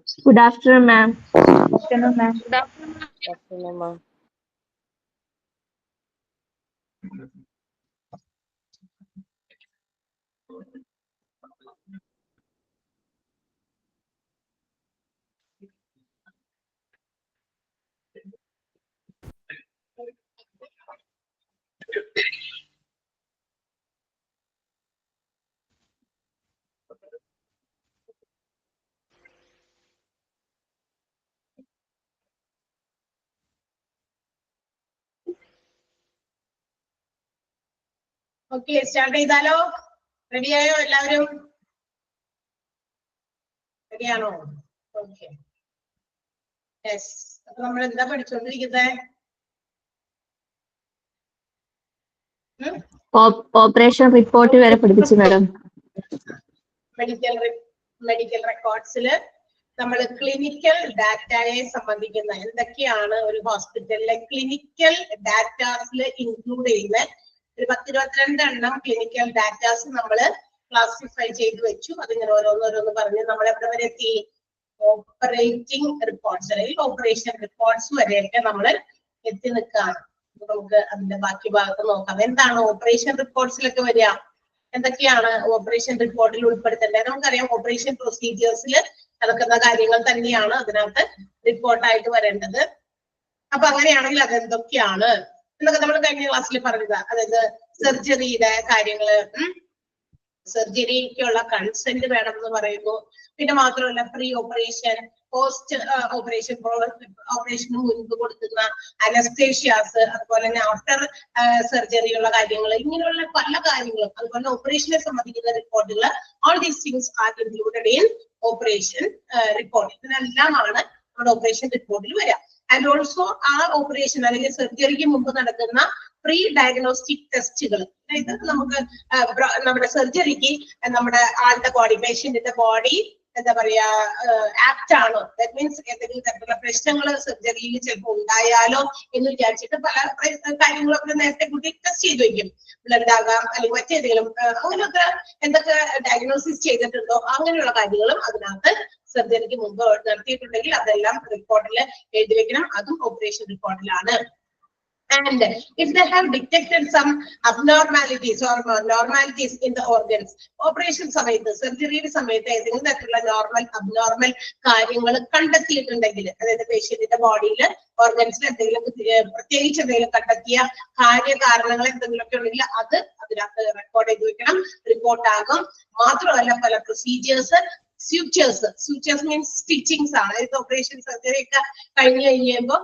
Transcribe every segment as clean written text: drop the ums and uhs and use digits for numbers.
Good afternoon, ma'am. Good afternoon, ma'am. Good afternoon, ma'am. Okay, start ചെയ്താലോ? റെഡിയായോ എല്ലാവരും? റെഡിയാണോ? Okay, yes. അപ്പൊ നമ്മൾ എന്താ പഠിച്ചുകൊണ്ടിരിക്കുന്നത്? ഓപ്പറേഷൻ റിപ്പോർട്ട് വരെ പഠിപ്പിച്ചു മാഡം. മെഡിക്കൽ റെക്കോർഡ്സില് നമ്മൾ ക്ലിനിക്കൽ ഡാറ്റയെ സംബന്ധിക്കുന്ന എന്തൊക്കെയാണ് ഒരു ഹോസ്പിറ്റലിലെ ക്ലിനിക്കൽ ഡാറ്റാസിൽ ഇൻക്ലൂഡ് ചെയ്യുന്ന ഒരു 10-22 എണ്ണം ക്ലിനിക്കൽ ഡാറ്റാസ് നമ്മൾ ക്ലാസിഫൈ ചെയ്ത് വെച്ചു. അതിങ്ങനെ ഓരോന്നോരോന്ന് പറഞ്ഞ് നമ്മൾ എവിടെ വരെ എത്തി? ഓപ്പറേറ്റിംഗ് റിപ്പോർട്ട്സ് അല്ലെങ്കിൽ ഓപ്പറേഷൻ റിപ്പോർട്ട്സ് വരെയൊക്കെ നമ്മൾ എത്തി നിൽക്കുകയാണ്. നമുക്ക് അതിന്റെ ബാക്കി ഭാഗത്ത് നോക്കാം. എന്താണ് ഓപ്പറേഷൻ റിപ്പോർട്ട്സിലൊക്കെ വരിക? എന്തൊക്കെയാണ് ഓപ്പറേഷൻ റിപ്പോർട്ടിൽ ഉൾപ്പെടുത്തേണ്ടത്? നമുക്കറിയാം ഓപ്പറേഷൻ പ്രൊസീജിയേഴ്സിൽ നടക്കുന്ന കാര്യങ്ങൾ തന്നെയാണ് അതിനകത്ത് റിപ്പോർട്ടായിട്ട് വരേണ്ടത്. അപ്പൊ അങ്ങനെയാണെങ്കിൽ അതെന്തൊക്കെയാണ് എന്നൊക്കെ നമ്മൾ കഴിഞ്ഞ ക്ലാസ്സിൽ പറഞ്ഞത്. അതായത് സർജറിയുടെ കാര്യങ്ങള്, സർജറിക്കുള്ള കൺസെന്റ് വേണമെന്ന് പറയുന്നു. പിന്നെ മാത്രമല്ല പ്രീ ഓപ്പറേഷൻ, പോസ്റ്റ് ഓപ്പറേഷൻ, ഓപ്പറേഷന് മുൻപ് കൊടുക്കുന്ന അനസ്തേഷ്യാസ്, അതുപോലെ തന്നെ ആഫ്റ്റർ സർജറിയുള്ള കാര്യങ്ങൾ, ഇങ്ങനെയുള്ള പല കാര്യങ്ങളും, അതുപോലെ ഓപ്പറേഷനെ സംബന്ധിക്കുന്ന റിപ്പോർട്ടുകൾ, all these things are included in operation report. ഇതിനെല്ലാമാണ് നമ്മുടെ ഓപ്പറേഷൻ റിപ്പോർട്ടിൽ വരിക. ആൻഡ് ഓൾസോ ആ ഓപ്പറേഷൻ അല്ലെങ്കിൽ സർജറിക്ക് മുമ്പ് നടക്കുന്ന പ്രീ ഡയഗ്നോസ്റ്റിക് ടെസ്റ്റുകൾ. അതായത് നമുക്ക് നമ്മുടെ സർജറിക്ക് നമ്മുടെ ആളുടെ ബോഡി, പേഷ്യന്റിന്റെ ബോഡി എന്താ പറയാ ആപ്റ്റ് ആണോ, ദാറ്റ് മീൻസ് എന്തെങ്കിലും തരത്തിലുള്ള പ്രശ്നങ്ങൾ സർജറിയിൽ ചിലപ്പോൾ ഉണ്ടായാലോ എന്ന് വിചാരിച്ചിട്ട് പല കാര്യങ്ങളൊക്കെ നേരത്തെ കൂട്ടി ടെസ്റ്റ് ചെയ്ത് വെക്കും. ബ്ലഡ് ആകാം അല്ലെങ്കിൽ മറ്റേതെങ്കിലും അങ്ങനെയൊക്കെ എന്തൊക്കെ ഡയഗ്നോസിസ് ചെയ്തിട്ടുണ്ടോ അങ്ങനെയുള്ള കാര്യങ്ങളും അതിനകത്ത് സർജറിക്ക് മുമ്പ് നടത്തിയിട്ടുണ്ടെങ്കിൽ അതെല്ലാം റിപ്പോർട്ടിൽ എഴുതി വെക്കണം. അതും ഓപ്പറേഷൻ റിപ്പോർട്ടിലാണ്. And if they have detected some abnormalities or normalities in the organs, operation സമയത്ത്, സർജറിയുടെ സമയത്ത് ഏതെങ്കിലും തരത്തിലുള്ള അബ്നോർമൽ കാര്യങ്ങൾ കണ്ടെത്തിയിട്ടുണ്ടെങ്കിൽ, അതായത് പേഷ്യന്റിന്റെ ബോഡിയിൽ ഓർഗൻസിൽ എന്തെങ്കിലും പ്രത്യേകിച്ച് എന്തെങ്കിലും കണ്ടെത്തിയ കാര്യകാരണങ്ങൾ എന്തെങ്കിലുമൊക്കെ ഉണ്ടെങ്കിൽ അത് അതിനകത്ത് റെക്കോർഡ് ചെയ്ത് വെക്കണം, റിപ്പോർട്ടാകും. മാത്രമല്ല പല പ്രൊസീജിയേഴ്സ്, സ്യൂച്ചേഴ്സ് മീൻസ് സ്റ്റിച്ചിങ്സ് ആണ്. അതായത് ഓപ്പറേഷൻ സർജറി ഒക്കെ കഴിഞ്ഞ് കഴിയുമ്പോൾ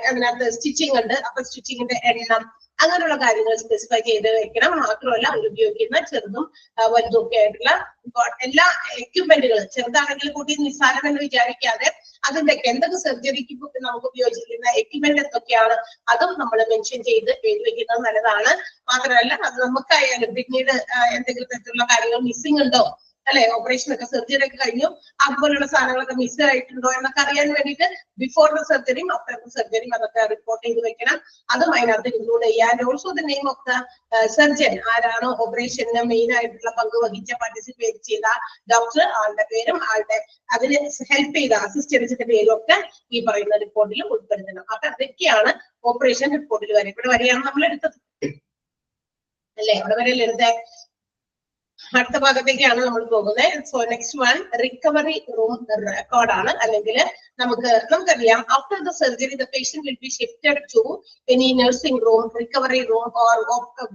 അതിനകത്ത് സ്റ്റിച്ചിങ് ഉണ്ട്. അപ്പൊ സ്റ്റിച്ചിങ്ങിന്റെ എണ്ണം, അങ്ങനെയുള്ള കാര്യങ്ങൾ സ്പെസിഫൈ ചെയ്ത് വെക്കണം. മാത്രമല്ല അവർ ഉപയോഗിക്കുന്ന ചെറുതും വലുതും ഒക്കെ ആയിട്ടുള്ള എല്ലാ എക്യുപ്മെന്റുകൾ, ചെറുതാണെങ്കിൽ കൂടി നിസ്സാരം എന്ന് വിചാരിക്കാതെ അതിന്റെ എന്തൊക്കെ സർജറിക്ക് നമുക്ക് ഉപയോഗിച്ചിരിക്കുന്ന എക്യുപ്മെന്റ് എന്തൊക്കെയാണ് അതും നമ്മൾ മെൻഷൻ ചെയ്ത് എഴുതി വെക്കുന്നത് നല്ലതാണ്. മാത്രമല്ല അത് നമുക്കായാലും പിന്നീട് എന്തെങ്കിലും തരത്തിലുള്ള കാര്യങ്ങൾ മിസ്സിംഗ് ഉണ്ടോ, അല്ലെ, ഓപ്പറേഷൻ ഒക്കെ സർജറി ഒക്കെ കഴിഞ്ഞു അതുപോലുള്ള സാധനങ്ങളൊക്കെ മിസ് ആയിട്ടുണ്ടോ എന്നൊക്കെ അറിയാൻ വേണ്ടിയിട്ട് ബിഫോർ ദ സർജറിയും ആഫ്റ്റർ ദ സർജറിയും അതൊക്കെ റിപ്പോർട്ട് ചെയ്ത് വെക്കണം. അതും അതിനകത്ത് ഇൻക്ലൂഡ് ചെയ്യാൻ. Also the name of the surgeon, ആരാണോ ഓപ്പറേഷന് മെയിൻ ആയിട്ടുള്ള പങ്ക് വഹിച്ച പാർട്ടിസിപ്പേറ്റ് ചെയ്ത ഡോക്ടർ, ആളുടെ പേരും ആളുടെ അതിന് ഹെൽപ്പ് ചെയ്ത അസിസ്റ്റൻസിന്റെ പേരും ഒക്കെ ഈ പറയുന്ന റിപ്പോർട്ടിൽ ഉൾപ്പെടുത്തണം. അപ്പൊ അതൊക്കെയാണ് ഓപ്പറേഷൻ റിപ്പോർട്ടിൽ വരെ. ഇവിടെ വരെയാണ് നമ്മൾ എടുത്തത് അല്ലെ, അവിടെ വരെ എടുത്തേ. അടുത്ത ഭാഗത്തേക്കാണ് നമ്മൾ പോകുന്നത്. So next one recovery room റെക്കോർഡാണ്. അല്ലെങ്കിൽ നമുക്കറിയാം after the surgery the patient will be shifted to any nursing room, recovery room or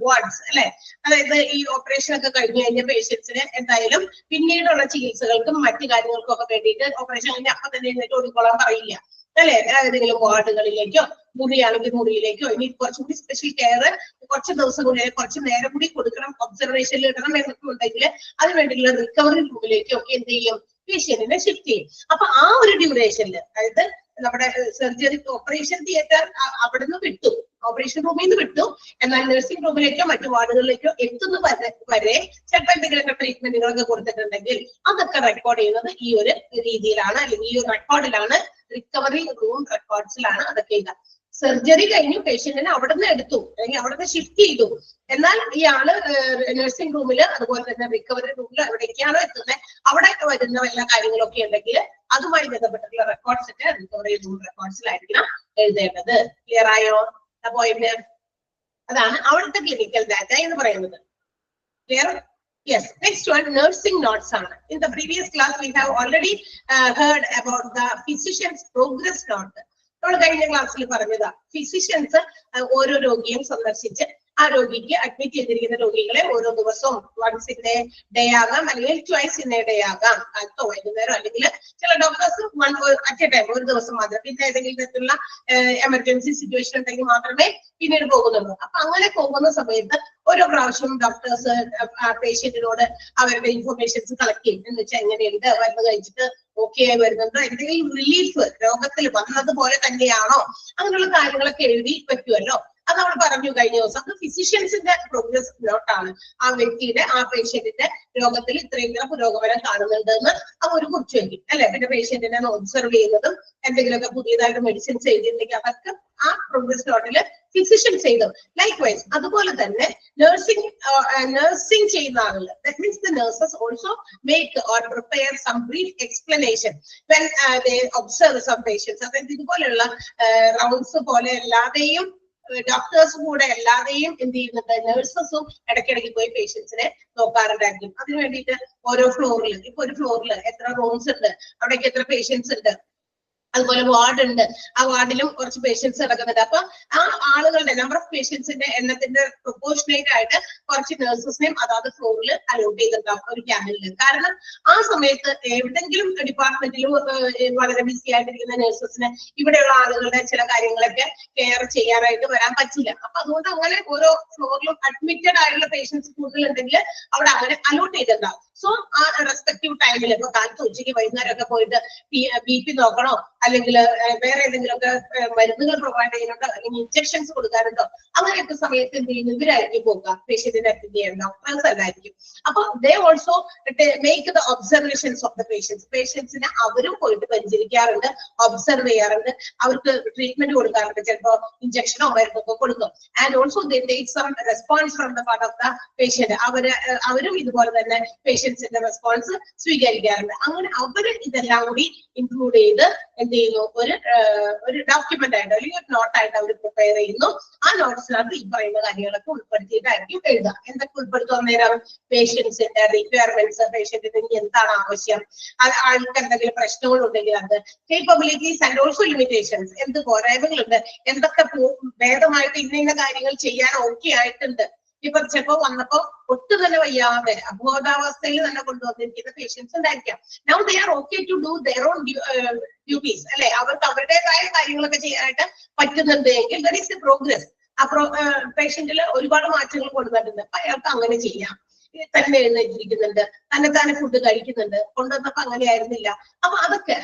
wards, അല്ലെ. അതായത് ഈ ഓപ്പറേഷൻ ഒക്കെ കഴിഞ്ഞു കഴിഞ്ഞ പേഷ്യൻസിന് എന്തായാലും പിന്നീടുള്ള ചികിത്സകൾക്കും മറ്റു കാര്യങ്ങൾക്കും ഒക്കെ വേണ്ടിയിട്ട് ഓപ്പറേഷൻ കഴിഞ്ഞ് അപ്പൊ തന്നെ എഴുന്നേറ്റ് ഓടിക്കോളാൻ പറയില്ല, അല്ലെ. ഏതെങ്കിലും വാർഡുകളിലേക്കോ മുറിയാണെങ്കിൽ മുറിയിലേക്കോ, ഇനി കുറച്ചുകൂടി സ്പെഷ്യൽ കെയർ കുറച്ച് ദിവസം കൂടി കുറച്ച് നേരം കൂടി കൊടുക്കണം, ഒബ്സർവേഷനിൽ ഇടണം എന്നൊക്കെ ഉണ്ടെങ്കിൽ അതിന് വേണ്ടിയുള്ള റിക്കവറി റൂമിലേക്കോ ഒക്കെ എന്ത് ചെയ്യും, പേഷ്യന്റിനെ ഷിഫ്റ്റ് ചെയ്യും. അപ്പൊ ആ ഒരു ഡ്യൂറേഷനിൽ, അതായത് നമ്മുടെ സർജറി ഓപ്പറേഷൻ തിയേറ്റർ അവിടുന്ന് വിട്ടു, ഓപ്പറേഷൻ റൂമിൽ നിന്ന് വിട്ടു, എന്നാൽ നഴ്സിംഗ് റൂമിലേക്കോ മറ്റു വാർഡുകളിലേക്കോ എത്തുന്ന വരെ ചിലപ്പോൾ എന്തെങ്കിലുമൊക്കെ ട്രീറ്റ്മെന്റുകളൊക്കെ കൊടുത്തിട്ടുണ്ടെങ്കിൽ അതൊക്കെ റെക്കോർഡ് ചെയ്യുന്നത് ഈ ഒരു രീതിയിലാണ്, അല്ലെങ്കിൽ ഈ ഒരു റെക്കോർഡിലാണ്, റിക്കവറി റൂം റെക്കോർഡ്സിലാണ് അതൊക്കെ ചെയ്യുക. സർജറി കഴിഞ്ഞു, പേഷ്യന്റിനെ അവിടെ നിന്ന് എടുത്തു അല്ലെങ്കിൽ അവിടെ നിന്ന് ഷിഫ്റ്റ് ചെയ്തു, എന്നാൽ ഇയാള് നഴ്സിംഗ് റൂമില് അതുപോലെ തന്നെ റിക്കവറി റൂമിൽ എവിടേക്കാണോ എത്തുന്നത് അവിടെ വരുന്ന എല്ലാ കാര്യങ്ങളൊക്കെ ഉണ്ടെങ്കിൽ അതുമായി ബന്ധപ്പെട്ടുള്ള റെക്കോർഡ്സ് ഒക്കെ റിക്കവറി റൂം റെക്കോർഡ്സിലായിരിക്കണം എഴുതേണ്ടത്. ക്ലിയർ ആയോ പോയിന്റ്? അതാണ് അവിടുത്തെ ക്ലിനിക്കൽ ഡാറ്റ എന്ന് പറയുന്നത്. Clear? Yes. Next one, nursing notes. In the previous class, we have already heard about the physician's progress note. നമ്മൾ കഴിഞ്ഞ ക്ലാസ്സിൽ പറഞ്ഞതാ ഫിസിഷ്യൻസ് ഓരോ രോഗിയും സന്ദർശിച്ച് ആ രോഗിക്ക് അഡ്മിറ്റ് ചെയ്തിരിക്കുന്ന രോഗികളെ ഓരോ ദിവസവും വൺസ് ഇൻ എ ഡേ ആകാം അല്ലെങ്കിൽ ട്വൈസ് ഇൻ എ ഡേ ആകാം, കാലത്തോ വൈകുന്നേരം, അല്ലെങ്കിൽ ചില ഡോക്ടേഴ്സ് അറ്റ് എ ടൈം ഒരു ദിവസം മാത്രം, പിന്നെ ഏതെങ്കിലും തരത്തിലുള്ള എമർജൻസി സിറ്റുവേഷൻ ഉണ്ടെങ്കിൽ മാത്രമേ പിന്നീട് പോകുന്നുള്ളൂ. അപ്പൊ അങ്ങനെ പോകുന്ന സമയത്ത് ഓരോ പ്രാവശ്യം ഡോക്ടേഴ്സ് പേഷ്യന്റിനോട് അവരുടെ ഇൻഫർമേഷൻസ് കളക്ട് ചെയ്യും. എന്ന് വെച്ചാൽ എങ്ങനെയുണ്ട്, മരുന്ന് കഴിച്ചിട്ട് ഓക്കെ ആയി വരുന്നുണ്ടോ, എന്തെങ്കിലും റിലീഫ് രോഗത്തിൽ വന്നതുപോലെ തന്നെയാണോ, അങ്ങനെയുള്ള കാര്യങ്ങളൊക്കെ എഴുതി വെക്കുമല്ലോ. അത് നമ്മൾ പറഞ്ഞു കഴിഞ്ഞ ദിവസം. അത് ഫിസിഷ്യൻസിന്റെ പ്രോഗ്രസ് നോട്ടാണ്. ആ വ്യക്തിയുടെ ആ പേഷ്യന്റിന്റെ രോഗത്തിൽ ഇത്രയും പുരോഗമനം കാണുന്നുണ്ടെന്ന് അവർ കുറിച്ച് വെക്കും അല്ലെ. പിന്നെ പേഷ്യന്റിനെ ഒബ്സർവ് ചെയ്യുന്നതും എന്തെങ്കിലുമൊക്കെ പുതിയതായിട്ട് മെഡിസിൻസ് എഴുതിയിട്ടുണ്ടെങ്കിൽ അതൊക്കെ ആ പ്രോഗ്രസ് നോട്ടില് ഫിസിഷ്യൻ ചെയ്തു. ലൈക്ക് വൈസ് അതുപോലെ തന്നെ നഴ്സിംഗ് ചെയ്യുന്ന ആളുകൾ, that means the nurses also make or prepare some brief explanation when they observe some patients. അതായത് ഇതുപോലെയുള്ള റൗണ്ട്സ് പോലെ അല്ലാതെയും ഡോക്ടേഴ്സും കൂടെ അല്ലാതെയും എന്ത് ചെയ്യുന്നുണ്ട്, നഴ്സസും ഇടയ്ക്കിടയ്ക്ക് പോയി പേഷ്യൻസിനെ നോക്കാറുണ്ടായിരിക്കും. അതിന് വേണ്ടിയിട്ട് ഓരോ ഫ്ലോറിൽ, ഇപ്പൊ ഒരു ഫ്ലോറിൽ എത്ര റൂംസ് ഉണ്ട്, അവിടേക്ക് എത്ര പേഷ്യൻസ് ഉണ്ട്, അതുപോലെ വാർഡ് ഉണ്ട്, ആ വാർഡിലും കുറച്ച് പേഷ്യൻസ് കിടക്കുന്നുണ്ട്. അപ്പൊ ആ ആളുകളുടെ നമ്പർ ഓഫ് പേഷ്യൻസിന്റെ എണ്ണത്തിന്റെ പ്രൊപ്പോർഷനേറ്റ് ആയിട്ട് കുറച്ച് നഴ്സസിനെയും അതാത് ഫ്ലോറിൽ അലോട്ട് ചെയ്തിട്ടുണ്ടാവും ഒരു ക്യാബിനിൽ. കാരണം ആ സമയത്ത് എവിടെങ്കിലും ഡിപ്പാർട്ട്മെന്റിലും വളരെ ബിസി ആയിട്ടിരിക്കുന്ന നഴ്സസിന് ഇവിടെയുള്ള ആളുകളുടെ ചില കാര്യങ്ങളൊക്കെ കെയർ ചെയ്യാനായിട്ട് വരാൻ പറ്റില്ല. അപ്പൊ അതുകൊണ്ട് അങ്ങനെ ഓരോ ഫ്ലോറിലും അഡ്മിറ്റഡ് ആയിട്ടുള്ള പേഷ്യൻസ് കൂടുതലുണ്ടെങ്കിൽ അവിടെ അങ്ങനെ അലോട്ട് ചെയ്തിട്ടുണ്ടാവും. സോ ആ റെസ്പെക്റ്റീവ് ടൈമിൽ ഇപ്പൊ കാലത്ത് ഉച്ചയ്ക്ക് വൈകുന്നേരം ഒക്കെ പോയിട്ട് BP നോക്കണോ, അല്ലെങ്കിൽ വേറെ ഏതെങ്കിലുമൊക്കെ മരുന്നുകൾ പ്രൊവൈഡ് ചെയ്യുന്നുണ്ടോ, അല്ലെങ്കിൽ ഇഞ്ചക്ഷൻസ് കൊടുക്കാറുണ്ടോ, അങ്ങനെയൊക്കെ സമയത്ത് എന്ത് ചെയ്യുന്നു, ഇവരായിരിക്കും പോകുക പേഷ്യന്റിനെ അറ്റൻഡ് ചെയ്യാൻ, ഡോക്ടേഴ്സ് അല്ലായിരിക്കും. അപ്പൊ they also make the observations of the patients. പേഷ്യൻസിനെ അവരും പോയിട്ട് പരിചരിക്കാറുണ്ട്, ഒബ്സർവ് ചെയ്യാറുണ്ട്, അവർക്ക് ട്രീറ്റ്മെന്റ് കൊടുക്കാറുണ്ട്, ചിലപ്പോ ഇഞ്ചക്ഷനോ മരുന്നൊക്കെ കൊടുക്കും. And also they take some response from the part of the patient. അവരും ഇതുപോലെ തന്നെ പേഷ്യൻസിന്റെ റെസ്പോൺസ് സ്വീകരിക്കാറുണ്ട്. അങ്ങനെ അവര് ഇതെല്ലാം കൂടി ഇൻക്ലൂഡ് ചെയ്ത് എന്ത് ചെയ്യുന്നു, ഒരു ഡോക്യുമെന്റ് ആയിട്ട് അല്ലെങ്കിൽ ഒരു നോട്ടായിട്ട് അവർ പ്രിപ്പയർ ചെയ്യുന്നു. ആ നോട്ട്സിനകത്ത് ഈ പറയുന്ന കാര്യങ്ങളൊക്കെ ഉൾപ്പെടുത്തിയിട്ടായിരിക്കും എഴുതുക. എന്തൊക്കെ ഉൾപ്പെടുത്തുന്ന നേരം, പേഷ്യൻസിന്റെ റിക്വയർമെന്റ്സ്, പേഷ്യന്റിന് ഇനി എന്താണ് ആവശ്യം, ആൾക്ക് എന്തെങ്കിലും പ്രശ്നങ്ങൾ ഉണ്ടെങ്കിൽ അത്, കേപ്പബിലിറ്റീസ് ആൻഡ് ഓൾസോ ലിമിറ്റേഷൻസ്, എന്ത് പോരായ്മകളുണ്ട്, എന്തൊക്കെ ഭേദമായിട്ട് ഇന്ന കാര്യങ്ങൾ ചെയ്യാൻ ഓക്കെ ആയിട്ടുണ്ട്. ഇപ്പൊ ചിലപ്പോ വന്നപ്പോ ഒട്ടും തന്നെ വയ്യാതെ അബോധാവസ്ഥയിൽ തന്നെ കൊണ്ടുവന്നിരിക്കുന്ന പേഷ്യൻസ് ഉണ്ടായിരിക്കാം. Now they are okay to do their own duties അല്ലെ, അവർക്ക് അവരുടേതായ കാര്യങ്ങളൊക്കെ ചെയ്യാനായിട്ട് പറ്റുന്നുണ്ട് എങ്കിൽ ദർ ഈസ് എ പ്രോഗ്രസ്. ആ പേഷ്യന്റിൽ ഒരുപാട് മാറ്റങ്ങൾ കൊണ്ടുവന്നിട്ടുണ്ട്. അപ്പൊ അയാൾക്ക് അങ്ങനെ ചെയ്യാം. തന്നെ എഴുന്നേറ്റിരിക്കുന്നുണ്ട്, തന്നെത്താനെ ഫുഡ് കഴിക്കുന്നുണ്ട്, കൊണ്ടുവന്നപ്പോ അങ്ങനെ ആയിരുന്നില്ല. അപ്പൊ അതൊക്കെ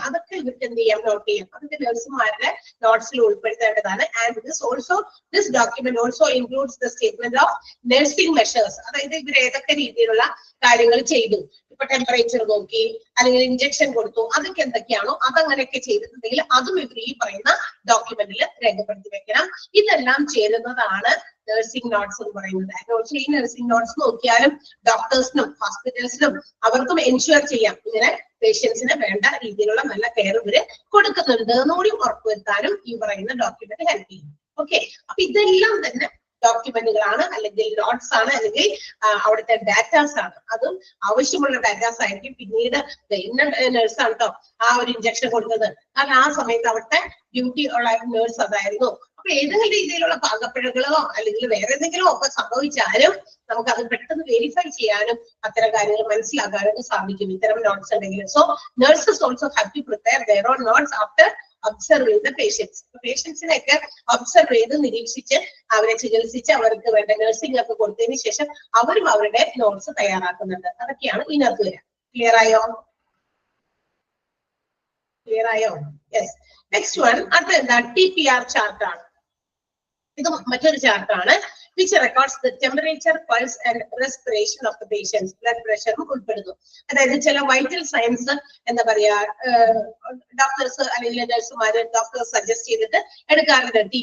ഇവർക്ക് എന്ത് ചെയ്യാം, നോട്ട് ചെയ്യാം. അതൊക്കെ നഴ്സുമാരുടെ നോട്ട്സിൽ ഉൾപ്പെടുത്തേണ്ടതാണ്. And this document also includes the statement of nursing measures. അതായത് ഇവർ ഏതൊക്കെ രീതിയിലുള്ള കാര്യങ്ങൾ ചെയ്തു, ഇപ്പൊ ടെമ്പറേച്ചർ നോക്കി അല്ലെങ്കിൽ ഇഞ്ചക്ഷൻ കൊടുത്തു, അതൊക്കെ എന്തൊക്കെയാണോ അതങ്ങനെയൊക്കെ ചെയ്തിട്ടുണ്ടെങ്കിൽ അതും ഇവർ ഈ പറയുന്ന ഡോക്യുമെന്റിൽ രേഖപ്പെടുത്തി വെക്കണം. ഇതെല്ലാം ചേരുന്നതാണ് നഴ്സിംഗ് നോട്ട്സ് എന്ന് പറയുന്നത്. ഈ നഴ്സിംഗ് നോട്ട്സ് നോക്കിയാലും ഡോക്ടേഴ്സിനും ഹോസ്പിറ്റൽസിനും അവർക്കും എൻഷുർ ചെയ്യാം ഇങ്ങനെ പേഷ്യൻസിന് വേണ്ട രീതിയിലുള്ള നല്ല കെയർ ഇവര് കൊടുക്കുന്നുണ്ട് എന്നുകൂടി ഉറപ്പുവരുത്താനും ഈ പറയുന്ന ഡോക്യുമെന്റ് ഹെൽപ്പ് ചെയ്യും. ഓക്കെ, അപ്പൊ ഇതെല്ലാം തന്നെ ഡോക്യുമെന്റുകളാണ്, അല്ലെങ്കിൽ നോട്ട്സ് ആണ്, അല്ലെങ്കിൽ അവിടുത്തെ ഡാറ്റാസ് ആണ്. അതും ആവശ്യമുള്ള ഡാറ്റാസ് ആയിരിക്കും. പിന്നീട് ഇന്ന നഴ്സാണ് കേട്ടോ ആ ഒരു ഇഞ്ചക്ഷൻ കൊടുത്തത്, കാരണം ആ സമയത്ത് അവിടുത്തെ ഡ്യൂട്ടി ഉള്ള നേഴ്സ് അതായിരുന്നു. അപ്പൊ ഏതെങ്കിലും രീതിയിലുള്ള പാകപ്പിഴകളോ അല്ലെങ്കിൽ വേറെ എന്തെങ്കിലും ഒക്കെ സംഭവിച്ചാലും നമുക്ക് അത് പെട്ടെന്ന് വെരിഫൈ ചെയ്യാനും അത്തരം കാര്യങ്ങൾ മനസ്സിലാക്കാനും സാധിക്കും ഇത്തരം നോട്ട്സ് ഉണ്ടെങ്കിൽ. So nurses also have to prepare their own notes after observe ചെയ്ത പേഷ്യൻസ്. പേഷ്യൻസിനെയൊക്കെ ഒബ്സർവ് ചെയ്ത് നിരീക്ഷിച്ച് അവരെ ചികിത്സിച്ച് അവർക്ക് വേണ്ട നഴ്സിംഗ് ഒക്കെ കൊടുത്തതിന് ശേഷം അവരും അവരുടെ നോട്ട്സ് തയ്യാറാക്കുന്നുണ്ട്. അതൊക്കെയാണ് ഇതിനകത്ത് വരിക. ക്ലിയർ ആയോ? യെസ്. നെക്സ്റ്റ് വൺ, അടുത്ത എന്താ, TPR ചാർട്ട് ആണ്. ഇത് മറ്റൊരു ചാർട്ടാണ് which records the temperature, pulse and respiration of the patients. Blood pressure ഉൾപ്പെടുന്നു. അതായത് ചില വൈറ്റൽ സയൻസ് എന്താ പറയാ ഡോക്ടേഴ്സ് അല്ലെങ്കിൽ നഴ്സുമാര് ഡോക്ടേഴ്സ് സജസ്റ്റ് ചെയ്തിട്ട് എടുക്കാറുണ്ട്.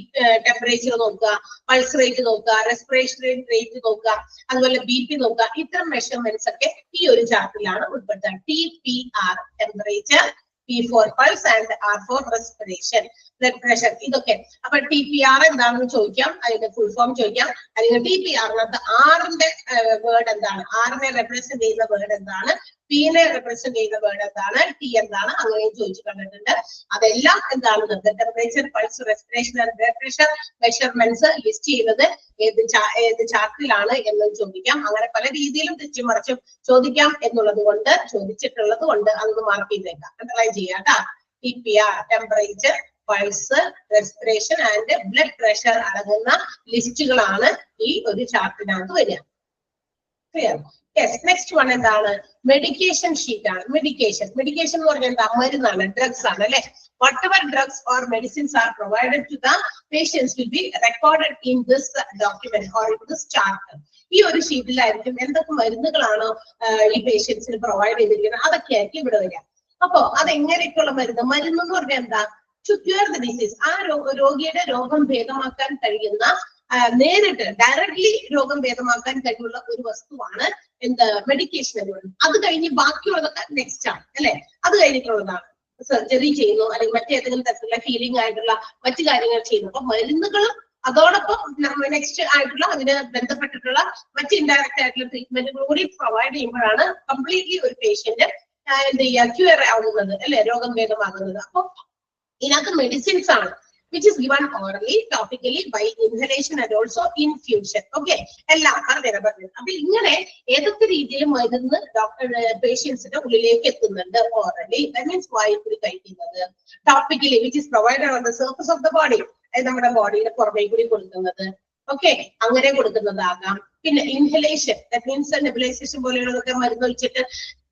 ടെമ്പറേച്ചർ നോക്കുക, പൾസ് റേറ്റ് നോക്കുക, റെസ്പിറേഷൻ റേറ്റ് നോക്കുക, അതുപോലെ BP നോക്കുക. ഇത്തരം മെഷർമെന്റ്സ് ഒക്കെ ഈ ഒരു ചാർട്ടിലാണ് ഉൾപ്പെടുത്തുക. TPR, temperature, P for pulse and R for respiration. Blood pressure ഇതൊക്കെ. അപ്പൊ TPR എന്താണെന്ന് ചോദിക്കാം, അതിന്റെ ഫുൾ ഫോം ചോദിക്കാം, അല്ലെങ്കിൽ TPR-നകത്ത് ആറിന്റെ വേർഡ് എന്താണ്, ആറിനെ റെപ്രസെന്റ് ചെയ്യുന്ന വേർഡ് എന്താണ്, P-നെ റെപ്രസെന്റ് ചെയ്യുന്ന വേർഡ് എന്താണ്, T എന്താണ്, അങ്ങനെയും ചോദിച്ചു കണ്ടിട്ടുണ്ട്. അതെല്ലാം എന്താണെന്ന് temperature, pulse, respiration and blood pressure measurements list ചെയ്യുന്നത് ഏത് ചാർട്ടിലാണ് എന്ന് ചോദിക്കാം. അങ്ങനെ പല രീതിയിലും തിരിച്ചും മറിച്ചും ചോദിക്കാം എന്നുള്ളത് കൊണ്ട്, ചോദിച്ചിട്ടുള്ളത് കൊണ്ട് അതൊന്ന് മാർക്ക് ചെയ്തേക്കാം, അണ്ടർലൈൻ ചെയ്യാം കേട്ടാ. TPR, temperature, pulse, respiration and blood pressure അടങ്ങുന്ന ലിസ്റ്റുകളാണ് ഈ ഒരു ചാർട്ടിനകത്ത് വരിക. ക്ലിയർ? യെസ്. നെക്സ്റ്റ് വൺ എന്താണ്? മെഡിക്കേഷൻ ഷീറ്റ് ആണ്. മെഡിക്കേഷൻ എന്ന് പറഞ്ഞാൽ എന്താ? മരുന്നാണ്, ഡ്രഗ്സ് ആണ് അല്ലെ. Whatever drugs or medicines are provided to the patients will be recorded in this document or in this chart. ഈ ഒരു ഷീറ്റിലായിരിക്കും എന്തൊക്കെ മരുന്നുകളാണോ ഈ പേഷ്യൻസിന് പ്രൊവൈഡ് ചെയ്തിരിക്കുന്നത് അതൊക്കെയായിരിക്കും ഇവിടെ വരിക. അപ്പൊ അതെങ്ങനെയൊക്കെയുള്ള മരുന്ന് എന്ന് പറഞ്ഞാൽ എന്താ? To cure the disease, ആ രോഗിയുടെ രോഗം ഭേദമാക്കാൻ കഴിയുന്ന, നേരിട്ട് ഡയറക്ട്ലി രോഗം ഭേദമാക്കാൻ കഴിയുള്ള ഒരു വസ്തുവാണ് എന്ത്? മെഡിക്കേഷൻ എന്ന് പറയുന്നത്. അത് കഴിഞ്ഞ് ബാക്കിയുള്ളതൊക്കെ നെക്സ്റ്റ് ആണ് അല്ലെ. അത് കഴിഞ്ഞിട്ടുള്ളതാണ് സർജറി ചെയ്യുന്നു, അല്ലെങ്കിൽ മറ്റേതെങ്കിലും തരത്തിലുള്ള ഹീലിംഗ് ആയിട്ടുള്ള മറ്റു കാര്യങ്ങൾ ചെയ്യുന്നു. അപ്പൊ മരുന്നുകളും അതോടൊപ്പം നെക്സ്റ്റ് ആയിട്ടുള്ള അതിന് ബന്ധപ്പെട്ടിട്ടുള്ള മറ്റ് ഇൻഡയറക്റ്റ് ആയിട്ടുള്ള ട്രീറ്റ്മെന്റുകൾ കൂടി പ്രൊവൈഡ് ചെയ്യുമ്പോഴാണ് കംപ്ലീറ്റ്ലി ഒരു പേഷ്യന്റ് എന്ത് ചെയ്യുക, ക്യൂർ ആവുന്നത് അല്ലെ, രോഗം ഭേദമാകുന്നത്. അപ്പൊ ഇതിനകത്ത് മെഡിസിൻസ് ആണ്, which is given orally, topically, by inhalation and also infusion. Okay, എല്ലാം പറഞ്ഞുതരാം. അപ്പൊ ഇങ്ങനെ ഏതൊക്കെ രീതിയിൽ മരുന്ന് പേഷ്യൻസിന്റെ ഉള്ളിലേക്ക് എത്തുന്നുണ്ട്? ഓറലി, that means വായിൽ കൂടി കഴിക്കുന്നത്. Topically, which is provided on the surface of the body, നമ്മുടെ ബോഡിയുടെ പുറമേ കൂടി കൊടുക്കുന്നത്. ഓക്കെ, അങ്ങനെ കൊടുക്കുന്നതാകാം. പിന്നെ ഇൻഹലേഷൻ, that means നെബുലൈസേഷൻ പോലെയുള്ളതൊക്കെ മരുന്ന് വെച്ചിട്ട്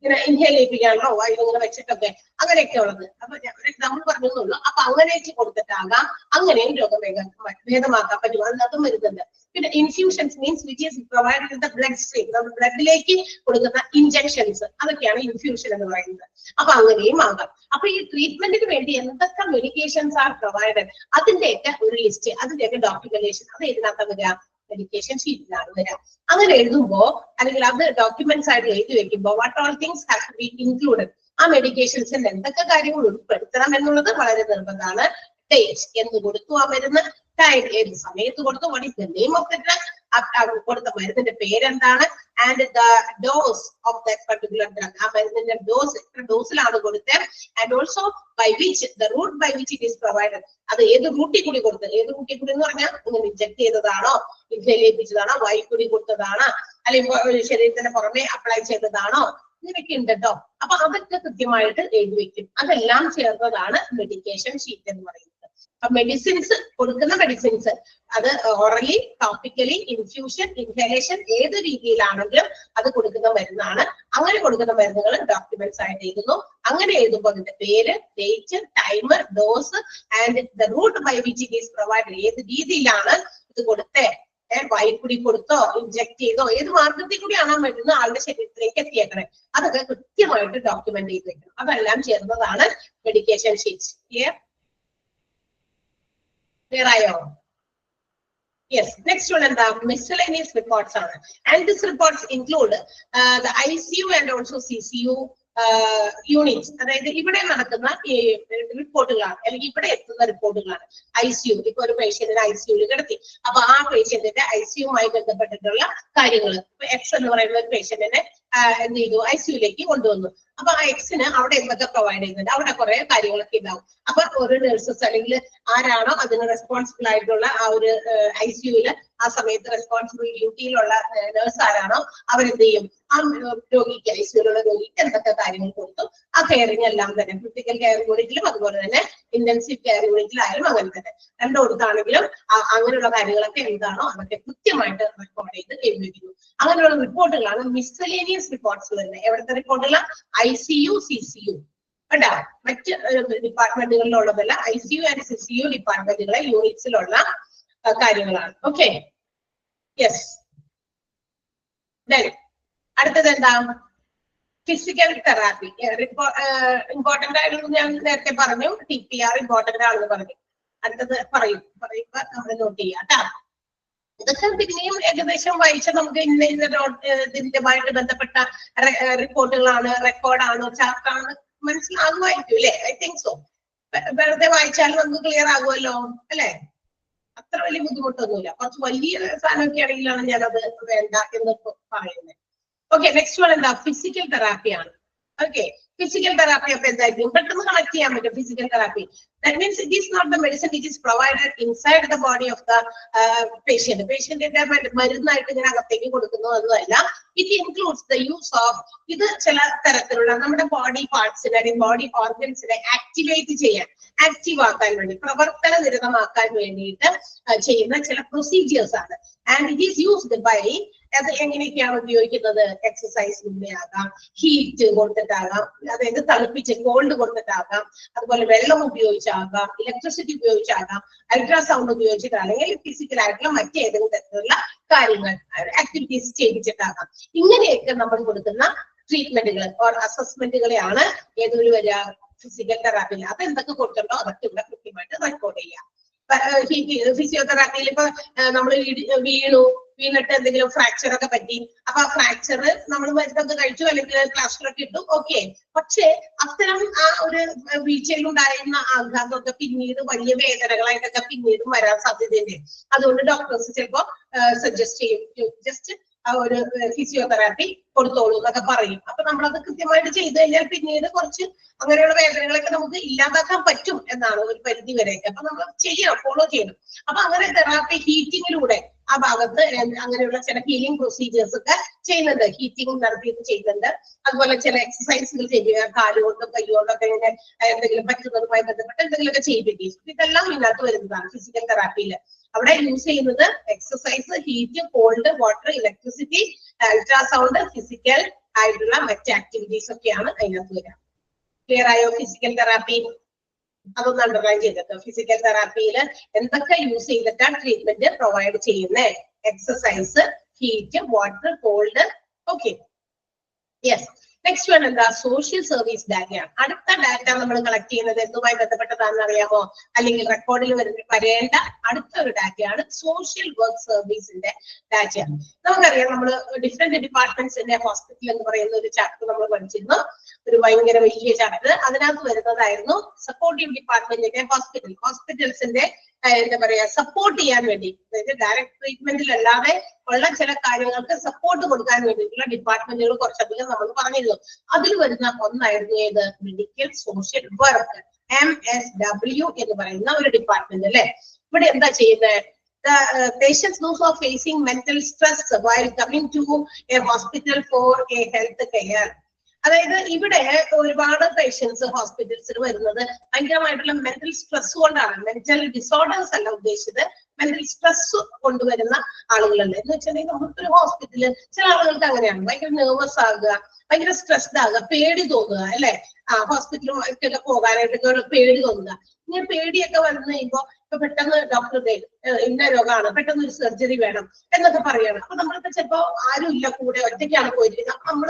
ഇങ്ങനെ ഇൻഹേൽ ചെയ്യിപ്പിക്കാണോ, വായിലിങ്ങനെ വെച്ചിട്ടൊക്കെ, അങ്ങനെയൊക്കെ ഉള്ളത്. അപ്പൊ ഒരു എക്സാമ്പിൾ പറഞ്ഞുള്ളൂ. അപ്പൊ അങ്ങനെ കൊടുത്തിട്ടാകാം, അങ്ങനെയും രോഗം ഭേദമാക്കാൻ പറ്റും, അതിനകത്തും വരുന്നുണ്ട്. പിന്നെ infusions means which is provided in the blood stream, നമ്മുടെ ബ്ലഡിലേക്ക് കൊടുക്കുന്ന ഇൻജെക്ഷൻസ്, അതൊക്കെയാണ് ഇൻഫ്യൂഷൻ എന്ന് പറയുന്നത്. അപ്പൊ അങ്ങനെയും ആകാം. അപ്പൊ ഈ ട്രീറ്റ്മെന്റിന് വേണ്ടി എന്തൊക്കെ മെഡിക്കേഷൻസ് ആർ പ്രൊവൈഡഡ് അതിന്റെയൊക്കെ ഒരു ലിസ്റ്റ്, അതിന്റെയൊക്കെ ഡോക്യുമെന്റേഷൻ, അത് ഇതിനകത്ത് വരിക മെഡിക്കേഷൻ ഷീറ്റിലാണ് വരിക. അങ്ങനെ എഴുതുമ്പോ അല്ലെങ്കിൽ അത് ഡോക്യുമെന്റ്സ് ആയിട്ട് എഴുതി വെക്കുമ്പോൾ what all things have to be included, ആ മെഡിക്കേഷൻസിൽ എന്തൊക്കെ കാര്യങ്ങൾ ഉൾപ്പെടുത്തണം എന്നുള്ളത് വളരെ നിർബന്ധമാണ്. ഡേറ്റ്, എന്ന് കൊടുത്തു ആ മരുന്ന്, ടൈം, ഏത് സമയത്ത് കൊടുത്തു, what is the name of the drug, കൊടുത്ത മരുന്നിന്റെ പേരെന്താണ്, and the dose of that particular drug, ആ മരുന്നിന്റെ ഡോസ് എത്ര ഡോസിലാണ് കൊടുത്തത്, and also by which, the route by which it is provided, അത് ഏത് റൂട്ടിൽ കൂടി കൊടുത്തത്, ഏത് റൂട്ടിൽ കൂടി എന്ന് പറഞ്ഞാൽ ഇങ്ങനെ ഇൻജെക്ട് ചെയ്തതാണോ, ഇൻഹേൽ ചെയ്യിപ്പിച്ചതാണോ, വായിൽ കൂടി കൊടുത്തതാണോ, അല്ലെങ്കിൽ ശരീരത്തിന് പുറമെ അപ്ലൈ ചെയ്തതാണോ, ഇങ്ങനെയൊക്കെ ഉണ്ട് കേട്ടോ. അപ്പൊ അതൊക്കെ കൃത്യമായിട്ട് എഴുതി വെക്കും. അതെല്ലാം ചേർന്നതാണ് മെഡിക്കേഷൻ ഷീറ്റ് എന്ന് പറയുന്നത്. അപ്പൊ മെഡിസിൻസ്, കൊടുക്കുന്ന മെഡിസിൻസ് അത് ഓറലി, ടോപ്പിക്കലി, ഇൻഫ്യൂഷൻ, ഇൻഹലേഷൻ, ഏത് രീതിയിലാണെങ്കിലും അത് കൊടുക്കുന്ന മരുന്നാണ്. അങ്ങനെ കൊടുക്കുന്ന മരുന്നുകൾ ഡോക്യുമെന്റ്സ് ആയിട്ട് എഴുതുന്നു. അങ്ങനെ എഴുതുമ്പോൾ അതിന്റെ പേര്, date, time, dose and the route by which it is provide, ഏത് രീതിയിലാണ് ഇത് കൊടുത്തേ, വായിൽ കൂടി കൊടുത്തോ, ഇൻജെക്ട് ചെയ്തോ, ഏത് മാർഗത്തിൽ കൂടിയാണ് മരുന്ന് ആളുടെ ശരീരത്തിലേക്ക് എത്തിയേക്കണേ, അതൊക്കെ കൃത്യമായിട്ട് ഡോക്യുമെന്റ് ചെയ്ത് വെക്കണം. അതെല്ലാം ചേർന്നതാണ് മെഡിക്കേഷൻ ഷീറ്റ്. ക്ലിയർ ആയോ? യെസ്. നെക്സ്റ്റ് വൺ എന്താ? മിസ്സലേനിയസ് റിപ്പോർട്ട്സ് ആണ്. And this reports include the ICU and also CCU units, അതായത് ഇവിടെ നടക്കുന്ന ഈ റിപ്പോർട്ടുകളാണ്, അല്ലെങ്കിൽ ഇവിടെ എത്തുന്ന റിപ്പോർട്ടുകളാണ്. ICU, ഇപ്പൊ ഒരു പേഷ്യന്റിനെ ICUവിൽ കിടത്തി, അപ്പൊ ആ പേഷ്യന്റിന്റെ ICUമായി ബന്ധപ്പെട്ടിട്ടുള്ള കാര്യങ്ങൾ, ഇപ്പൊ X എന്ന് പറയുന്ന ഒരു പേഷ്യന്റിനെ എന്ത് ചെയ്തു, ICUവിലേക്ക് കൊണ്ടുവന്നു. അപ്പൊ ആ Xന് അവിടെ എന്തൊക്കെ പ്രൊവൈഡ് ചെയ്യുന്നുണ്ട്, അവിടെ കുറെ കാര്യങ്ങളൊക്കെ ഉണ്ടാവും. അപ്പൊ ഒരു നഴ്സസ് അല്ലെങ്കിൽ ആരാണോ അതിന് റെസ്പോൺസിബിൾ ആയിട്ടുള്ള ആ ഒരു ICUവില് ആ സമയത്ത് റെസ്പോൺസിബിൾ ഡ്യൂട്ടിയിലുള്ള നഴ്സ് ആരാണോ അവരെന്ത് ചെയ്യും, ആ രോഗിക്ക്, ICUവിലുള്ള രോഗിക്ക് എന്തൊക്കെ കാര്യങ്ങൾ കൊടുത്തു, ആ കെയറിങ് എല്ലാം തന്നെ ക്രിട്ടിക്കൽ കെയർ യൂണിറ്റിലും അതുപോലെ തന്നെ ഇന്റൻസീവ് കെയർ യൂണിറ്റിലായാലും അങ്ങനെ തന്നെ രണ്ടോടത്താണെങ്കിലും അങ്ങനെയുള്ള കാര്യങ്ങളൊക്കെ എന്താണോ അതൊക്കെ കൃത്യമായിട്ട് റെക്കോർഡ് ചെയ്ത് എഴുതി വെക്കുന്നു. അങ്ങനെയുള്ള റിപ്പോർട്ടുകളാണ് മിസ്സലേനിയസ് റിപ്പോർട്ട്സ് വരുന്നത്. എവിടുത്തെ റിപ്പോർട്ടുകളാണ്? ICU, CCU കേട്ടാ, മറ്റ് ഡിപ്പാർട്ട്മെന്റുകളിലുള്ളതല്ല, ICU ആൻഡ് CCU ഡിപ്പാർട്ട്മെന്റുകളെ യൂണിറ്റ്സിലുള്ള കാര്യങ്ങളാണ്. Okay, yes. അടുത്തത് എന്താ? Physical therapy. ഇമ്പോർട്ടന്റ് ആയിട്ട് ഞാൻ നേരത്തെ പറഞ്ഞു, TPR ഇമ്പോർട്ടന്റ് ആണെന്ന് പറഞ്ഞു. അടുത്തത് പറയുമ്പോ നമ്മൾ നോട്ട് ചെയ്യാം കേട്ടാ. ഇതൊക്കെ പിന്നെയും ഏകദേശം വായിച്ചാൽ നമുക്ക് ഇതിന്റെമായിട്ട് ബന്ധപ്പെട്ട റിപ്പോർട്ടുകളാണ്, റെക്കോർഡാണ്, ചാർട്ടാണ് മനസ്സിലാകുമായിരിക്കും അല്ലെ? I think so. വെറുതെ വായിച്ചാൽ നമുക്ക് ക്ലിയർ ആകുമല്ലോ അല്ലെ? അത്ര വലിയ ബുദ്ധിമുട്ടൊന്നുമില്ല. കുറച്ച് വലിയ സാധനമൊക്കെ ആണെങ്കിലാണ് ഞാനത് വേണ്ട എന്ന് പറയുന്നത്. ഓക്കെ, നെക്സ്റ്റ് വൺ എന്താ? ഫിസിക്കൽ തെറാപ്പിയാണ്. Okay, physical therapy of anxiety. പെട്ടെന്ന് കണക്ട് ചെയ്യാൻ പറ്റും physical therapy. That means it is not the medicine which is provided inside the body of the patient. പേഷ്യന്റിന്റെ മരുന്നായിട്ട് ഇങ്ങനെ അകത്തേക്ക് കൊടുക്കുന്നതൊന്നുമല്ല. It includes the use of ഇത് ചില തരത്തിലുള്ള നമ്മുടെ ബോഡി പാർട്സിനെ അല്ലെങ്കിൽ ബോഡി ഓർഗൻസിനെ ആക്ടിവേറ്റ് ചെയ്യാൻ, ആക്റ്റീവ് ആക്കാൻ വേണ്ടി, പ്രവർത്തന നിരതമാക്കാൻ വേണ്ടിയിട്ട് ചെയ്യുന്ന ചില പ്രൊസീജിയേഴ്സ് ആണ്. And it is used by, അത് എങ്ങനെയൊക്കെയാണ് ഉപയോഗിക്കുന്നത്? എക്സസൈസിലൂടെ ആകാം, ഹീറ്റ് കൊടുത്തിട്ടാകാം, അതായത് തണുപ്പിച്ച് കോൾഡ് കൊടുത്തിട്ടാകാം, അതുപോലെ വെള്ളം ഉപയോഗിച്ചാകാം, ഇലക്ട്രിസിറ്റി ഉപയോഗിച്ചാകാം, അൾട്രാസൗണ്ട് ഉപയോഗിച്ചിട്ടാകാം, അല്ലെങ്കിൽ ഫിസിക്കൽ ആയിട്ടുള്ള മറ്റേതെങ്കിലും തരത്തിലുള്ള കാര്യങ്ങൾ ആക്ടിവിറ്റീസ് ചെയ്യിച്ചിട്ടാകാം. ഇങ്ങനെയൊക്കെ നമ്മൾ കൊടുക്കുന്ന ട്രീറ്റ്മെന്റുകൾ ഓർ അസസ്മെന്റുകളെയാണ് ഏതൊരു വരിക ഫിസിക്കൽ തെറാപ്പിയിൽ. അത് എന്തൊക്കെ കൊടുക്കണ്ടോ അതൊക്കെ ഇവിടെ കൃത്യമായിട്ട് റെക്കോർഡ് ചെയ്യാം. ഫിസിയോതെറാപ്പിയിൽ ഇപ്പൊ നമ്മൾ വീണിട്ട് എന്തെങ്കിലും ഫ്രാക്ചർ ഒക്കെ പറ്റി, അപ്പൊ ആ ഫ്രാക്ചർ നമ്മൾ മരുന്നൊക്കെ കഴിച്ചു അല്ലെങ്കിൽ പ്ലാസ്റ്ററൊക്കെ ഇട്ടു, ഓക്കെ. പക്ഷേ അത്തരം ആ ഒരു വീഴ്ചയിലുണ്ടായിരുന്ന ആഘാതമൊക്കെ പിന്നീട് വലിയ വേദനകളായിട്ടൊക്കെ പിന്നീട് വരാൻ സാധ്യതയുണ്ട്. അതുകൊണ്ട് ഡോക്ടേഴ്സ് ചിലപ്പോ സജസ്റ്റ് ചെയ്യും, ജസ്റ്റ് ആ ഒരു ഫിസിയോതെറാപ്പി കൊടുത്തോളൂ എന്നൊക്കെ പറയും. അപ്പൊ നമ്മളത് കൃത്യമായിട്ട് ചെയ്തു കഴിഞ്ഞാൽ പിന്നീട് കുറച്ച് അങ്ങനെയുള്ള വേദനകളൊക്കെ നമുക്ക് ഇല്ലാതാക്കാൻ പറ്റും എന്നാണ് ഒരു പരിധി വരെയൊക്കെ. അപ്പൊ നമ്മൾ ചെയ്യണം, ഫോളോ ചെയ്യണം. അപ്പൊ അങ്ങനെ തെറാപ്പി ഹീറ്റിങ്ങിലൂടെ ആ ഭാഗത്ത് അങ്ങനെയുള്ള ചില ഹീലിംഗ് പ്രൊസീജിയേഴ്സ് ഒക്കെ ചെയ്യുന്നുണ്ട്, ഹീറ്റിംഗ് നടത്തിയിട്ട് ചെയ്യുന്നുണ്ട്. അതുപോലെ ചില എക്സസൈസുകൾ ചെയ്യുക, കാലുകൊണ്ടും കൈകൊണ്ടൊക്കെ ഇങ്ങനെ എന്തെങ്കിലും പറ്റുന്നതുമായി ബന്ധപ്പെട്ട് എന്തെങ്കിലുമൊക്കെ ചെയ്യിപ്പിക്കും. ഇതെല്ലാം ഇതിനകത്ത് വരുന്നതാണ് ഫിസിക്കൽ തെറാപ്പിയിൽ. അവിടെ യൂസ് ചെയ്യുന്നത് exercise, heat, cold, water, electricity, ultrasound, physical ആയിട്ടുള്ള മറ്റ് ആക്ടിവിറ്റീസ് ഒക്കെയാണ് അതിനകത്ത് വരിക. ക്ലിയർ ആയോ? ഫിസിക്കൽ തെറാപ്പി അതൊന്ന് അണ്ടർലൈൻ ചെയ്തിട്ട്, ഫിസിക്കൽ തെറാപ്പിയിൽ എന്തൊക്കെ യൂസ് ചെയ്തിട്ടാണ് ട്രീറ്റ്മെന്റ് പ്രൊവൈഡ് ചെയ്യുന്നത്? Exercise, heat, water, cold. Okay, yes. Next one എന്താ? സോഷ്യൽ സർവീസ് ഡാറ്റയാണ്. അടുത്ത ഡാറ്റ നമ്മൾ കളക്ട് ചെയ്യുന്നത് എന്തുമായി ബന്ധപ്പെട്ടതാണെന്ന് അറിയാമോ? അല്ലെങ്കിൽ റെക്കോർഡിൽ വരേണ്ട അടുത്തൊരു ഡാറ്റയാണ് സോഷ്യൽ വർക്ക് സർവീസിന്റെ ഡാറ്റയാണ്. നമുക്കറിയാം, നമ്മൾ ഡിഫറെന്റ് ഡിപ്പാർട്ട്മെന്റ്സിന്റെ ഹോസ്പിറ്റൽ എന്ന് പറയുന്ന ഒരു ചാപ്റ്റർ നമ്മൾ പഠിച്ചിരുന്നു, ഒരു ഭയങ്കര വലിയ ചാപ്റ്റർ. അതിനകത്ത് വരുന്നതായിരുന്നു സപ്പോർട്ടീവ് ഡിപ്പാർട്ട്മെന്റിന്റെ ഹോസ്പിറ്റൽസിന്റെ എന്താ പറയാ സപ്പോർട്ട് ചെയ്യാൻ വേണ്ടി, അതായത് ഡയറക്ട് ട്രീറ്റ്മെന്റിൽ അല്ലാതെ ഉള്ള ചില കാര്യങ്ങൾക്ക് സപ്പോർട്ട് കൊടുക്കാൻ വേണ്ടിയിട്ടുള്ള ഡിപ്പാർട്ട്മെന്റുകൾ കുറച്ചധികം നമ്മൾ പറഞ്ഞിരുന്നു. അതിൽ വരുന്ന ഒന്നായിരുന്നു ഏത്? മെഡിക്കൽ സോഷ്യൽ വർക്ക്, MSW എന്ന് പറയുന്ന ഒരു ഡിപ്പാർട്ട്മെന്റ് അല്ലെ. ഇവിടെ എന്താ ചെയ്യുന്നത്? The patients those who are facing mental stress while coming to a hospital for a health care. അതായത് ഇവിടെ ഒരുപാട് പേഷ്യൻസ് ഹോസ്പിറ്റൽസിൽ വരുന്നത് ഭയങ്കരമായിട്ടുള്ള മെന്റൽ സ്ട്രെസ് കൊണ്ടാണ്. മെന്റൽ ഡിസോർഡേഴ്സ് അല്ല ഉദ്ദേശിച്ചത്, മെന്റൽ സ്ട്രെസ് കൊണ്ടുവരുന്ന ആളുകളുണ്ട്. എന്ന് വെച്ചിട്ടുണ്ടെങ്കിൽ നമുക്കൊരു ഹോസ്പിറ്റലിൽ ചില ആളുകൾക്ക് അങ്ങനെയാണ്, ഭയങ്കര നെർവസ് ആകുക, ഭയങ്കര സ്ട്രെസ്ഡ് ആകുക, പേടി തോന്നുക അല്ലെ. ഹോസ്പിറ്റലിലൊക്കെ പോകാനായിട്ടൊക്കെ പേടി തോന്നുക. ഇങ്ങനെ പേടിയൊക്കെ വന്നു കഴിയുമ്പോൾ ഇപ്പൊ പെട്ടെന്ന് ഡോക്ടറുടെ ഇന്ന രോഗമാണ്, പെട്ടെന്ന് ഒരു സർജറി വേണം എന്നൊക്കെ പറയണം. അപ്പൊ നമ്മളിപ്പോ ചിലപ്പോ ആരും ഇല്ല കൂടെ, ഒറ്റയ്ക്കാണ് പോയിരിക്കുന്നത്. അപ്പൊ നമ്മൾ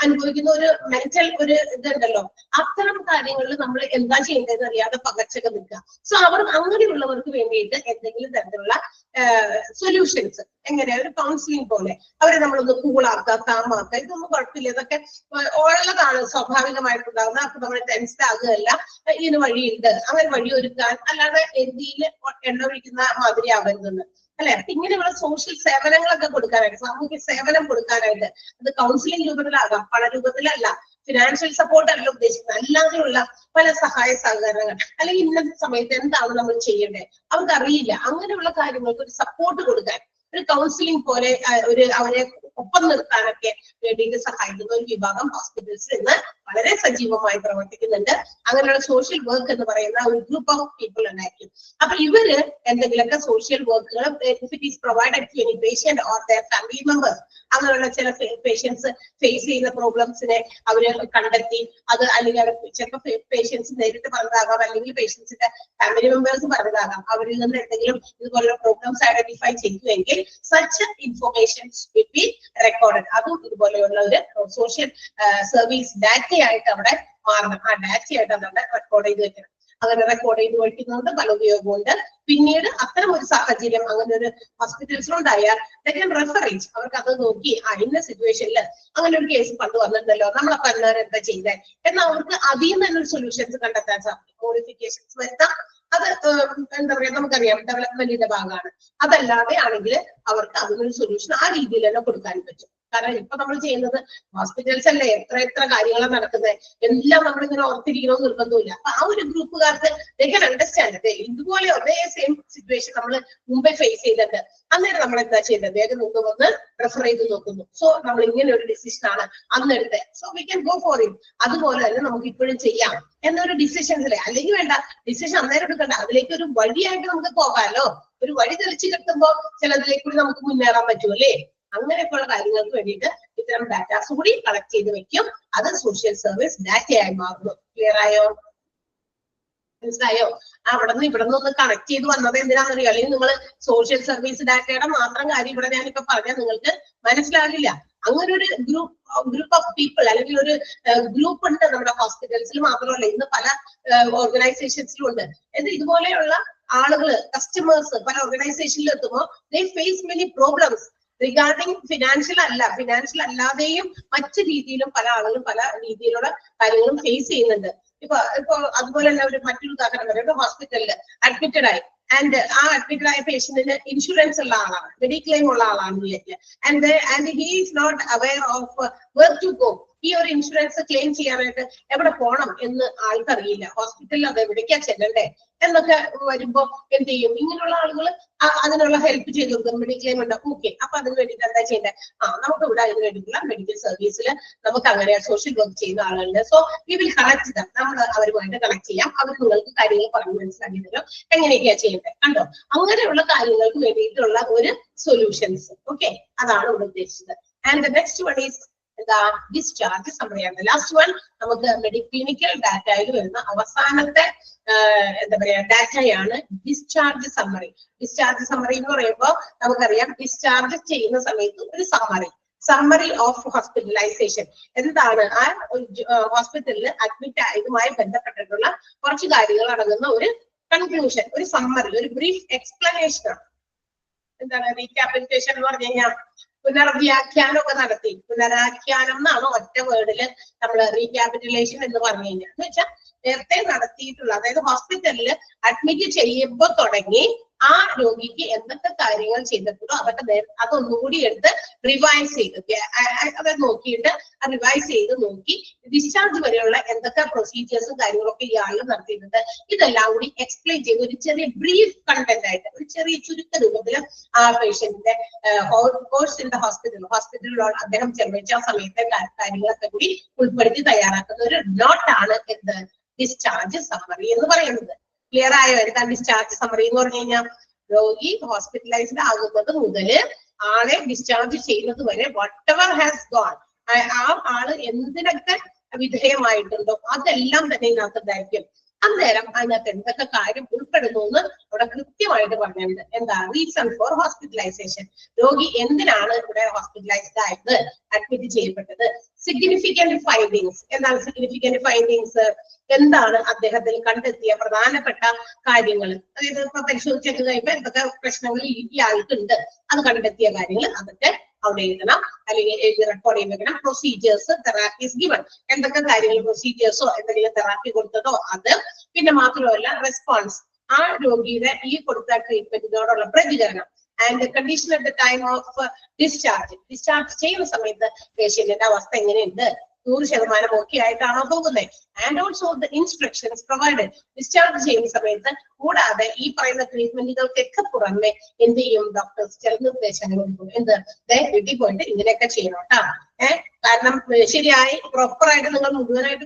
അനുഭവിക്കുന്ന ഒരു മെന്റൽ ഒരു ഇതുണ്ടല്ലോ, അത്തരം കാര്യങ്ങളിൽ നമ്മൾ എന്താ ചെയ്യേണ്ടതെന്ന് അറിയാതെ പകച്ചൊക്കെ നിൽക്കുക. സോ അങ്ങനെയുള്ളവർക്ക് വേണ്ടിയിട്ട് എന്തെങ്കിലും തരത്തിലുള്ള സൊല്യൂഷൻസ്, എങ്ങനെ ഒരു കൗൺസിലിംഗ് പോലെ അവരെ നമ്മളൊന്ന് കൂളാക്കുക, കാമാക്കുക, ഇതൊന്നും കുഴപ്പമില്ല, ഇതൊക്കെ ഉള്ളതാണ്, സ്വാഭാവികമായിട്ടുണ്ടാകുന്ന. അപ്പൊ നമ്മൾ ടെൻസ്ഡ് ആകുകയല്ല, ഇതിന് വഴിയുണ്ട്, അങ്ങനെ വഴിയൊരുക്കാൻ, അല്ലാതെ എന്തിയിൽ എണ്ണ ഒഴിക്കുന്ന മാതിരി ആവരുതെന്ന് അല്ലെ. ഇങ്ങനെയുള്ള സോഷ്യൽ സേവനങ്ങളൊക്കെ കൊടുക്കാനായിട്ട്, സാമൂഹ്യ സേവനം കൊടുക്കാനായിട്ട്, അത് കൗൺസിലിംഗ് രൂപത്തിലാകാം, പണ രൂപത്തിലല്ല, ഫിനാൻഷ്യൽ സപ്പോർട്ട് അല്ല ഉദ്ദേശിക്കുന്നത്, അല്ലാതെയുള്ള പല സഹായ സഹകരണങ്ങൾ, അല്ലെങ്കിൽ ഇന്ന സമയത്ത് എന്താണ് നമ്മൾ ചെയ്യേണ്ടത് അവർക്ക് അറിയില്ല. അങ്ങനെയുള്ള കാര്യങ്ങൾക്ക് ഒരു സപ്പോർട്ട് കൊടുക്കാൻ, ഒരു കൗൺസിലിംഗ് പോലെ അവരെ ഒപ്പം നിർത്താനൊക്കെ വേണ്ടിയിട്ട് സഹായിക്കുന്ന ഒരു വിഭാഗം ഹോസ്പിറ്റൽസിൽ ഇന്ന് വളരെ സജീവമായി പ്രവർത്തിക്കുന്നുണ്ട്. അങ്ങനെയുള്ള സോഷ്യൽ വർക്ക് എന്ന് പറയുന്ന ഒരു ഗ്രൂപ്പ് ഓഫ് പീപ്പിൾ ഉണ്ടായിരിക്കും. അപ്പൊ ഇവര് എന്തെങ്കിലുമൊക്കെ സോഷ്യൽ വർക്കുകൾ provided to any patient or their family members, അങ്ങനെയുള്ള ചില പേഷ്യൻസ് ഫേസ് ചെയ്യുന്ന പ്രോബ്ലംസിനെ അവര് കണ്ടെത്തി, അത് അല്ലെങ്കിൽ അവർ ചിലപ്പോൾ പേഷ്യൻസ് നേരിട്ട് പറഞ്ഞതാകാം, അല്ലെങ്കിൽ പേഷ്യൻസിന്റെ ഫാമിലി മെമ്പേഴ്സ് പറഞ്ഞതാകാം, അവരിൽ നിന്ന് എന്തെങ്കിലും ഇതുപോലുള്ള പ്രോബ്ലംസ് ഐഡന്റിഫൈ ചെയ്യുമെങ്കിൽ such informations will be recorded. അതും ഇതുപോലെയുള്ള ഒരു സോഷ്യൽ സർവീസ് ഡാറ്റയായിട്ട് അവിടെ മാറണം. ആ ഡാറ്റയായിട്ട് അവിടെ റെക്കോർഡ് ചെയ്ത് വെക്കണം. അങ്ങനെ റെക്കോർഡ് ചെയ്ത് വയ്ക്കുന്നുണ്ട്, പല ഉപയോഗമുണ്ട്. പിന്നീട് അത്തരം ഒരു സാഹചര്യം അങ്ങനെ ഒരു ഹോസ്പിറ്റൽസിലുണ്ടായാൽ റെഫറേജ് അവർക്ക് അത് നോക്കി ഇന്ന സിറ്റുവേഷനിൽ അങ്ങനെ ഒരു കേസ് പണ്ട് വന്നിട്ടുണ്ടല്ലോ, നമ്മളപ്പോ അന്നേരം എന്താ ചെയ്തേ എന്നാൽ അവർക്ക് അതിൽ നിന്ന് തന്നെ ഒരു സൊല്യൂഷൻസ് കണ്ടെത്താൻ സാധിക്കും, മോഡിഫിക്കേഷൻസ് വരുത്താം. അത് എന്താ പറയാ, നമുക്കറിയാം ഡെവലപ്മെന്റിന്റെ ഭാഗമാണ്. അതല്ലാതെ ആണെങ്കിൽ അവർക്ക് അതിനൊരു സൊല്യൂഷൻ ആ രീതിയിൽ തന്നെ കൊടുക്കാൻ പറ്റും. കാരണം ഇപ്പൊ നമ്മൾ ചെയ്യുന്നത് ഹോസ്പിറ്റൽസ് അല്ലേ, എത്ര കാര്യങ്ങളാണ് നടക്കുന്നത്, എല്ലാം നമ്മളിങ്ങനെ ഓർത്തിരിക്കണമെന്ന് നിർബന്ധമില്ല. അപ്പൊ ആ ഒരു ഗ്രൂപ്പുകാർക്ക് അണ്ടർസ്റ്റാൻഡ് ഇതുപോലെ ഒരേ സെയിം സിറ്റുവേഷൻ നമ്മൾ മുമ്പേ ഫേസ് ചെയ്തിട്ടുണ്ട്. അന്നേരം നമ്മൾ എന്താ ചെയ്യുന്നത്, വേഗം വന്ന് റെഫർ ചെയ്ത് നോക്കുന്നു. സോ നമ്മൾ ഇങ്ങനെ ഒരു ഡിസിഷൻ ആണ് അന്നെടുത്ത്, so we can go for it. അതുപോലെ തന്നെ നമുക്ക് ഇപ്പോഴും ചെയ്യാം എന്നൊരു ഡിസിഷൻസിലെ, അല്ലെങ്കിൽ വേണ്ട ഡിസിഷൻ അന്നേരം എടുക്കണ്ട, അതിലേക്ക് ഒരു വഴിയായിട്ട് നമുക്ക് പോകാമല്ലോ. ഒരു വഴി തെളിച്ചു കിട്ടുമ്പോ ചിലതിലേക്ക് കൂടി നമുക്ക് മുന്നേറാൻ പറ്റുമല്ലേ. അങ്ങനെയൊക്കെയുള്ള കാര്യങ്ങൾക്ക് വേണ്ടിയിട്ട് ഇത്തരം ഡാറ്റാസ് കൂടി കളക്ട് ചെയ്ത് വെക്കും. അത് സോഷ്യൽ സർവീസ് ഡാറ്റയായി മാറുന്നു. ക്ലിയർ ആയോ, മനസ്സിലായോ? അവിടെ നിന്ന് ഇവിടെ നിന്ന് കണക്ട് ചെയ്ത് വന്നത് എന്തിനാണെന്നറിയോ? അല്ലെങ്കിൽ നിങ്ങൾ സോഷ്യൽ സർവീസ് ഡാറ്റയുടെ മാത്രം കാര്യം ഇവിടെ ഞാനിപ്പോ പറഞ്ഞാൽ നിങ്ങൾക്ക് മനസ്സിലാകില്ല. അങ്ങനെ ഒരു ഗ്രൂപ്പ് ഓഫ് പീപ്പിൾ അല്ലെങ്കിൽ ഒരു ഗ്രൂപ്പ് ഉണ്ട് നമ്മുടെ ഹോസ്പിറ്റൽസിൽ മാത്രമല്ല, ഇന്ന് പല ഓർഗനൈസേഷൻസിലും ഉണ്ട്. ഇതുപോലെയുള്ള ആളുകള് കസ്റ്റമേഴ്സ് പല ഓർഗനൈസേഷനിൽ എത്തുമ്പോൾ they face many problems regarding financial അല്ലാതെയും മറ്റു രീതിയിലും പല ആളുകളും പല രീതിയിലുള്ള കാര്യങ്ങളും ഫേസ് ചെയ്യുന്നുണ്ട്. ഇപ്പൊ അതുപോലെ തന്നെ ഒരു മറ്റൊരു ഉദാഹരണം പറയാം, ഒരു ഹോസ്പിറ്റലിൽ അഡ്മിറ്റഡ് ആയി ആൻഡ് ആ അഡ്മിറ്റഡ് ആയ പേഷ്യന്റിന് ഇൻഷുറൻസ് ഉള്ള ആളാണ്, മെഡിക്ലെയിം ഉള്ള ആളാണ് വിചാരിക്കുക. And he is not aware of where to go. ഈ ഒരു ഇൻഷുറൻസ് ക്ലെയിം ചെയ്യാനായിട്ട് എവിടെ പോകണം എന്ന് ആൾക്കറിയില്ല, ഹോസ്പിറ്റലിൽ അത് എവിടേക്കാ ചെല്ലണ്ടേ എന്നൊക്കെ വരുമ്പോ എന്ത് ചെയ്യും? ഇങ്ങനെയുള്ള ആളുകൾ അതിനുള്ള ഹെൽപ്പ് ചെയ്ത് കൊടുക്കും. മെഡിക്ലെയിം ഉണ്ട്, ഓക്കെ, അപ്പൊ അതിന് വേണ്ടിയിട്ട് എന്താ ചെയ്യേണ്ടത്? നമുക്ക് ഇവിടെ അതിന് വേണ്ടിയിട്ടുള്ള മെഡിക്കൽ സർവീസിൽ നമുക്ക് അങ്ങനെ സോഷ്യൽ വർക്ക് ചെയ്യുന്ന ആളുകളുണ്ട്. സോ വി വിൽ കണക്ട് ചെയ്താൽ നമ്മൾ അവരുമായിട്ട് കണക്ട് ചെയ്യാം. അവർ നിങ്ങൾക്ക് കാര്യങ്ങൾ പറഞ്ഞ് മനസ്സിലാക്കി തരും എങ്ങനെയൊക്കെയാ ചെയ്യേണ്ടത്. കണ്ടോ, അങ്ങനെയുള്ള കാര്യങ്ങൾക്ക് വേണ്ടിയിട്ടുള്ള ഒരു സൊല്യൂഷൻസ്. ഓക്കെ, അതാണ് ഇവിടെ ഉദ്ദേശിച്ചത്. ആൻഡ് നെക്സ്റ്റ് വൺ ഈസ് എന്താ? ഡിസ്ചാർജ് സമ്മറിയാണ്. ലാസ്റ്റ് വൺ നമുക്ക് ക്ലിനിക്കൽ ഡാറ്റയിൽ വരുന്ന അവസാനത്തെ എന്താ പറയാ ഡാറ്റയാണ് ഡിസ്ചാർജ് സമ്മറി. ഡിസ്ചാർജ് സമ്മറി എന്ന് പറയുമ്പോൾ നമുക്കറിയാം, ഡിസ്ചാർജ് ചെയ്യുന്ന സമയത്ത് ഒരു സമ്മറി ഓഫ് ഹോസ്പിറ്റലൈസേഷൻ. എന്താണ് ആ ഹോസ്പിറ്റലിൽ അഡ്മിറ്റ് ആയതുമായി ബന്ധപ്പെട്ടിട്ടുള്ള കുറച്ച് കാര്യങ്ങൾ അടങ്ങുന്ന ഒരു കൺക്ലൂഷൻ, ഒരു സമ്മറി, ഒരു ബ്രീഫ് എക്സ്പ്ലനേഷൻ ആണ്. എന്താണ് റീക്യാപിറ്റേഷൻ എന്ന് പറഞ്ഞു കഴിഞ്ഞാൽ പുനർവ്യാഖ്യാനം ഒക്കെ നടത്തി. പുനരാഖ്യാനം എന്നാണ് ഒറ്റ വേർഡില് നമ്മൾ റീക്യാപിറ്റുലേഷൻ എന്ന് പറഞ്ഞു കഴിഞ്ഞാൽ. എന്ന് വെച്ചാൽ നേരത്തെ നടത്തിയിട്ടുള്ള, അതായത് ഹോസ്പിറ്റലിൽ അഡ്മിറ്റ് ചെയ്യുമ്പോൾ തുടങ്ങി ആ രോഗിക്ക് എന്തൊക്കെ കാര്യങ്ങൾ ചെയ്തിട്ടുണ്ടോ അതൊക്കെ അതൊന്നുകൂടി എടുത്ത് റിവൈസ് ചെയ്ത് അത് നോക്കിയിട്ട് റിവൈസ് ചെയ്ത് നോക്കി ഡിസ്ചാർജ് വരെയുള്ള എന്തൊക്കെ പ്രൊസീജിയേഴ്സും കാര്യങ്ങളൊക്കെ ഈ ആളിൽ നടത്തിയിട്ടുണ്ട് ഇതെല്ലാം കൂടി എക്സ്പ്ലെയിൻ ചെയ്ത് ഒരു ചെറിയ ബ്രീഫ് കണ്ടന്റ് ആയിട്ട് ഒരു ചെറിയ ചുരുക്ക രൂപത്തിൽ ആ പേഷ്യന്റിന്റെ കോഴ്സ് ഇൻ ദ ഹോസ്പിറ്റലിൽ അദ്ദേഹം ചെലവഴിച്ച ആ സമയത്തെ കാര്യങ്ങളൊക്കെ കൂടി ഉൾപ്പെടുത്തി തയ്യാറാക്കുന്ന ഒരു നോട്ടാണ് എന്ത് ഡിസ്ചാർജ് സമ്മറി എന്ന് പറയുന്നത്. ക്ലിയർ ആയോ? എന്താ ഡിസ്ചാർജ് സമ്മറി എന്ന് പറഞ്ഞു കഴിഞ്ഞാൽ രോഗി ഹോസ്പിറ്റലൈസ്ഡ് ആകുന്നത് മുതല് ആളെ ഡിസ്ചാർജ് ചെയ്യുന്നത് വരെ whatever has gone, ആ ആള് എന്തിനൊക്കെ വിധേയമായിട്ടുണ്ടോ അതെല്ലാം തന്നെ ഇതിനകത്തുണ്ടായിരിക്കും. അന്നേരം അതിനകത്ത് എന്തൊക്കെ കാര്യം ഉൾപ്പെടുന്നു എന്ന് അവിടെ കൃത്യമായിട്ട് പറഞ്ഞിട്ടുണ്ട്. എന്താ റീസൺ ഫോർ ഹോസ്പിറ്റലൈസേഷൻ, രോഗി എന്തിനാണ് ഇവിടെ ഹോസ്പിറ്റലൈസ്ഡ് ആയത്, അഡ്മിറ്റ് ചെയ്യപ്പെട്ടത്, സിഗ്നിഫിക്കന്റ് ഫൈൻഡിങ്സ്. എന്താണ് സിഗ്നിഫിക്കന്റ് ഫൈൻഡിങ്സ്? എന്താണ് അദ്ദേഹത്തിൽ കണ്ടെത്തിയ പ്രധാനപ്പെട്ട കാര്യങ്ങൾ, അതായത് ഇപ്പൊ പരിശോധിച്ചൊക്കെ കഴിയുമ്പോൾ എന്തൊക്കെ പ്രശ്നങ്ങൾ ഈ ആൾക്കുണ്ട് അത് കണ്ടെത്തിയ കാര്യങ്ങൾ അതൊക്കെ അവിടെ എഴുതണം, അല്ലെങ്കിൽ എഴുതി റെക്കോർഡ് ചെയ്ത് വെക്കണം. പ്രൊസീജിയേഴ്സ്, തെറാപ്പീസ് ഗിവൺ, എന്തൊക്കെ കാര്യങ്ങൾ പ്രൊസീജിയേഴ്സോ എന്തെങ്കിലും തെറാപ്പി കൊടുത്തതോ അത്. പിന്നെ മാത്രമല്ല റെസ്പോൺസ്, ആ രോഗിയുടെ ഈ കൊടുത്ത ട്രീറ്റ്മെന്റിനോടുള്ള പ്രതികരണം. And condition at the time of discharge ചെയ്യുന്ന സമയത്ത് പേഷ്യന്റിന്റെ അവസ്ഥ എങ്ങനെയുണ്ട്, 100% ഓക്കെ ആയിട്ടാണോ പോകുന്നത്. And also the instructions provided, discharge ചെയ്യുന്ന സമയത്ത്. കൂടാതെ ഈ പറയുന്ന ട്രീറ്റ്മെന്റുകൾക്കൊക്കെ പുറമെ എന്ത് ചെയ്യും ഡോക്ടേഴ്സ് ചില നിർദ്ദേശങ്ങൾ കൊടുക്കും. എന്ത് വീട്ടിൽ പോയിട്ട് ഇങ്ങനെയൊക്കെ ചെയ്യണം കേട്ടാ. കാരണം ശരിയായി പ്രോപ്പറായിട്ട് നിങ്ങൾ മുഴുവനായിട്ട്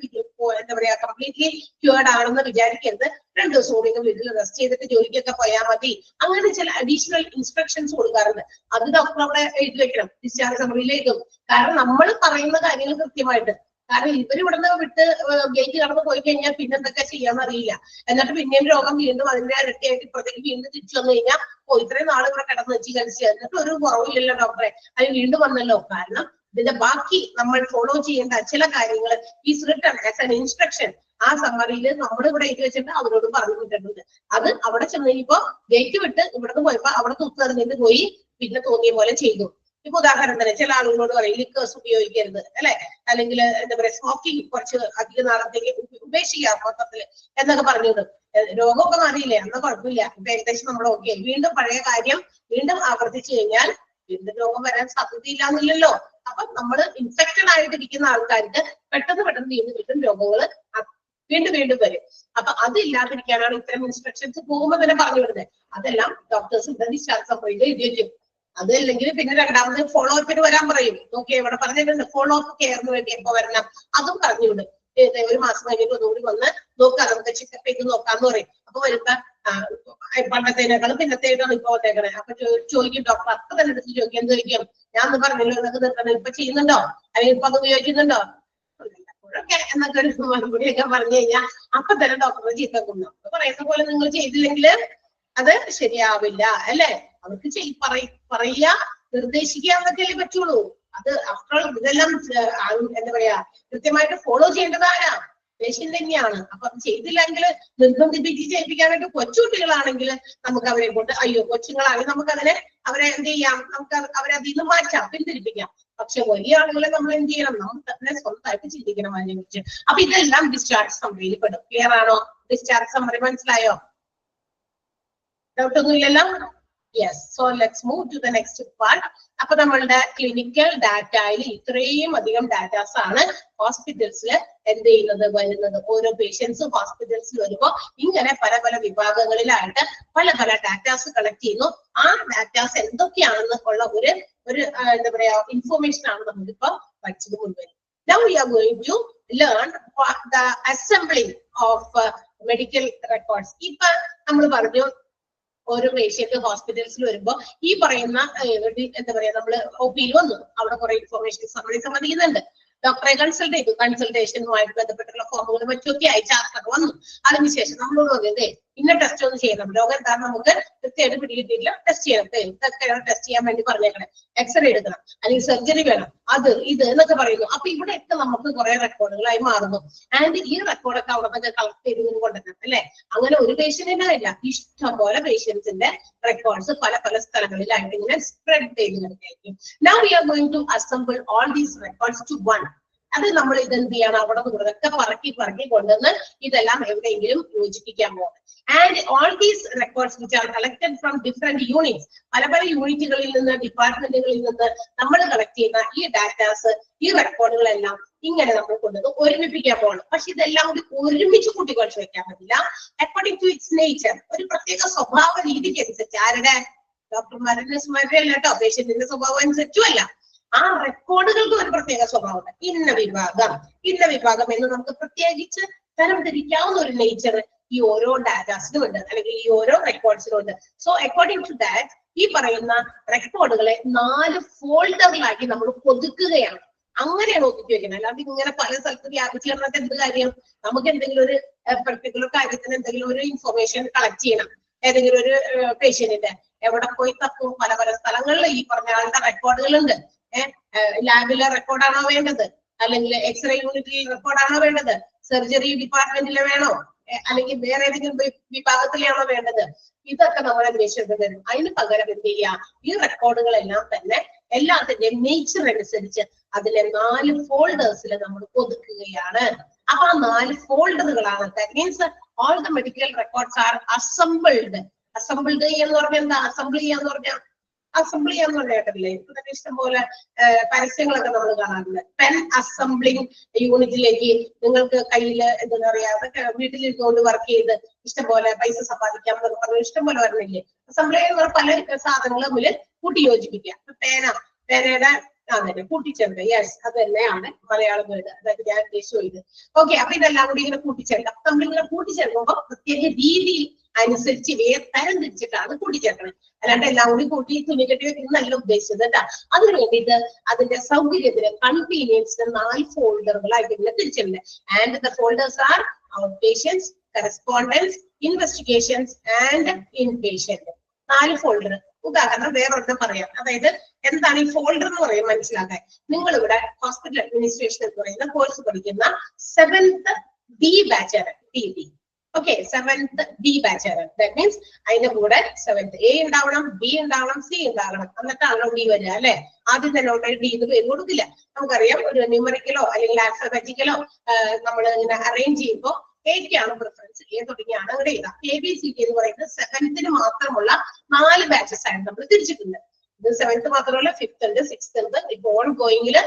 എന്താ പറയാ കംപ്ലീറ്റ്ലി ക്യൂർഡ് ആണെന്ന് വിചാരിക്കരുത്. 2 ദിവസം കൂടി വീട്ടിൽ റെസ്റ്റ് ചെയ്തിട്ട് ജോലിക്കൊക്കെ പോയാൽ മതി, അങ്ങനെ ചില അഡീഷണൽ ഇൻസ്ട്രക്ഷൻസ് കൊടുക്കാറുണ്ട്. അത് ഡോക്ടർ അവിടെ എഴുതി വെക്കണം ഡിസ്ചാർജ് സമ്മറിയിലേക്കും. കാരണം നമ്മൾ പറയുന്ന കാര്യങ്ങൾ കൃത്യമായിട്ട്, കാരണം ഇവർ ഇവിടുന്ന് വിട്ട് ഗേറ്റ് കടന്ന് പോയി കഴിഞ്ഞാൽ പിന്നെ എന്തൊക്കെ ചെയ്യാന്ന് അറിയില്ല. എന്നിട്ട് പിന്നെയും രോഗം വീണ്ടും അതിന്റെ ഇരട്ടിയായിട്ട് ഇപ്പോഴത്തേക്ക് വീണ്ടും തിരിച്ചു വന്നു കഴിഞ്ഞാൽ ഇത്രയും നാൾ ഇവിടെ കിടന്ന് ചികിത്സിച്ച് എന്നിട്ട് ഒരു കുറവില്ലല്ലോ ഡോക്ടറെ, അത് വീണ്ടും വന്നല്ലോ. കാരണം ഇതിന്റെ ബാക്കി നമ്മൾ ഫോളോ ചെയ്യേണ്ട ചില കാര്യങ്ങൾ is written as an instruction. ആ സമ്മറിയിൽ നമ്മൾ ഇവിടെ എഴുതി വെച്ചിട്ട് അവരോട് പറഞ്ഞു വിട്ടിട്ടുണ്ട്. അത് അവിടെ ചെന്നപ്പോ ഗേറ്റ് വിട്ട് ഇവിടുന്ന് പോയപ്പോ അവിടെ തുറന്നിട്ട് പോയി പിന്നെ തോന്നിയ പോലെ ചെയ്തു. ഇപ്പൊ ഉദാഹരണത്തിന് ചില ആളുകളോട് പറയും ലിക്കേഴ്സ് ഉപയോഗിക്കരുത് അല്ലെ, അല്ലെങ്കിൽ എന്താ പറയാ സ്മോക്കിംഗ് കുറച്ച് അധിക നാളത്തേക്ക് ഉപേക്ഷിക്കാം മൊത്തത്തില് എന്നൊക്കെ പറഞ്ഞത്. രോഗമൊക്കെ മാറിയില്ലേ, അന്ന് കുഴപ്പമില്ല, ഇപ്പൊ ഏകദേശം നമ്മൾ ഓക്കെ. വീണ്ടും പഴയ കാര്യം വീണ്ടും ആവർത്തിച്ചു കഴിഞ്ഞാൽ വീണ്ടും രോഗം വരാൻ സാധ്യതയില്ല എന്നില്ലല്ലോ. അപ്പൊ നമ്മൾ ഇൻഫെക്റ്റഡ് ആയിട്ടിരിക്കുന്ന ആൾക്കാർക്ക് പെട്ടെന്ന് വീണ്ടും രോഗങ്ങൾ വീണ്ടും വരും. അപ്പൊ അതില്ലാതിരിക്കാനാണ് ഇത്തരം ഇൻസ്ട്രക്ഷൻസ് പോകുമ്പോൾ തന്നെ പറഞ്ഞു വിടുന്നത്. അതെല്ലാം ഡോക്ടേഴ്സ് ഡിസ്ചാർജ് സമ്മറിയിൽ എഴുതി വെക്കും. അതല്ലെങ്കിൽ പിന്നെ രണ്ടാമത് ഫോളോ അപ്പിന് വരാൻ പറയും. ഓക്കെ, ഇവിടെ പറഞ്ഞിട്ടുണ്ട് ഫോളോ അപ്പ് കെയറിന് വേണ്ടി എപ്പോ വരണം അതും പറഞ്ഞുവിടും. ഒരു മാസം കഴിഞ്ഞിട്ട് ഒന്നുകൂടി വന്ന് നോക്കാം, നമുക്ക് ചെക്കപ്പ് ചെയ്ത് നോക്കാന്ന് പറയും. അപ്പൊ വരുമ്പോ പണ്ടത്തേനേക്കാളും പിന്നത്തേക്കാണ് ഇപ്പൊ വന്നേക്കണേ. അപ്പൊ ചോദിക്കും ഡോക്ടർ, അപ്പൊ തന്നെ എടുത്ത് ചോദിക്കും, എന്ത് ചോദിക്കും, ഞാൻ ഒന്ന് പറഞ്ഞല്ലോ എന്നൊക്കെ നിർത്തണം, ഇപ്പൊ ചെയ്യുന്നുണ്ടോ അല്ലെങ്കിൽ ഇപ്പൊ അത് ഉപയോഗിക്കുന്നുണ്ടോ എന്നൊക്കെ ഒരു മറുപടിയൊക്കെ പറഞ്ഞു കഴിഞ്ഞാൽ അപ്പൊ തന്നെ ഡോക്ടറെ ചീത്ത കൊന്നു. പറയുന്ന പോലെ നിങ്ങൾ ചെയ്തില്ലെങ്കിൽ അത് ശരിയാവില്ല അല്ലെ. അവർക്ക് പറയാ നിർദ്ദേശിക്കുക എന്നൊക്കെയല്ലേ പറ്റുള്ളൂ. അത് ആഫ്റ്റർ ഇതെല്ലാം എന്താ പറയാ കൃത്യമായിട്ട് ഫോളോ ചെയ്യേണ്ടതായ പേഷ്യന്റ് തന്നെയാണ്. അപ്പൊ അത് ചെയ്തില്ലെങ്കിൽ നിർബന്ധിപ്പിച്ച് ചെയ്യിപ്പിക്കാനായിട്ട് കൊച്ചുകുട്ടികളാണെങ്കിൽ നമുക്ക് അവരെ കൊണ്ട് അയ്യോ കൊച്ചുങ്ങളാണെങ്കിൽ നമുക്ക് അവരെ എന്ത് ചെയ്യാം, നമുക്ക് അവരെ അതിൽ നിന്ന് മാറ്റാം, പിന്തിരിപ്പിക്കാം. പക്ഷെ വലിയ ആളുകളെ നമ്മൾ എന്ത് ചെയ്യണം, നമ്മൾ തന്നെ സ്വന്തമായിട്ട് ചിന്തിക്കണം അതിനെ കുറിച്ച്. അപ്പൊ ഇതെല്ലാം ഡിസ്ചാർജ് സമ്മറിയിൽ പെടും. ക്ലിയർ ആണോ? ഡിസ്ചാർജ് സമ്മറി മനസ്സിലായോ? ഡൗട്ട് ഒന്നുമില്ലല്ലോ? Yes. So let's move to the next part. അപ്പൊ നമ്മളുടെ ക്ലിനിക്കൽ ഡാറ്റയിൽ ഇത്രയും അധികം ഡാറ്റാസ് ആണ് ഹോസ്പിറ്റൽസിൽ എന്ത് ചെയ്യുന്നത് വരുന്നത്. ഓരോ പേഷ്യൻസ് ഹോസ്പിറ്റൽസിൽ വരുമ്പോൾ ഇങ്ങനെ പല വിഭാഗങ്ങളിലായിട്ട് പല ഡാറ്റാസ് കളക്ട് ചെയ്യുന്നു. ആ ഡാറ്റാസ് എന്തൊക്കെയാണെന്ന് ഉള്ള ഒരു എന്താ പറയാ ഇൻഫോർമേഷൻ ആണ് നമ്മളിപ്പോ പഠിച്ചത് മുഴുവൻ. Now we are going to learn the assembling of medical records. ഇപ്പൊ നമ്മൾ പറഞ്ഞു ഓരോ പേഷ്യന്റ് ഹോസ്പിറ്റൽസിൽ വരുമ്പോ ഈ പറയുന്ന എന്താ പറയാ നമ്മള് ഒപിയിൽ വന്നു, അവിടെ കുറെ ഇൻഫോർമേഷൻ സമ്മതിക്കുന്നുണ്ട്. ഡോക്ടറെ കൺസൾട്ട് ചെയ്തു, കൺസൾട്ടേഷനുമായിട്ട് ബന്ധപ്പെട്ടുള്ള ഫോമുകൾ മറ്റൊക്കെ അയച്ചാർക്കൊക്കെ വന്നു. അതിനുശേഷം നമ്മളോട് പറഞ്ഞത് ഇന്ന ടെസ്റ്റ് ഒന്ന് ചെയ്യണം, രോഗം എന്താണെന്ന് നമുക്ക് കൃത്യമായിട്ട് പിടികിട്ടിയില്ല, ടെസ്റ്റ് ചെയ്യണം, ടെസ്റ്റ് ചെയ്യാൻ വേണ്ടി പറഞ്ഞേക്കണം, എക്സ്റേ എടുക്കണം, അല്ലെങ്കിൽ സർജറി വേണം, അത് ഇത് എന്നൊക്കെ പറയുന്നു. അപ്പൊ ഇവിടെയൊക്കെ നമുക്ക് കുറെ റെക്കോർഡുകളായി മാറുന്നു. ആൻഡ് ഈ റെക്കോർഡൊക്കെ അവിടെ നിന്ന് കളക്ട് ചെയ്ത് കൊണ്ടുവരണം അല്ലെ. അങ്ങനെ ഒരു പേഷ്യന്റിന്റെ ഇല്ല, ഇഷ്ടംപോലെ പേഷ്യൻസിന്റെ റെക്കോർഡ്സ് പല സ്ഥലങ്ങളിലായിട്ട് ഇങ്ങനെ സ്പ്രെഡ് ചെയ്ത് കിടക്കുകയായിരിക്കും. Now we are going to assemble all these records to one. അത് നമ്മൾ ഇതെന്ത് ചെയ്യണം, അവിടെ നിന്നൊക്കെ പറക്കി കൊണ്ടുവന്ന് ഇതെല്ലാം എവിടെയെങ്കിലും യോജിപ്പിക്കാൻ പോകുന്നത്. And all these records which are collected from different units, പല യൂണിറ്റുകളിൽ നിന്ന് ഡിപ്പാർട്ട്മെന്റുകളിൽ നിന്ന് നമ്മൾ കളക്ട് ചെയ്യുന്ന ഈ ഡാറ്റാസ്, ഈ റെക്കോർഡുകളെല്ലാം ഇങ്ങനെ നമ്മൾ കൊണ്ടുവന്ന് ഒരുമിപ്പിക്കാൻ പോകണം. പക്ഷെ ഇതെല്ലാം കൂടി ഒരുമിച്ച് കൂട്ടിക്കുഴച്ച് വെക്കാൻ പറ്റില്ല. അക്കോർഡിംഗ് ടു ഇറ്റ്സ് നേച്ചർ, ഒരു പ്രത്യേക സ്വഭാവ രീതിക്ക് അനുസരിച്ച്, ആരുടെ ഡോക്ടർമാരുടെ നഴ്സുമാരുടെ അല്ല കേട്ടോ, പേഷ്യന്റിന്റെ സ്വഭാവം അനുസരിച്ചും അല്ല, ആ റെക്കോർഡുകൾക്ക് ഒരു പ്രത്യേക സ്വഭാവമുണ്ട്. ഇന്ന വിഭാഗം എന്ന് നമുക്ക് പ്രത്യേകിച്ച് തരംതിരിക്കാവുന്ന ഒരു നേച്ചർ ഈ ഓരോ ഡാറ്റാസിനും ഉണ്ട്, അല്ലെങ്കിൽ ഈ ഓരോ റെക്കോർഡ്സിനും ഉണ്ട്. സോ അക്കോർഡിംഗ് ടു ദാറ്റ് ഈ പറയുന്ന റെക്കോർഡുകളെ 4 ഫോൾഡറിലാക്കി നമ്മൾ ഒതുക്കുകയാണ്. അങ്ങനെയാണ് ഒതുക്കി വെക്കുന്നത്. അല്ലാതെ ഇങ്ങനെ പല സ്ഥലത്ത് വ്യാപിച്ചു കിടന്നിട്ട് എന്ത് കാര്യം? നമുക്ക് എന്തെങ്കിലും ഒരു പെർട്ടിക്കുലർ കാര്യത്തിന് എന്തെങ്കിലും ഒരു ഇൻഫർമേഷൻ കളക്ട് ചെയ്യണം, ഏതെങ്കിലും ഒരു പേഷ്യന്റിന്റെ എവിടെ പോയി തപ്പും, പല സ്ഥലങ്ങളിൽ ഈ പറഞ്ഞ ആളുടെ റെക്കോർഡുകളുണ്ട്. ലാബിലെ റെക്കോർഡാണോ വേണ്ടത്, അല്ലെങ്കിൽ എക്സ്റേ യൂണിറ്റിൽ റെക്കോർഡാണോ വേണ്ടത്, സർജറി ഡിപ്പാർട്ട്മെന്റിലെ വേണോ, അല്ലെങ്കിൽ വേറെ ഏതെങ്കിലും വിഭാഗത്തിലാണോ വേണ്ടത്, ഇതൊക്കെ നമ്മൾ അന്വേഷിച്ചിട്ട് വരും. അതിന് പകരം എന്ത് ചെയ്യാം, ഈ റെക്കോർഡുകളെല്ലാം തന്നെ എല്ലാത്തിന്റെയും നേച്ചർ അനുസരിച്ച് അതിലെ 4 ഫോൾഡേഴ്സിൽ നമ്മൾ ഒതുക്കുകയാണ്. അപ്പൊ ആ 4 ഫോൾഡറുകളാണ്. That means all the medical records are assembled. Assembled എന്ന് പറഞ്ഞാൽ എന്താ? അസംബിൾ ചെയ്യാന്ന് പറഞ്ഞാൽ കേട്ടില്ലേ? ഇപ്പൊ തന്നെ ഇഷ്ടംപോലെ പരസ്യങ്ങളൊക്കെ നമ്മൾ കാണാറുണ്ട്. പെൻ അസംബ്ലിംഗ് യൂണിറ്റിലേക്ക് നിങ്ങൾക്ക് കയ്യിൽ എന്താ പറയാ, അതൊക്കെ വീട്ടിലിരുന്നുകൊണ്ട് വർക്ക് ചെയ്ത് ഇഷ്ടംപോലെ പൈസ സമ്പാദിക്കാം എന്നൊക്കെ പറഞ്ഞ് ഇഷ്ടംപോലെ വരണില്ലേ? അസംബ്ലി എന്ന് പല സാധനങ്ങൾ തമ്മിൽ കൂട്ടി യോജിപ്പിക്കുക. പേനയുടെ അതെ കൂട്ടിച്ചേർക്കുക. യെസ്, അത് തന്നെയാണ് മലയാളം വേർഡ്, അതായത് ഞാൻ ഉദ്ദേശിച്ചത്. ഓക്കെ, അപ്പൊ ഇതെല്ലാം കൂടി ഇങ്ങനെ കൂട്ടിച്ചേർക്കാം. നമ്മളിങ്ങനെ കൂട്ടിച്ചേർക്കുമ്പോൾ പ്രത്യേക രീതി അനുസരിച്ച് തരം തിരിച്ചിട്ടാണ് കൂട്ടിച്ചേർക്കണം. അല്ലാണ്ട് എല്ലാം കൂടി കൂട്ടി തുണികെട്ടി വെക്കുന്നല്ല ഉദ്ദേശിച്ചത് കേട്ടാ. അതിന് വേണ്ടിയിട്ട് അതിന്റെ സൗകര്യത്തിന് കൺവീനിയൻസിന് 4 ഫോൾഡറുകളായിട്ട് ഇങ്ങനെ തിരിച്ചിട്ടുണ്ട്. And the folders are out patients, correspondence, investigations and in patient. 4 folder. ഉദാഹരണം വേറൊന്നും പറയാം. അതായത് എന്താണ് ഈ ഫോൾഡർ എന്ന് പറയും മനസ്സിലാക്കാൻ. നിങ്ങൾ ഇവിടെ ഹോസ്പിറ്റൽ അഡ്മിനിസ്ട്രേഷൻ എന്ന് പറയുന്ന കോഴ്സ് പഠിക്കുന്ന 7th B ബാച്ചാണ് TB. ഓക്കെ, 7th B ബാച്ചാണ്. ദാറ്റ് മീൻസ് അതിന്റെ കൂടെ 7th A ഉണ്ടാവണം, B ഉണ്ടാവണം, C ഉണ്ടാവണം, എന്നിട്ടാണല്ലോ D വരിക അല്ലെ. ആദ്യം തന്നെ ഓൾറെഡി D എന്ന് പേര് കൊടുക്കില്ല. നമുക്കറിയാം ഒരു ന്യൂമറിക്കലോ അല്ലെങ്കിൽ ആൽഫബറ്റിക്കലോ നമ്മൾ ഇങ്ങനെ അറേഞ്ച് ചെയ്യുമ്പോൾ എയ്ക്കാണ് പ്രിഫറൻസ്, എ തുടങ്ങിയാണ് ഇവിടെ എഴുതാം. ABCD എന്ന് പറയുന്നത് 7th മാത്രമുള്ള 4 ബാച്ചസ് ആയിട്ട് നമ്മൾ തിരിച്ചിട്ടുണ്ട്. ഇത് 7th മാത്രമല്ല 5th ഉണ്ട്, 6th ഉണ്ട്. ഇപ്പൊ ഓൺ ഗോയിങ്ങില്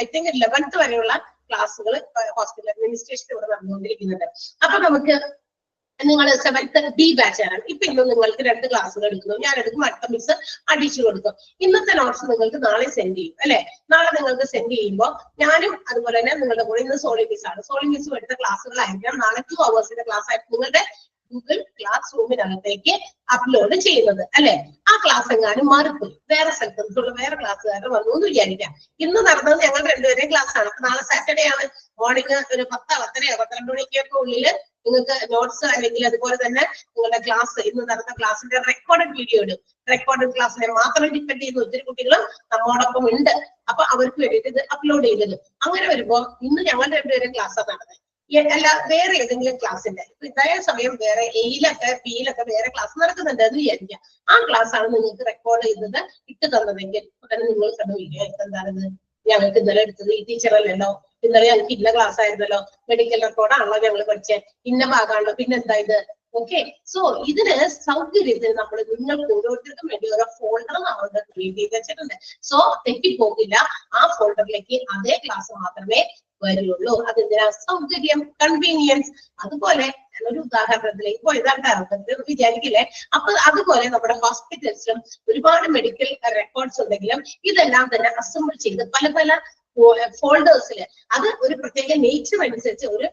ഐ തിങ്ക് 11th വരെയുള്ള ക്ലാസ്സുകൾ ഹോസ്പിറ്റൽ അഡ്മിനിസ്ട്രേഷൻ ഇവിടെ നടന്നുകൊണ്ടിരിക്കുന്നുണ്ട്. അപ്പൊ നമുക്ക് നിങ്ങൾ 7th B ബാച്ചാണ്. ഇപ്പൊ ഇന്ന് നിങ്ങൾക്ക് 2 ക്ലാസ്സുകൾ എടുക്കുന്നു, ഞാൻ എടുക്കും, അടുത്ത മിസ് അഡീഷൻ കൊടുക്കും. ഇന്നത്തെ നോട്ട്സ് നിങ്ങൾക്ക് നാളെ സെൻഡ് ചെയ്യും അല്ലെ. നാളെ നിങ്ങൾക്ക് സെൻഡ് ചെയ്യുമ്പോൾ ഞാനും അതുപോലെ തന്നെ നിങ്ങളുടെ കൂടെ ഇന്ന് സോളി മിസ് ആണ്, സോളി മിസ്സും എടുത്ത ക്ലാസ്സുകളായിരിക്കാം നാളെ 2 hours ക്ലാസ് ആയിട്ട് നിങ്ങളുടെ ഗൂഗിൾ ക്ലാസ് റൂമിനകത്തേക്ക് അപ്ലോഡ് ചെയ്യുന്നത് അല്ലെ. ആ ക്ലാസ് എങ്ങാനും മാറിപ്പോയി, വേറെ സ്ഥലത്തുള്ള വേറെ ക്ലാസ്സുകാരുടെ വന്നു എന്ന് വിചാരിക്കാം. ഇന്ന് നടന്നത് ഞങ്ങൾ 2 പേരെയും ക്ലാസ് ആണ്. അപ്പൊ നാളെ സാറ്റർഡേ ആണ്. മോർണിംഗ് ഒരു 10, 10:30, 12 മണിക്കൊക്കെ ഉള്ളില് നിങ്ങൾക്ക് നോട്ട്സ് അല്ലെങ്കിൽ അതുപോലെ തന്നെ നിങ്ങളുടെ ക്ലാസ് ഇന്ന് നടന്ന ക്ലാസ്സിന്റെ റെക്കോർഡഡ് വീഡിയോ ഇടും. റെക്കോർഡഡ് ക്ലാസ്സിനെ മാത്രം ഡിപ്പെൻഡ് ചെയ്യുന്ന ഒത്തിരി കുട്ടികളും നമ്മോടൊപ്പം ഉണ്ട്. അപ്പൊ അവർക്ക് വേണ്ടിയിട്ട് ഇത് അപ്ലോഡ് ചെയ്തത്. അങ്ങനെ വരുമ്പോ ഇന്ന് ഞങ്ങൾ 2 പേരും ക്ലാസ്സാണ് നടന്നത്. അല്ല വേറെ ഏതെങ്കിലും ക്ലാസ്സിന്റെ ഇതേ സമയം വേറെ എയിലൊക്കെ ബിയിലൊക്കെ വേറെ ക്ലാസ് നടക്കുന്നുണ്ട് എന്ന് വിചാരിക്കാം. ആ ക്ലാസ് ആണ് നിങ്ങൾക്ക് റെക്കോർഡ് ചെയ്തത് ഇട്ട് തന്നതെങ്കിൽ ഉടനെ നിങ്ങൾ കണ്ടുപിടിക്കുക എന്താണെന്ന്. ഞങ്ങൾക്ക് ഇന്നലെ എടുത്തത് ഈ ടീച്ചറല്ലല്ലോ, ഇന്നലെ ഞങ്ങൾക്ക് ഇന്ന ക്ലാസ് ആയിരുന്നല്ലോ, മെഡിക്കൽ റെക്കോർഡാണല്ലോ ഞങ്ങൾ പഠിച്ചത്, ഇന്ന ഭാഗമാണല്ലോ, പിന്നെന്താ ഇത്. ഓക്കെ, സോ ഇതിന് സൗകര്യത്തിന് നമ്മൾ നിങ്ങൾക്ക് ഓരോരുത്തർക്കും വേണ്ടി ഓരോ ഫോൾഡർ നമ്മൾ ക്രിയേറ്റ് ചെയ്ത് വെച്ചിട്ടുണ്ട്. സോ തെറ്റിപ്പോകില്ല, ആ ഫോൾഡറിലേക്ക് അതേ ക്ലാസ് മാത്രമേ വരുള്ളൂ. അതെന്തിനാ? സൗകര്യം, കൺവീനിയൻസ്. അതുപോലെ ഒരു ഉദാഹരണത്തിലേക്ക് പോയതായിട്ട് വിചാരിക്കില്ലേ. അപ്പൊ അതുപോലെ നമ്മുടെ ഹോസ്പിറ്റൽസിലും ഒരുപാട് മെഡിക്കൽ റെക്കോർഡ്സ് ഉണ്ടെങ്കിലും ഇതെല്ലാം തന്നെ അസംബിൾ ചെയ്ത് പല പല ഫോൾഡേഴ്സിൽ അത് ഒരു പ്രത്യേക നേച്ചർ അനുസരിച്ച് ഒരു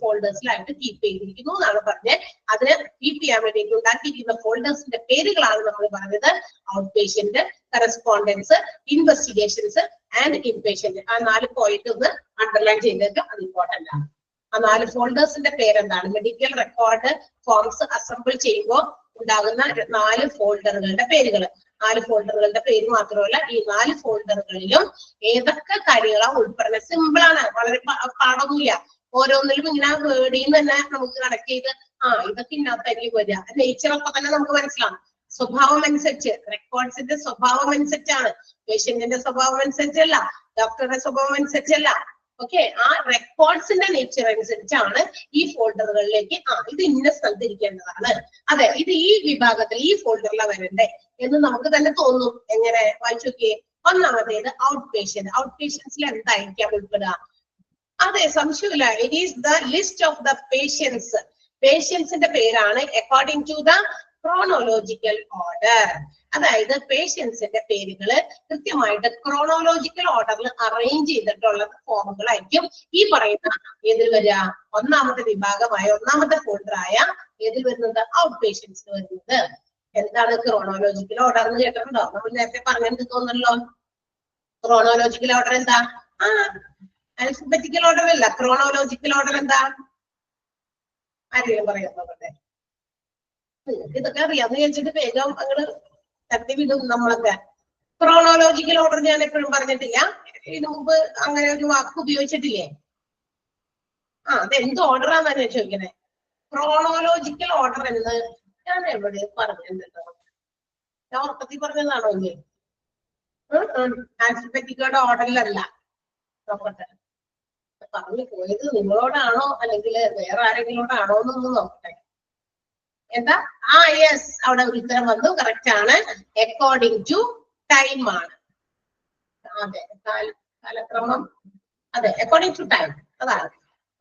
ഫോൾഡേഴ്സിലായിട്ട് കീപ്പ് ചെയ്തിരിക്കുന്നു എന്നാണ് പറഞ്ഞത്. അതിന് കീപ്പ് ചെയ്യാൻ വേണ്ടിയിട്ട് ഉണ്ടാക്കിയിരിക്കുന്ന ഫോൾഡേഴ്സിന്റെ പേരുകളാണ് നമ്മൾ പറഞ്ഞത്. Out patient, correspondence, investigations and inpatient. ആ 4 പോയിന്റ് ഒന്ന് അണ്ടർലൈൻ ചെയ്തേക്കാം, അത് ഇമ്പോർട്ടന്റ് ആണ്. ആ 4 ഫോൾഡേഴ്സിന്റെ പേരെന്താണ്? മെഡിക്കൽ റെക്കോർഡ് ഫോംസ് അസംബിൾ ചെയ്യുമ്പോൾ ഉണ്ടാകുന്ന 4 ഫോൾഡറുകളുടെ പേരുകൾ. 4 ഫോൾഡറുകളുടെ പേര് മാത്രമല്ല, ഈ 4 ഫോൾഡറുകളിലും ഏതൊക്കെ കാര്യങ്ങളാണ് ഉൾപ്പെടുന്നത്. സിമ്പിൾ ആണ്, വളരെ പാടൊന്നുമില്ല. ഓരോന്നിലും ഇങ്ങനെ വേർഡിന്ന് തന്നെ നമുക്ക് കണക്ട് ചെയ്ത് ഇതൊക്കെ ഇന്നത്തായിരിക്കും വരിക. നേച്ചറൊക്കെ തന്നെ നമുക്ക് മനസ്സിലാവും. സ്വഭാവം അനുസരിച്ച്, റെക്കോർഡ്സിന്റെ സ്വഭാവം അനുസരിച്ചാണ്, പേഷ്യന്റിന്റെ സ്വഭാവം അനുസരിച്ചല്ല, ഡോക്ടറുടെ സ്വഭാവം അനുസരിച്ചല്ല. ഓക്കെ, ആ റെക്കോർഡ്സിന്റെ നേച്ചർ അനുസരിച്ചാണ് ഈ ഫോൾഡറുകളിലേക്ക് ഇത് ഇന്ന സ്ഥലത്ത് ഇരിക്കേണ്ടതാണ്, അതെ ഇത് ഈ വിഭാഗത്തിൽ ഈ ഫോൾഡറിലാണ് വരണ്ടേ എന്ന് നമുക്ക് തന്നെ തോന്നും. എങ്ങനെ വായിച്ചു നോക്കിയേ. ഒന്നാമത്തേത് ഔട്ട് പേഷ്യന്റ്. ഔട്ട് പേഷ്യൻസിൽ എന്തായിരിക്കാം ഉൾപ്പെടുക? അതെ, സംശയമില്ല, it is the list of the patients. പേഷ്യൻസിന്റെ പേരാണ് according to the chronological order. അതായത് പേഷ്യൻസിന്റെ പേരുകള് കൃത്യമായിട്ട് ക്രോണോളജിക്കൽ ഓർഡറിൽ അറേഞ്ച് ചെയ്തിട്ടുള്ള ഫോമുകളായിരിക്കും ഈ പറയുന്ന ഏതിൽ വരിക? ഒന്നാമത്തെ വിഭാഗമായ ഒന്നാമത്തെ ഫോൾഡറായ ഏതിൽ വരുന്നത്? ഔട്ട് പേഷ്യൻസിൽ വരുന്നത്. എന്താണ് ക്രോണോളജിക്കൽ ഓർഡർ എന്ന് കേട്ടിട്ടുണ്ടോ? നമ്മൾ നേരത്തെ പറഞ്ഞെന്ന് തോന്നല്ലോ. ക്രോണോളജിക്കൽ ഓർഡർ എന്താ? ആൽഫബറ്റിക്കൽ ഓർഡർ അല്ല, ക്രോണോളജിക്കൽ ഓർഡർ എന്താ? ആരെങ്കിലും പറയാൻ നോക്കട്ടെ. ഇതൊക്കെ അറിയാന്ന് വിചാരിച്ചിട്ട് വേഗം അങ്ങോട്ട് തട്ടി വിടും നമ്മളൊക്കെ. ക്രോണോളജിക്കൽ ഓർഡർ ഞാൻ എപ്പോഴും പറഞ്ഞിട്ടില്ല, ഇതിനു മുമ്പ് അങ്ങനെ ഒരു വാക്ക് ഉപയോഗിച്ചിട്ടില്ലേ? അതെന്ത് ഓർഡറാന്നാ ഞാൻ ചോദിക്കണേ. ക്രോണോളജിക്കൽ ഓർഡർ എന്ന് ഞാൻ എവിടെ പറഞ്ഞിട്ടുണ്ടോ? ഞാൻ ഉറക്കത്തിൽ പറഞ്ഞതാണോ ഇല്ലേ? ആൽഫബറ്റിക്കൽ ഓർഡറിലല്ല. നോക്കട്ടെ, പറഞ്ഞു പോയത് നിങ്ങളോടാണോ അല്ലെങ്കിൽ വേറെ ആരെങ്കിലോടാണോ എന്നൊന്ന് നോക്കട്ടെ. എന്താ? യെസ്, അവിടെ ഉത്തരം വന്നു, കറക്റ്റ് ആണ്. അക്കോർഡിംഗ് ടു ടൈം ആണ്. അതെ, കാലക്രമം. അതെ, അക്കോർഡിംഗ് ടു ടൈം. അതാണ്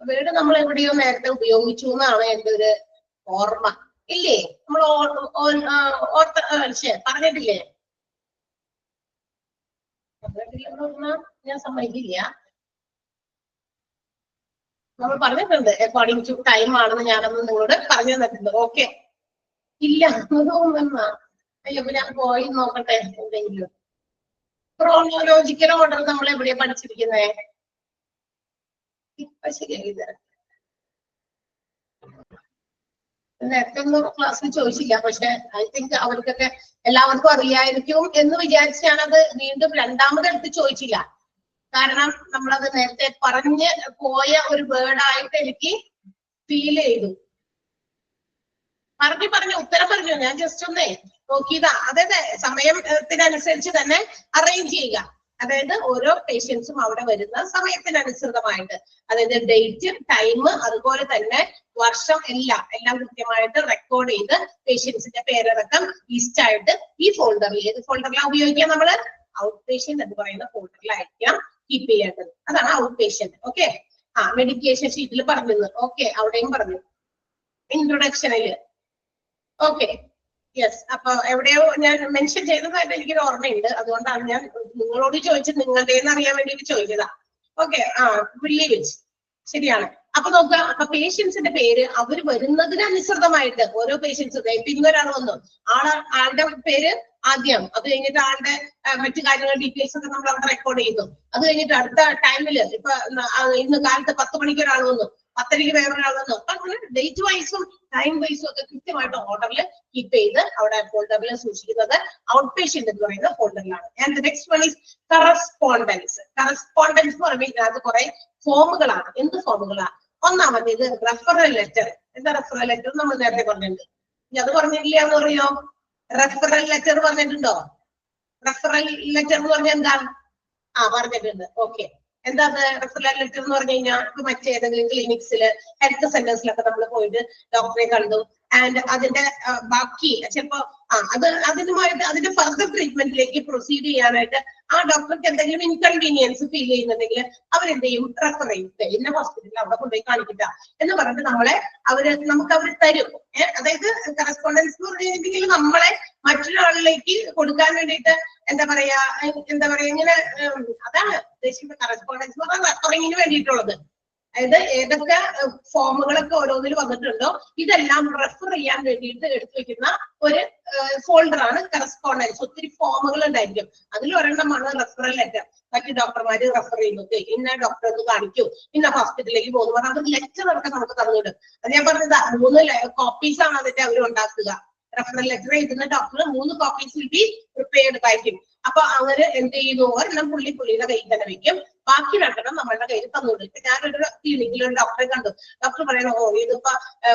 വേർഡ് നമ്മൾ എവിടെയോ നേരത്തെ ഉപയോഗിച്ചു എന്നാണ് എന്റെ ഒരു ഓർമ്മ. ഇല്ലേ? നമ്മൾ പറഞ്ഞിട്ടില്ലേ? ഞാൻ സമ്മതിക്കില്ല. നമ്മൾ പറഞ്ഞിട്ടുണ്ട് അക്കോർഡിംഗ് ടു ടൈം ആണെന്ന് ഞാനന്ന് നിങ്ങളോട് പറഞ്ഞു തന്നിട്ടുണ്ട്. ഓക്കെ, ഇല്ല തോന്നുന്ന. അയ്യോ, ഞാൻ പോയി നോക്കട്ടെ എന്തെങ്കിലും. ക്രോണോളജിക്കൽ ഓർഡർ നമ്മൾ എവിടെയാ പഠിച്ചിരിക്കുന്നേ? ഇപ്പൊ ശരിയായി. നേരത്തെ ഒന്നും ക്ലാസ്സിൽ ചോദിച്ചില്ല, പക്ഷെ ഐ തിങ്ക് അവർക്കൊക്കെ എല്ലാവർക്കും അറിയായിരിക്കും എന്ന് വിചാരിച്ചാണ് അത് വീണ്ടും രണ്ടാമതെടുത്ത് ചോദിച്ചില്ല. കാരണം നമ്മളത് നേരത്തെ പറഞ്ഞ് പോയ ഒരു വേർഡായിട്ട് എനിക്ക് ഫീൽ ചെയ്തു. പറഞ്ഞു ഉത്തരം പറഞ്ഞു, ഞാൻ ജസ്റ്റ് ഒന്നേ നോക്കിയതാ. അതായത് സമയത്തിനനുസരിച്ച് തന്നെ അറേഞ്ച് ചെയ്യുക. അതായത് ഓരോ പേഷ്യൻസും അവിടെ വരുന്ന സമയത്തിനനുസൃതമായിട്ട്, അതായത് ഡേറ്റ്, ടൈം, അതുപോലെ തന്നെ വർഷം എല്ലാം കൃത്യമായിട്ട് റെക്കോർഡ് ചെയ്ത് പേഷ്യൻസിന്റെ പേരടക്കം ലിസ്റ്റ് ആയിട്ട് ഈ ഫോൾഡറിൽ, ഏത് ഫോൾഡറിലാണ് ഉപയോഗിക്കുക നമ്മള്? ഔട്ട് പേഷ്യന്റ് എന്ന് പറയുന്ന ഫോൾഡറിലായിരിക്കാം കീപ്പ് ചെയ്യേണ്ടത്. അതാണ് ഔട്ട് പേഷ്യന്റ്. ഓക്കെ. മെഡിക്കേഷൻ ഷീറ്റിൽ പറഞ്ഞത് ഓക്കെ, അവിടെയും പറഞ്ഞു ഇൻട്രൊഡക്ഷനില്. Okay, yes. അപ്പൊ എവിടെയോ ഞാൻ മെൻഷൻ ചെയ്തതായിട്ട് എനിക്കൊരു ഓർമ്മയുണ്ട്. അതുകൊണ്ടാണ് ഞാൻ നിങ്ങളോട് ചോദിച്ചത്, നിങ്ങളുടേന്ന് അറിയാൻ വേണ്ടിയിട്ട് ചോദിച്ചതാ. ഓക്കെ. വില്ലേജ് ശരിയാണ്. അപ്പൊ നോക്കുക, അപ്പൊ പേഷ്യൻസിന്റെ പേര് അവർ വരുന്നതിനനുസൃതമായിട്ട് ഓരോ പേഷ്യൻസ്, പിന്നെ ഒരാൾ വന്നു, ആളുടെ പേര് ആദ്യം, അത് കഴിഞ്ഞിട്ട് ആളുടെ മറ്റു കാര്യങ്ങൾ ഡീറ്റെയിൽസ് ഒക്കെ നമ്മൾ അവിടെ റെക്കോർഡ് ചെയ്യുന്നു. അത് കഴിഞ്ഞിട്ട് അടുത്ത ടൈമില് ഇപ്പൊ ഇന്ന് കാലത്ത് 10 മണിക്ക് ഒരാൾ വന്നു, 10:30 വേറൊരാൾ വന്നു. അപ്പൊ അങ്ങനെ ഡേറ്റ് വൈസും ടൈം വൈസും ഒക്കെ കൃത്യമായിട്ട് ഓർഡറിൽ കീപ്പ് ചെയ്ത് അവിടെ ഫോൾഡറിൽ സൂക്ഷിക്കുന്നത് ഔട്ട് പേഷ്യന്റ് എന്ന് പറയുന്ന ഫോൾഡറിലാണ്. And next one is correspondence. Correspondence എന്ന് പറയുമ്പോൾ ഇതിനകത്ത് കുറെ ഫോമുകളാണ്. എന്ത് ഫോമുകളാണ്? ഒന്നാമത്തേത് റെഫറൽ ലെറ്റർ. എന്താ റെഫറൽ ലെറ്റർ? നമ്മൾ നേരത്തെ പറഞ്ഞിട്ടുണ്ട്. ഇനി അത് പറഞ്ഞിട്ടില്ല എന്ന് പറയോ? റെഫറൽ ലെറ്റർ പറഞ്ഞിട്ടുണ്ടോ? റെഫറൽ ലെറ്റർ എന്ന് പറഞ്ഞാൽ എന്താ? പറഞ്ഞിട്ടുണ്ട്. ഓക്കെ. എന്താ റെഫറൽ ലെറ്റർ എന്ന് പറഞ്ഞു കഴിഞ്ഞാൽ ഇപ്പൊ മറ്റേതെങ്കിലും ക്ലിനിക്സില്, ഹെൽത്ത് സെന്റേഴ്സിലൊക്കെ നമ്മൾ പോയിട്ട് ഡോക്ടറെ കണ്ടു, ആൻഡ് അതിന്റെ ബാക്കി ചിലപ്പോ അതിനുമായിട്ട് അതിന്റെ ഫർദർ ട്രീറ്റ്മെന്റിലേക്ക് പ്രൊസീഡ് ചെയ്യാനായിട്ട് ആ ഡോക്ടർക്ക് എന്തെങ്കിലും ഇൻകൺവീനിയൻസ് ഫീൽ ചെയ്യുന്നുണ്ടെങ്കിൽ അവരെന്ത് ചെയ്യും? റെഫർ ചെയ്യും. ഇന്ന ഹോസ്പിറ്റലിൽ അവിടെ കൊണ്ടുപോയി കാണിക്കില്ല എന്ന് പറഞ്ഞിട്ട് നമുക്ക് അവർ തരും. അതായത് കറസ്പോണ്ടൻസ് എന്ന് പറഞ്ഞിട്ടുണ്ടെങ്കിൽ നമ്മളെ മറ്റൊരാളിലേക്ക് കൊടുക്കാൻ വേണ്ടിയിട്ട് എന്താ പറയാ ഇങ്ങനെ അതാണ് ഉദ്ദേശിക്കുന്ന കറസ്പോണ്ടൻസ് എന്ന് പറഞ്ഞാൽ റെഫറിങ്ങിന് വേണ്ടിയിട്ടുള്ളത്. അതായത് ഏതൊക്കെ ഫോമുകളൊക്കെ ഓരോന്നിൽ വന്നിട്ടുണ്ടോ ഇതെല്ലാം റെഫർ ചെയ്യാൻ വേണ്ടിയിട്ട് എടുത്തു വെക്കുന്ന ഒരു ഫോൾഡറാണ് കറസ്പോണ്ടൻസ്. ഒത്തിരി ഫോമുകൾ ഉണ്ടായിരിക്കും. അതിൽ ഒരെണ്ണമാണ് റെഫറൽ ലെറ്റർ. മറ്റു ഡോക്ടർമാര് റെഫർ ചെയ്യുന്നത്, ഇന്ന ഡോക്ടർ ഒന്ന് കാണിക്കൂ, ഇന്ന ഹോസ്പിറ്റലിലേക്ക് പോകുന്നു പറഞ്ഞാൽ അത് ലെറ്റർ ഒക്കെ നമുക്ക് തന്നിടും. അത് ഞാൻ പറഞ്ഞത് 3 കോപ്പീസ് ആണ് അതിന്റെ അവർ ഉണ്ടാക്കുക. റെഫറൽ ലെറ്റർ എഴുതുന്ന doctor 3 copies will be prepared by him. അപ്പൊ അങ്ങനെ എന്ത് ചെയ്യുന്നു? ഒരെണ്ണം പുള്ളിയുടെ കയ്യിൽ തന്നെ വെക്കും, ബാക്കി 2 നമ്മളുടെ കയ്യിൽ തന്നോളൂ. ഇപ്പൊ ഞാനൊരു ക്ലിനിക്കിൽ ഒരു ഡോക്ടറെ കണ്ടു. ഡോക്ടർ പറയണോ, ഇതിപ്പോ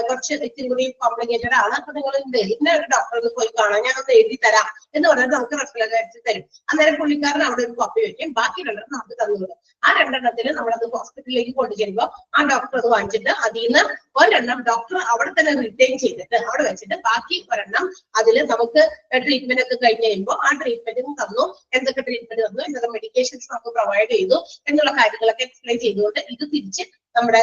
കുറച്ച് ഇത്തിരി കൂടി കോംപ്ലിക്കേറ്റഡ് ആണ്, അപ്പൊ നിങ്ങൾ ഇന്ന ഒരു ഡോക്ടറെ പോയി കാണാം, ഞാനൊന്ന് എഴുതി തരാം എന്ന് പറഞ്ഞാൽ നമുക്ക് റെഫറൽ ലെറ്റർ തരും. അന്നേരം പുള്ളിക്കാരൻ അവിടെ ഒരു കോപ്പി വെക്കും, ബാക്കി 2 നമുക്ക് തന്നോളൂ. ആ 2 നമ്മളത് ഹോസ്പിറ്റലിലേക്ക് കൊണ്ടുചെല്ലുമ്പോൾ ആ ഡോക്ടർ അത് വാങ്ങിച്ചിട്ട് അതിൽ നിന്ന് ഒരെണ്ണം ഡോക്ടർ അവിടെ തന്നെ റിട്ടേൺ ചെയ്തിട്ട് അവിടെ വെച്ചിട്ട് ബാക്കി ഒരെണ്ണം അതിൽ നമുക്ക് ട്രീറ്റ്മെന്റ് ഒക്കെ കഴിഞ്ഞ് കഴിയുമ്പോൾ ആ ട്രീറ്റ്മെന്റും തന്നു, എന്തൊക്കെ ട്രീറ്റ്മെന്റ് തന്നു, എന്തൊക്കെ മെഡിക്കേഷൻസ് നമുക്ക് പ്രൊവൈഡ് ചെയ്തു എന്നുള്ള കാര്യങ്ങളൊക്കെ എക്സ്പ്ലെയിൻ ചെയ്തുകൊണ്ട് ഇത് തിരിച്ച് നമ്മുടെ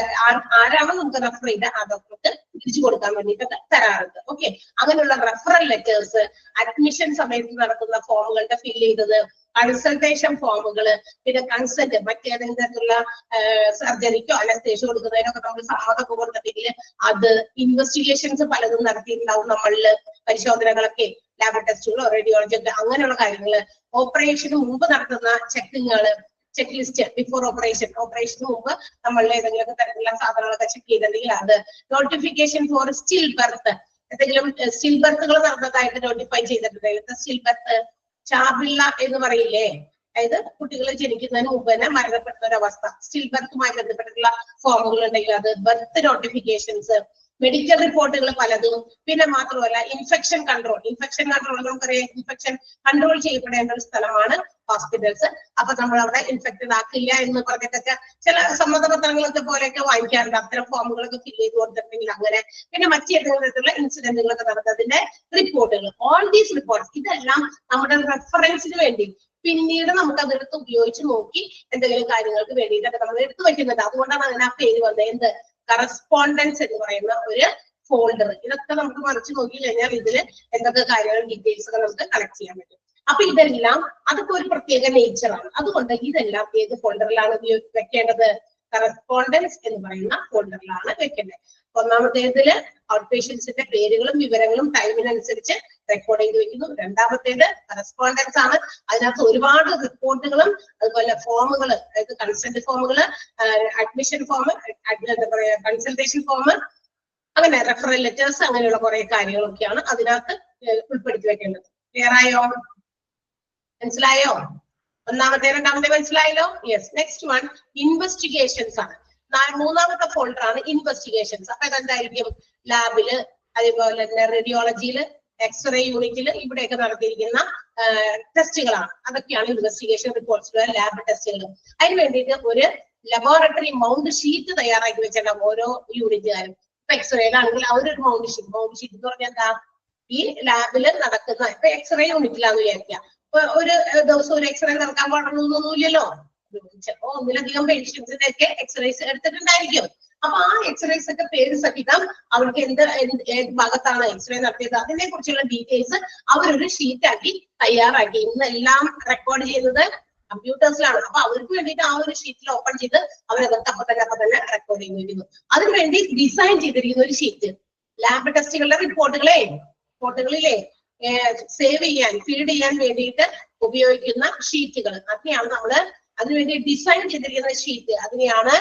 ആരാണോ നമുക്ക് റെഫർ ചെയ്ത് ആ ഡോക്ടർക്ക് തിരിച്ചു കൊടുക്കാൻ വേണ്ടിയിട്ടൊക്കെ തരാറുണ്ട്. ഓക്കെ. അങ്ങനെയുള്ള റെഫറൽ ലെറ്റേഴ്സ്, അഡ്മിഷൻ സമയത്ത് നടക്കുന്ന ഫോമുകളുടെ ഫിൽ ചെയ്തത്, കൺസൾട്ടേഷൻ ഫോമുകള്, പിന്നെ കൺസെന്റ് മറ്റേതെങ്കിലും തരത്തിലുള്ള സർജറിക്കോ അനസ്തേഷ്യ കൊടുക്കുന്നതിനൊക്കെ നമ്മൾ സമ്മതമൊക്കെ കൊടുത്തിട്ടുണ്ടെങ്കിൽ അത്, ഇൻവെസ്റ്റിഗേഷൻസ് പലതും നടത്തിയിട്ടുണ്ടാവും നമ്മളില്, പരിശോധനകളൊക്കെ, ലാബ് ടെസ്റ്റുകളോ റേഡിയോളജി ഒക്കെ അങ്ങനെയുള്ള കാര്യങ്ങള്, ഓപ്പറേഷന് മുമ്പ് നടത്തുന്ന ചെക്കിങ്ങുകള്, ചെക്ക് ലിസ്റ്റ്, ബിഫോർ ഓപ്പറേഷന് മുമ്പ് നമ്മൾ ഏതെങ്കിലുമൊക്കെ തരത്തിലുള്ള സാധനങ്ങളൊക്കെ ചെക്ക് ചെയ്തിട്ടുണ്ടെങ്കിൽ അത്, നോട്ടിഫിക്കേഷൻ ഫോർ സ്റ്റിൽ ബർത്ത്, എന്തെങ്കിലും സ്റ്റിൽ ബർത്തുകൾ നടന്നതായിട്ട് നോട്ടിഫൈ ചെയ്തിട്ടുണ്ടെങ്കിൽ, സ്റ്റിൽ ബർത്ത്, ചാപിള്ള എന്ന് പറയില്ലേ, അതായത് കുട്ടികൾ ജനിക്കുന്നതിന് മുമ്പ് തന്നെ മരണപ്പെടുന്ന ഒരു അവസ്ഥ, സ്റ്റിൽ ബർത്തുമായി ബന്ധപ്പെട്ടിട്ടുള്ള ഫോമുകൾ ഉണ്ടെങ്കിൽ അത്, ബർത്ത് നോട്ടിഫിക്കേഷൻസ്, മെഡിക്കൽ റിപ്പോർട്ടുകൾ പലതും, പിന്നെ മാത്രമല്ല ഇൻഫെക്ഷൻ കൺട്രോൾ നമുക്കറിയാം, ഇൻഫെക്ഷൻ കൺട്രോൾ ചെയ്യപ്പെടേണ്ട ഒരു സ്ഥലമാണ് ഹോസ്പിറ്റൽസ്. അപ്പൊ നമ്മൾ അവിടെ ഇൻഫെക്റ്റഡ് ആക്കില്ല എന്ന് പറഞ്ഞിട്ടൊക്കെ ചില സമ്മതപത്രങ്ങളൊക്കെ പോലെയൊക്കെ വാങ്ങിക്കാറുണ്ട്. അത്തരം ഫോമുകളൊക്കെ ഫിൽ ചെയ്ത് കൊടുത്തിട്ടുണ്ടെങ്കിൽ അങ്ങനെ, പിന്നെ മറ്റേതെങ്കിലും തരത്തിലുള്ള ഇൻസിഡന്റുകളൊക്കെ നടന്നതിന്റെ റിപ്പോർട്ടുകൾ, ഓൾ ദീസ് റിപ്പോർട്ട്സ് ഇതെല്ലാം നമ്മുടെ റെഫറൻസിന് വേണ്ടി പിന്നീട് നമുക്ക് അതെടുത്ത് ഉപയോഗിച്ച് നോക്കി എന്തെങ്കിലും കാര്യങ്ങൾക്ക് വേണ്ടിയിട്ടൊക്കെ നമ്മൾ എടുത്തു വെക്കുന്നുണ്ട്. അതുകൊണ്ടാണ് അതിന് ആ പേര് വന്നത്, എന്ത് കറസ്പോണ്ടൻസ് എന്ന് പറയുന്ന ഒരു ഫോൾഡർ. ഇതൊക്കെ നമുക്ക് മറിച്ച് നോക്കി കഴിഞ്ഞാൽ ഇതിൽ എന്തൊക്കെ കാര്യങ്ങൾ ഡീറ്റെയിൽസ് ഒക്കെ നമുക്ക് കളക്ട് ചെയ്യാൻ പറ്റും. അപ്പൊ ഇതെല്ലാം അതൊക്കെ ഒരു പ്രത്യേക നേച്ചറാണ്. അതുകൊണ്ട് ഇതെല്ലാം ഏത് ഫോൾഡറിലാണ് വെക്കേണ്ടത്? കറസ്പോണ്ടൻസ് എന്ന് പറയുന്ന ഫോൾഡറിലാണ് വെക്കേണ്ടത്. ഒന്നാമത്തേതില് ഔട്ട് പേഷ്യൻസിന്റെ പേരുകളും വിവരങ്ങളും ടൈമിനനുസരിച്ച് റെക്കോർഡ് ചെയ്ത് വെക്കുന്നു. രണ്ടാമത്തേത് കറസ്പോണ്ടൻസ് ആണ്. അതിനകത്ത് ഒരുപാട് റിപ്പോർട്ടുകളും അതുപോലെ ഫോമുകൾ, അതായത് കൺസെന്റ് ഫോമുകള്, അഡ്മിഷൻ ഫോം, എന്താ പറയാ കൺസൾട്ടേഷൻ ഫോം, അങ്ങനെ റെഫറൽ ലെറ്റേഴ്സ് അങ്ങനെയുള്ള കുറെ കാര്യങ്ങളൊക്കെയാണ് അതിനകത്ത് ഉൾപ്പെടുത്തി വെക്കേണ്ടത്. ക്ലിയർ ആയോ? മനസ്സിലായോ? ഒന്നാമത്തെ രണ്ടാമത്തെ മനസ്സിലായല്ലോ? യെസ്. നെക്സ്റ്റ് വൺ ഇൻവെസ്റ്റിഗേഷൻസ് ആണ്. മൂന്നാമത്തെ ഫോൾഡർ ആണ് ഇൻവെസ്റ്റിഗേഷൻസ്. അപ്പൊ അതെന്തായിരിക്കും? ലാബില്, അതേപോലെ തന്നെ റേഡിയോളജിയില്, എക്സ്റേ യൂണിറ്റില് ഇവിടെയൊക്കെ നടത്തിയിരിക്കുന്ന ടെസ്റ്റുകളാണ്. അതൊക്കെയാണ് ഇൻവെസ്റ്റിഗേഷൻ റിപ്പോർട്ട്സ്, ലാബ് ടെസ്റ്റുകൾ. അതിന് വേണ്ടിയിട്ട് ഒരു ലബോറട്ടറി മൗണ്ട് ഷീറ്റ് തയ്യാറാക്കി വെച്ചിട്ടുണ്ടാവും ഓരോ യൂണിറ്റുകാരും. ഇപ്പൊ എക്സ്റേയിലാണെങ്കിൽ അവരൊരു മൗണ്ട് ഷീറ്റ് എന്ന് പറഞ്ഞാൽ എന്താ? ഈ ലാബില് നടക്കുന്ന, ഇപ്പൊ എക്സ്റേ യൂണിറ്റിലാന്ന് വിചാരിക്കാം, ഒരു ദിവസം ഒരു എക്സ്റേ നടക്കാൻ പാടണമെന്നൊന്നുമില്ലല്ലോ. ചിലപ്പോ ഒന്നിലധികം പേഷ്യൻസിന്റെ ഒക്കെ എക്സ്റേസ് എടുത്തിട്ടുണ്ടായിരിക്കും. അപ്പൊ ആ എക്സ്റേസ് ഒക്കെ പേര് സഹിതം അവർക്ക് ഏത് ഭാഗത്താണ് എക്സ്റേ നടത്തിയത് അതിനെ കുറിച്ചുള്ള ഡീറ്റെയിൽസ് അവരൊരു ഷീറ്റാക്കി തയ്യാറാക്കി. ഇന്നെല്ലാം റെക്കോർഡ് ചെയ്യുന്നത് കമ്പ്യൂട്ടേഴ്സിലാണ്. അപ്പൊ അവർക്ക് വേണ്ടിയിട്ട് ആ ഒരു ഷീറ്റിൽ ഓപ്പൺ ചെയ്ത് അവരതൊക്കെ അപ്പൊ തന്നെ റെക്കോർഡ് ചെയ്തിരിക്കുന്നു. അതിനുവേണ്ടി ഡിസൈൻ ചെയ്തിരിക്കുന്ന ഒരു ഷീറ്റ്. ലാബ് ടെസ്റ്റുകളുടെ റിപ്പോർട്ടുകളിലെ സേവ് ചെയ്യാൻ, ഫീഡ് ചെയ്യാൻ വേണ്ടിയിട്ട് ഉപയോഗിക്കുന്ന ഷീറ്റുകൾ, അതിനെയാണ് നമ്മള് അതിനുവേണ്ടി ഡിസൈൻ ചെയ്തിരിക്കുന്ന ഷീറ്റ്. അതിനെയാണ്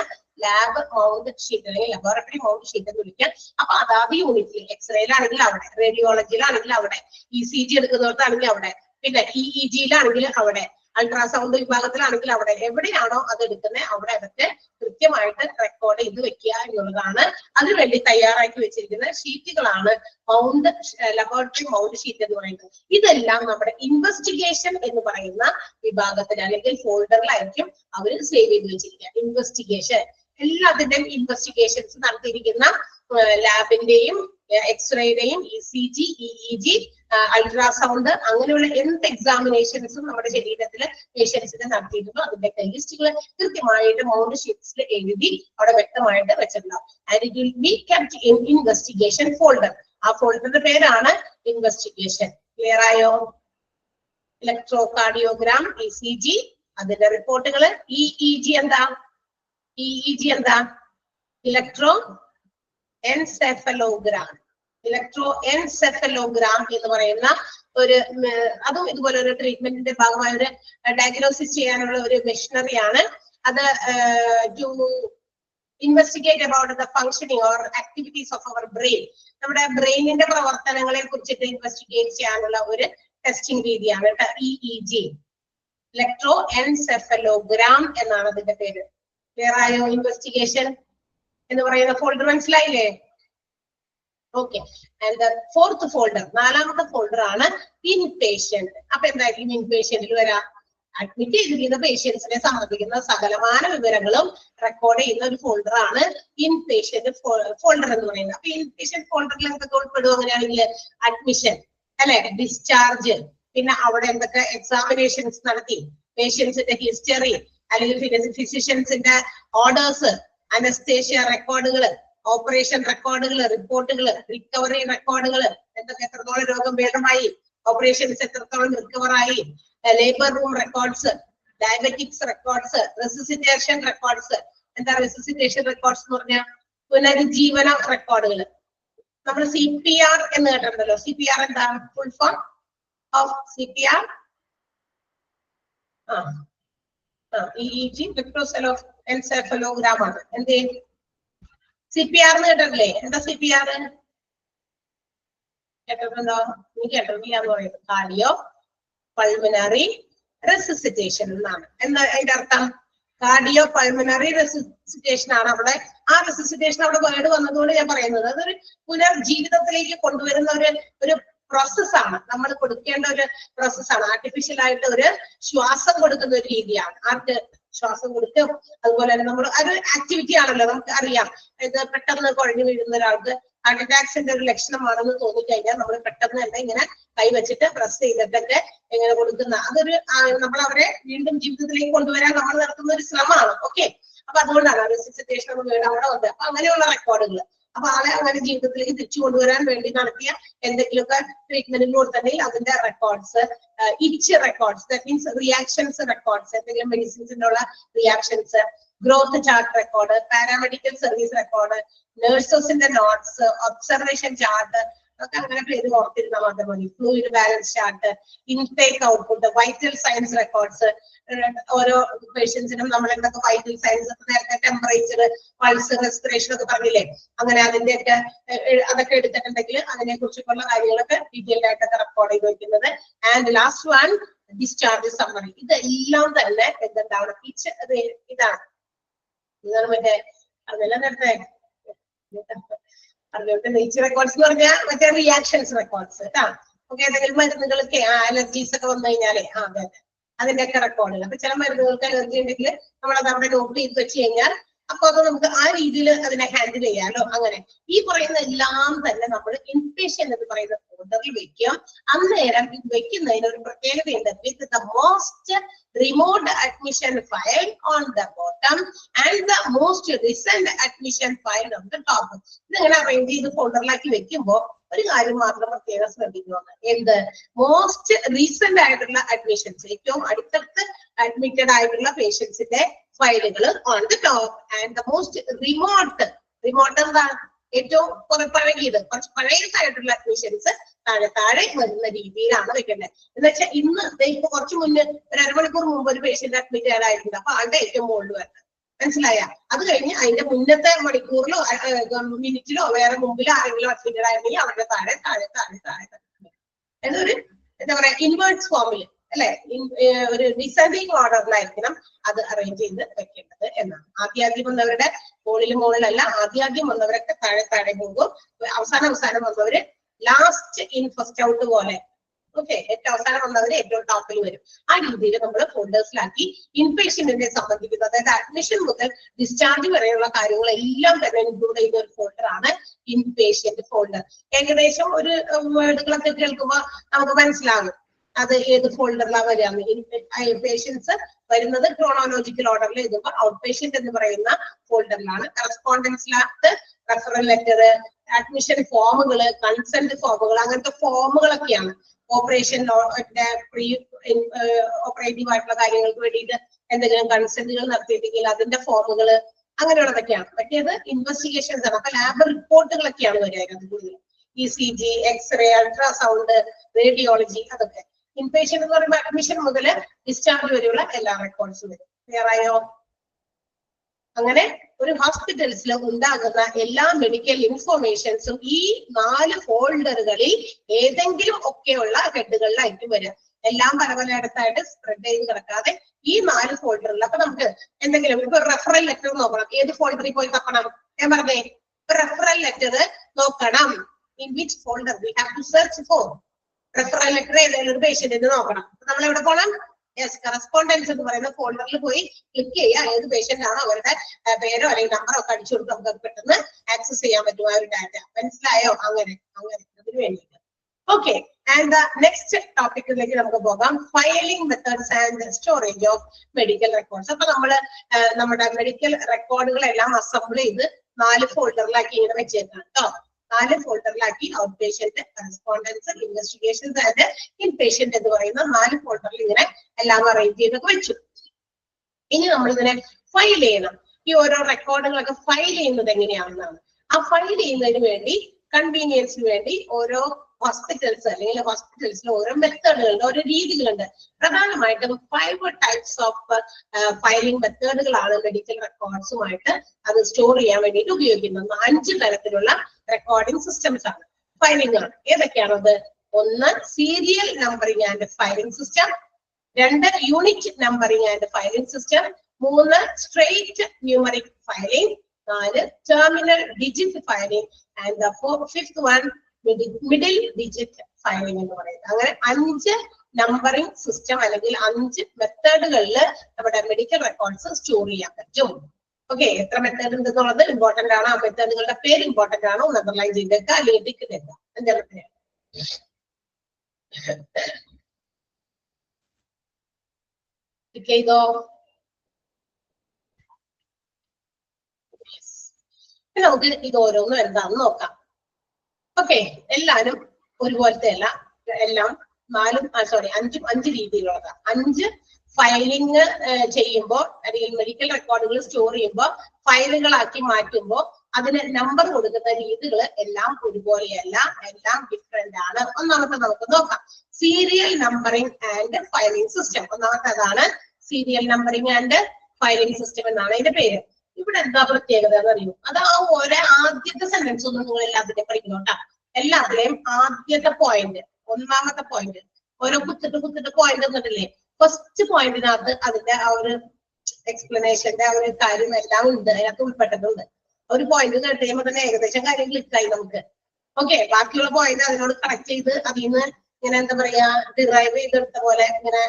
ലാബ് മൗണ്ട് ഷീറ്റ് അല്ലെങ്കിൽ ലബോറട്ടറി മൗണ്ട് ഷീറ്റ് എന്ന് വിളിക്കുക. അപ്പൊ അതാത് യൂണിറ്റിൽ, എക്സ്റേയിലാണെങ്കിൽ അവിടെ, റേഡിയോളജിയിലാണെങ്കിൽ അവിടെ, ECG എടുക്കുന്നിടത്താണെങ്കിൽ അവിടെ, പിന്നെ EEGയിലാണെങ്കിൽ അവിടെ, അൾട്രാസൗണ്ട് വിഭാഗത്തിലാണെങ്കിൽ അവിടെ, എവിടെയാണോ അത് എടുക്കുന്നത് അവിടെ അതൊക്കെ കൃത്യമായിട്ട് റെക്കോർഡ് ചെയ്ത് വെക്കുക എന്നുള്ളതാണ് അതിനുവേണ്ടി തയ്യാറാക്കി വെച്ചിരിക്കുന്ന ഷീറ്റുകളാണ് ലബോറട്ടറി മൗണ്ട് ഷീറ്റ് എന്ന് പറയുന്നത്. ഇതെല്ലാം നമ്മുടെ ഇൻവെസ്റ്റിഗേഷൻ എന്ന് പറയുന്ന വിഭാഗത്തിൽ അല്ലെങ്കിൽ ഫോൾഡറിലായിരിക്കും അവർ സേവ് ചെയ്ത് വെച്ചിരിക്കുക. ഇൻവെസ്റ്റിഗേഷൻ എല്ലാത്തിന്റെയും ഇൻവെസ്റ്റിഗേഷൻസ് നടത്തിയിരിക്കുന്ന ലാബിന്റെയും എക്സ്റേയുടെയും ECG, EEG, അൾട്രാസൗണ്ട് അങ്ങനെയുള്ള എന്ത് എക്സാമിനേഷൻസും നമ്മുടെ ശരീരത്തില് പേഷ്യൻസിന് നടത്തിയിട്ടുണ്ടോ അതിന്റെ ലിസ്റ്റുകൾ കൃത്യമായിട്ട് മൗണ്ട് ഷീറ്റ്സിൽ എഴുതി അവിടെ വ്യക്തമായിട്ട് വെച്ചിട്ടുണ്ടാവും. And it will be kept in investigation folder. ആ ഫോൾഡറിന്റെ പേരാണ് ഇൻവെസ്റ്റിഗേഷൻ. ക്ലിയർ ആയോ? ഇലക്ട്രോ കാർഡിയോഗ്രാം, ECG, അതിന്റെ റിപ്പോർട്ടുകൾ. EEG എന്താ? Electro encephalogram. ഇലക്ട്രോ എൻസെഫലോഗ്രാം എന്ന് പറയുന്ന ഒരു അതും ഇതുപോലെ ഒരു ട്രീറ്റ്മെന്റിന്റെ ഭാഗമായ ഒരു ഡയഗ്നോസിസ് ചെയ്യാനുള്ള ഒരു മെഷീനറിയാണ്. അത് to investigate about the functioning or activities of our brain. നമ്മുടെ ബ്രെയിനിന്റെ പ്രവർത്തനങ്ങളെ കുറിച്ചിട്ട് ഇൻവെസ്റ്റിഗേറ്റ് ചെയ്യാനുള്ള ഒരു ടെസ്റ്റിംഗ് രീതിയാണ് EEG, ഇലക്ട്രോ എൻസെഫലോഗ്രാം എന്നാണ് അതിന്റെ പേര്. ക്ലിയർ ആയോ? ഇൻവെസ്റ്റിഗേഷൻ എന്ന് പറയുന്ന ഫോൾഡർ മനസ്സിലായില്ലേ? ഓക്കെ. ആൻഡ് ഫോർത്ത് ഫോൾഡർ, നാലാമത്തെ ഫോൾഡർ ആണ് ഇൻപേഷ്യന്റ്. അപ്പൊ എന്തായിരിക്കും ഇൻപേഷ്യന്റിൽ വരാം? അഡ്മിറ്റ് ചെയ്തിരിക്കുന്ന പേഷ്യൻസിനെ സംബന്ധിക്കുന്ന സകലമാന വിവരങ്ങളും റെക്കോർഡ് ചെയ്യുന്ന ഒരു ഫോൾഡർ ആണ് ഇൻപേഷ്യന്റ് ഫോൾഡർ എന്ന് പറയുന്നത്. അപ്പൊ ഇൻപേഷ്യന്റ് ഫോൾഡറിൽ എന്തൊക്കെ ഉൾപ്പെടും? അങ്ങനെയാണെങ്കിൽ അഡ്മിഷൻ അല്ലെ, ഡിസ്ചാർജ്, പിന്നെ അവിടെ എന്തൊക്കെ എക്സാമിനേഷൻസ് നടത്തി, പേഷ്യൻസിന്റെ ഹിസ്റ്ററി അല്ലെങ്കിൽ ഫിസിഷ്യൻസിന്റെ ഓർഡേഴ്സ്, അനസ്തേഷ്യ റെക്കോർഡുകൾ, ഓപ്പറേഷൻ റെക്കോർഡുകൾ, റിപ്പോർട്ടുകൾ, റിക്കവറി റെക്കോർഡുകൾ, എത്രത്തോളം രോഗം ഭേദമായി, ഓപ്പറേഷൻസ് എത്രത്തോളം റിക്കവർ ആയി, labour room records, diabetics records, resuscitation records. എന്താ റെസിസിറ്റേഷൻ റെക്കോർഡ്സ് എന്ന് പറഞ്ഞാൽ? പുനരുജ്ജീവന റെക്കോർഡുകൾ. നമ്മൾ CPR എന്ന് കേട്ടിട്ടുണ്ടല്ലോ. CPR എന്താ full form of CPR? EEG, ഇലക്ട്രോഎൻസെഫലോഗ്രാം ആണ്. എന്ത് CPR എന്ന് കേട്ടിട്ടില്ലേ? എന്താ CPR കേട്ടിട്ടുണ്ടോ? നീ കേട്ടിട്ടില്ല എന്ന് പറയുന്നത് കാർഡിയോ പൾമിനറി റെസിസിറ്റേഷൻ എന്നാണ്. എന്താ അതിന്റെ അർത്ഥം? കാർഡിയോ പൾമിനറി റെസിസിറ്റേഷൻ ആണ് അവിടെ. ആ റെസിസിറ്റേഷൻ അവിടെ വേർഡ് വന്നതുകൊണ്ട് ഞാൻ പറയുന്നത് അതൊരു പുനർജീവിതത്തിലേക്ക് കൊണ്ടുവരുന്ന ഒരു പ്രോസസ്സാണ്. നമ്മൾ കൊടുക്കേണ്ട ഒരു പ്രോസസ്സാണ്. ആർട്ടിഫിഷ്യൽ ആയിട്ട് ഒരു ശ്വാസം കൊടുക്കുന്ന ഒരു രീതിയാണ്. ആർക്ക് ശ്വാസം കൊടുക്കും. അതുപോലെ തന്നെ നമ്മൾ അത് ആക്ടിവിറ്റി ആണല്ലോ, നമുക്ക് അറിയാം. ഇത് പെട്ടെന്ന് കുഴഞ്ഞു വീഴുന്ന ഒരാൾക്ക് ഹാർട്ട് അറ്റാക്സിന്റെ ഒരു ലക്ഷണമാണെന്ന് തോന്നിക്കഴിഞ്ഞാൽ നമ്മൾ പെട്ടെന്ന് തന്നെ ഇങ്ങനെ കൈവച്ചിട്ട് പ്രസ് ചെയ്തിട്ടൊക്കെ ഇങ്ങനെ കൊടുക്കുന്ന അതൊരു നമ്മൾ അവരെ വീണ്ടും ജീവിതത്തിലേക്ക് കൊണ്ടുവരാൻ നമ്മൾ നടത്തുന്ന ഒരു ശ്രമമാണ്. ഓക്കെ. അപ്പൊ അതുകൊണ്ടാണ് റെസിസിറ്റേഷൻ വീട് അവിടെ വന്നത്. അപ്പൊ അങ്ങനെയുള്ള റെക്കോർഡുകൾ, അപ്പൊ ആളെ അങ്ങനെ ജീവിതത്തിലേക്ക് തിരിച്ചു കൊണ്ടുവരാൻ വേണ്ടി നടത്തിയ എന്തെങ്കിലുമൊക്കെ ട്രീറ്റ്മെന്റിലൂടെ തന്നെ അതിന്റെ records, each records, that means reactions records, എന്തെങ്കിലും മെഡിസിൻസിന്റെ ഉള്ള reactions, growth chart record, paramedical service record, നഴ്സസിന്റെ നോട്ട്സ്, ഒബ്സർവേഷൻ ചാർട്ട്, അതൊക്കെ അങ്ങനെ പേര് ഓർത്തിരുന്നാൽ മാത്രം മതി. Fluid balance chart, intake output, vital signs records, ഓരോ പേഷ്യൻസിനും നമ്മൾ എന്തൊക്കെ വൈറ്റൽ സയൻസ് നേരത്തെ ടെമ്പറേച്ചർ, പൾസ്, റെസ്പിറേഷൻ ഒക്കെ പറഞ്ഞില്ലേ, അങ്ങനെ അതിന്റെയൊക്കെ അതൊക്കെ എടുത്തിട്ടുണ്ടെങ്കിൽ അതിനെ കുറിച്ചൊക്കെയുള്ള കാര്യങ്ങളൊക്കെ ഡീറ്റെയിൽഡ് ആയിട്ടൊക്കെ റെക്കോർഡ് ചെയ്ത് വെക്കുന്നത്. And last one discharge summary. ഇതെല്ലാം തന്നെ എന്തുണ്ടാവണം, ഇതാണ് മറ്റേ അതെല്ലാം നേരത്തെ അതുകൊണ്ട് നേച്ചർ റെക്കോർഡ്സ് എന്ന് പറഞ്ഞാൽ മറ്റേ റിയാക്ഷൻസ് റെക്കോർഡ്സ് കേട്ടാ. ഓക്കെ, ഏതെങ്കിലും മരുന്നുകൾക്ക് അലർജീസ് ഒക്കെ വന്നു കഴിഞ്ഞാലേ അതെ അതിന്റെയൊക്കെ റെക്കോർഡുകൾ. അപ്പൊ ചില മരുന്നുകൾക്ക് അലർജി ഉണ്ടെങ്കിൽ നമ്മളത് അവിടെ നോട്ട് ചെയ്ത് വെച്ച് കഴിഞ്ഞാൽ അപ്പൊ അത് നമുക്ക് ആ രീതിയിൽ അതിനെ ഹാൻഡിൽ ചെയ്യാലോ. അങ്ങനെ ഈ പറയുന്ന എല്ലാം തന്നെ നമ്മൾ ഇൻപേഷ്യന്റ് എന്ന് പറയുന്ന ഫോൾഡറിൽ വെക്കും. അന്നേരം ഇത് വെക്കുന്നതിന് ഒരു പ്രത്യേകതയുണ്ട്. With the most remote admission file on the bottom and the most recent admission file on the top. ഇതെങ്ങനെ അറേഞ്ച് ചെയ്ത് ഫോൾഡറിലാക്കി വെക്കുമ്പോൾ ഒരു കാര്യം മാത്രം പ്രത്യേകം ശ്രദ്ധിക്കണം. എന്ത് മോസ്റ്റ് റീസെന്റ് ആയിട്ടുള്ള അഡ്മിഷൻസ്, ഏറ്റവും അടുത്തടുത്ത് അഡ്മിറ്റഡ് ആയിട്ടുള്ള പേഷ്യൻസിന്റെ ഫയലുകൾ on the top and the most remote എന്താ ഏറ്റവും പഴകിയത്, കുറച്ച് പഴയതായിട്ടുള്ള അഡ്മിഷൻസ് താഴെ വരുന്ന രീതിയിലാണ് വെക്കേണ്ടത്. എന്ന് വെച്ചാൽ ഇന്ന് ഇപ്പൊ കുറച്ച് മുന്നേ ഒരു അരമണിക്കൂർ മുമ്പ് ഒരു പേഷ്യന്റ് അഡ്മിറ്റ് ആയിട്ടുണ്ട്, അപ്പൊ ആളുടെ ഏറ്റവും മുകളിൽ വരണം. മനസ്സിലായ? അത് കഴിഞ്ഞ് അതിന്റെ മുന്നത്തെ മണിക്കൂറിലോ മിനിറ്റിലോ വേറെ മുമ്പിലോ ആരെങ്കിലും അഡ്മിറ്റഡ് ആയിരുന്നെങ്കിൽ അവരുടെ താഴെ എന്നൊരു എന്താ പറയാ ഇൻവേർട്സ് ഫോമിൽ അല്ലെ, ഒരു ഡിസെൻഡിങ് ഓർഡറിലായിരിക്കണം അത് അറേഞ്ച് ചെയ്ത് വെക്കേണ്ടത് എന്നാണ്. ആദ്യം വന്നവരുടെ മുകളിലല്ല, ആദ്യം വന്നവരൊക്കെ താഴെ പോകും. അവസാനം വന്നവര് ലാസ്റ്റ് ഇൻ ഫസ്റ്റ് ഔട്ട് പോലെ. ഓക്കെ, ഏറ്റവും അവസാനം വന്നവര് ഏറ്റവും ടോപ്പിൽ വരും. ആ രീതിയിൽ നമ്മൾ ഫോൾഡേഴ്സിലാക്കി ഇൻപേഷ്യന്റിനെ സംബന്ധിക്കുന്നത്, അതായത് അഡ്മിഷൻ മുതൽ ഡിസ്ചാർജ് വരെയുള്ള കാര്യങ്ങളെല്ലാം തന്നെ ഇൻക്ലൂഡ് ചെയ്യുന്ന ഒരു ഫോൾഡറാണ് ഇൻപേഷ്യന്റ് ഫോൾഡർ. ഏകദേശം ഒരു വേർഡുകളൊക്കെ കേൾക്കുമ്പോൾ നമുക്ക് മനസ്സിലാകും അത് ഏത് ഫോൾഡറിലാണ് വരിക. പേഷ്യൻസ് വരുന്നത് ക്രോണോളജിക്കൽ ഓർഡറിൽ എഴുതുമ്പോൾ ഔട്ട് പേഷ്യന്റ് എന്ന് പറയുന്ന ഫോൾഡറിലാണ്. കറസ്പോണ്ടൻസിനകത്ത് റെഫറൽ ലെറ്റർ, അഡ്മിഷൻ ഫോമുകള്, കൺസെന്റ് ഫോമുകൾ, അങ്ങനത്തെ ഫോമുകളൊക്കെയാണ്. ഓപ്പറേഷൻ പ്രീ ഓപ്പറേറ്റീവ് ആയിട്ടുള്ള കാര്യങ്ങൾക്ക് വേണ്ടിയിട്ട് എന്തെങ്കിലും കൺസെന്റുകൾ നടത്തിയിട്ടെങ്കിൽ അതിന്റെ ഫോമുകള് അങ്ങനെയുള്ളതൊക്കെയാണ്. മറ്റേത് ഇൻവെസ്റ്റിഗേഷൻസ് ആണ്. അപ്പൊ ലാബ് റിപ്പോർട്ടുകളൊക്കെയാണ് വരിക കൂടുതൽ. ECG, എക്സ്റേ, അൾട്രാസൗണ്ട്, റേഡിയോളജി, അതൊക്കെ. ഇൻപേഷ്യന്റ് എന്ന് പറയുമ്പോൾ അഡ്മിഷൻ മുതൽ ഡിസ്ചാർജ് വരെയുള്ള എല്ലാ റെക്കോർഡ്സും വരും. ക്ലിയർ ആയോ? അങ്ങനെ ഒരു ഹോസ്പിറ്റൽസിൽ ഉണ്ടാകുന്ന എല്ലാ മെഡിക്കൽ ഇൻഫോർമേഷൻസും ഈ 4 ഫോൾഡറുകളിൽ ഏതെങ്കിലും ഒക്കെയുള്ള ഹെഡുകളിലായിരിക്കും വരിക. എല്ലാം പലയിടത്തായിട്ട് സ്പ്രെഡ് ചെയ്ത് കിടക്കാതെ ഈ 4 ഫോൾഡറിൽ. അപ്പൊ നമുക്ക് എന്തെങ്കിലും ഇപ്പൊ റെഫറൽ ലെറ്റർ നോക്കണം, ഏത് ഫോൾഡറിൽ പോയി തപ്പണം? ഞാൻ പറഞ്ഞേ, റെഫറൽ ലെറ്റർ നോക്കണം. In which folder we have to search for referral letter? ഏതെങ്കിലും ഒരു പേഷ്യന്റിന് നോക്കണം. നമ്മൾ എവിടെ പോകണം? കറസ്പോണ്ടൻസ് എന്ന് പറയുന്ന ഫോൾഡറിൽ പോയി ക്ലിക്ക് ചെയ്യുക. ഏത് പേഷ്യന്റ് ആണോ അവരുടെ പേരോ അല്ലെങ്കിൽ നമ്പറോ ഒക്കെ അടിച്ചു കൊടുത്ത് നമുക്ക് പെട്ടെന്ന് ആക്സസ് ചെയ്യാൻ പറ്റും ആ ഒരു ഡാറ്റ. മനസ്സിലായോ? അങ്ങനെ അതിന് വേണ്ടിയിട്ട്. ഓക്കെ, ആൻഡ് നെക്സ്റ്റ് ടോപ്പിക്കിലേക്ക് നമുക്ക് പോകാം. Filing methods and storage of medical records. അപ്പൊ നമ്മള് നമ്മുടെ മെഡിക്കൽ റെക്കോർഡുകളെല്ലാം അസംബിൾ ചെയ്ത് 4 ഫോൾഡറിലാക്കി ഇങ്ങനെ വെച്ചേക്കാം കേട്ടോ. 4 ഫോൾഡറിലാക്കി out patient, correspondence, investigations and inpatient എന്ന് പറയുന്ന 4 ഫോൾഡറിൽ ഇങ്ങനെ എല്ലാം അറേഞ്ച് ചെയ്തൊക്കെ വെച്ചു. ഇനി നമ്മൾ ഇതിനെ ഫയൽ ചെയ്യണം. ഈ ഓരോ റെക്കോർഡുകളൊക്കെ ഫയൽ ചെയ്യുന്നത് എങ്ങനെയാണെന്നാണ്. ആ ഫയൽ ചെയ്യുന്നതിന് വേണ്ടി കൺവീനിയൻസിന് വേണ്ടി ഓരോ ഹോസ്പിറ്റൽസിൽ ഓരോ മെത്തേഡുകളുണ്ട്, ഓരോ രീതികളുണ്ട്. പ്രധാനമായിട്ടും 5 ടൈപ്സ് ഓഫ് ഫയലിംഗ് മെത്തേഡുകളാണ് മെഡിക്കൽ റെക്കോർഡ്സുമായിട്ട് അത് സ്റ്റോർ ചെയ്യാൻ വേണ്ടിയിട്ട് ഉപയോഗിക്കുന്നത്. 5 തരത്തിലുള്ള റെക്കോർഡിംഗ് സിസ്റ്റംസ് ആണ്, ഫയലിംഗ്. ഏതൊക്കെയാണത്? 1 serial numbering and filing system, 2 unit numbering and filing system, 3 straight numeric filing, 4 terminal digit filing and the 5th one middle digit filing എന്ന് പറയുന്നത്. അങ്ങനെ 5 നമ്പറിംഗ് സിസ്റ്റം അല്ലെങ്കിൽ 5 മെത്തേഡുകളിൽ നമ്മുടെ മെഡിക്കൽ റെക്കോർഡ്സ് സ്റ്റോർ ചെയ്യാൻ പറ്റും. Okay, എത്ര മെത്തേഡ് ഉണ്ടെന്നുള്ളത് ഇമ്പോർട്ടന്റ് ആണ്. ആ മെത്തേഡുകളുടെ പേര് ഇമ്പോർട്ടന്റ് ആണ്. അണ്ടർലൈൻ ചെയ്തേക്കുക അല്ലെങ്കിൽ ടിക്ക് ചെയ്തേക്കുക. 5 ചെയ്തോ? നമുക്ക് ഇത് ഓരോന്നും എന്താണെന്ന് നോക്കാം. ഓക്കെ, എല്ലാരും ഒരുപോലത്തെ അല്ല, എല്ലാം 5 രീതിയിലുള്ളതാണ്. 5 ഫയലിംഗ് ചെയ്യുമ്പോൾ അല്ലെങ്കിൽ മെഡിക്കൽ റെക്കോർഡുകൾ സ്റ്റോർ ചെയ്യുമ്പോൾ ഫയലുകളാക്കി മാറ്റുമ്പോൾ അതിന് നമ്പർ കൊടുക്കുന്ന രീതികൾ എല്ലാം ഒരുപോലെയല്ല, എല്ലാം ഡിഫറെന്റ് ആണ്. ഒന്നാമത്തെ നമുക്ക് നോക്കാം, serial numbering and filing system. ഒന്നാമത്തേതാണ് serial numbering and filing system എന്നാണ് അതിന്റെ പേര്. ഇവിടെ എന്താ പ്രത്യേകത എന്ന് അറിയൂ? അത് ആ ഒരേ ആദ്യത്തെ സെന്റൻസ് ഒന്നും നിങ്ങൾ എല്ലാത്തിനെയും പഠിക്കണോട്ടാ. എല്ലാത്തിലെയും ആദ്യത്തെ പോയിന്റ്, ഒന്നാമത്തെ പോയിന്റ്, ഓരോ കുത്തിട്ട് പോയിന്റ് എന്നിട്ടില്ലേ, ഫസ്റ്റ് പോയിന്റിനകത്ത് അതിന്റെ ആ ഒരു എക്സ്പ്ലനേഷന്റെ ആ ഒരു കാര്യം എല്ലാം ഉണ്ട്, അതിനകത്ത് ഉൾപ്പെട്ടിട്ടുണ്ട്. ഒരു പോയിന്റ് കേട്ട് കഴിയുമ്പോൾ തന്നെ ഏകദേശം കാര്യം ക്ലിക്കായി നമുക്ക്. ഓക്കെ, ബാക്കിയുള്ള പോയിന്റ് അതിനോട് കണക്ട് ചെയ്ത് അതിൽ നിന്ന് ഇങ്ങനെ എന്താ പറയാ ഡിറൈവ് ചെയ്തെടുത്ത പോലെ ഇങ്ങനെ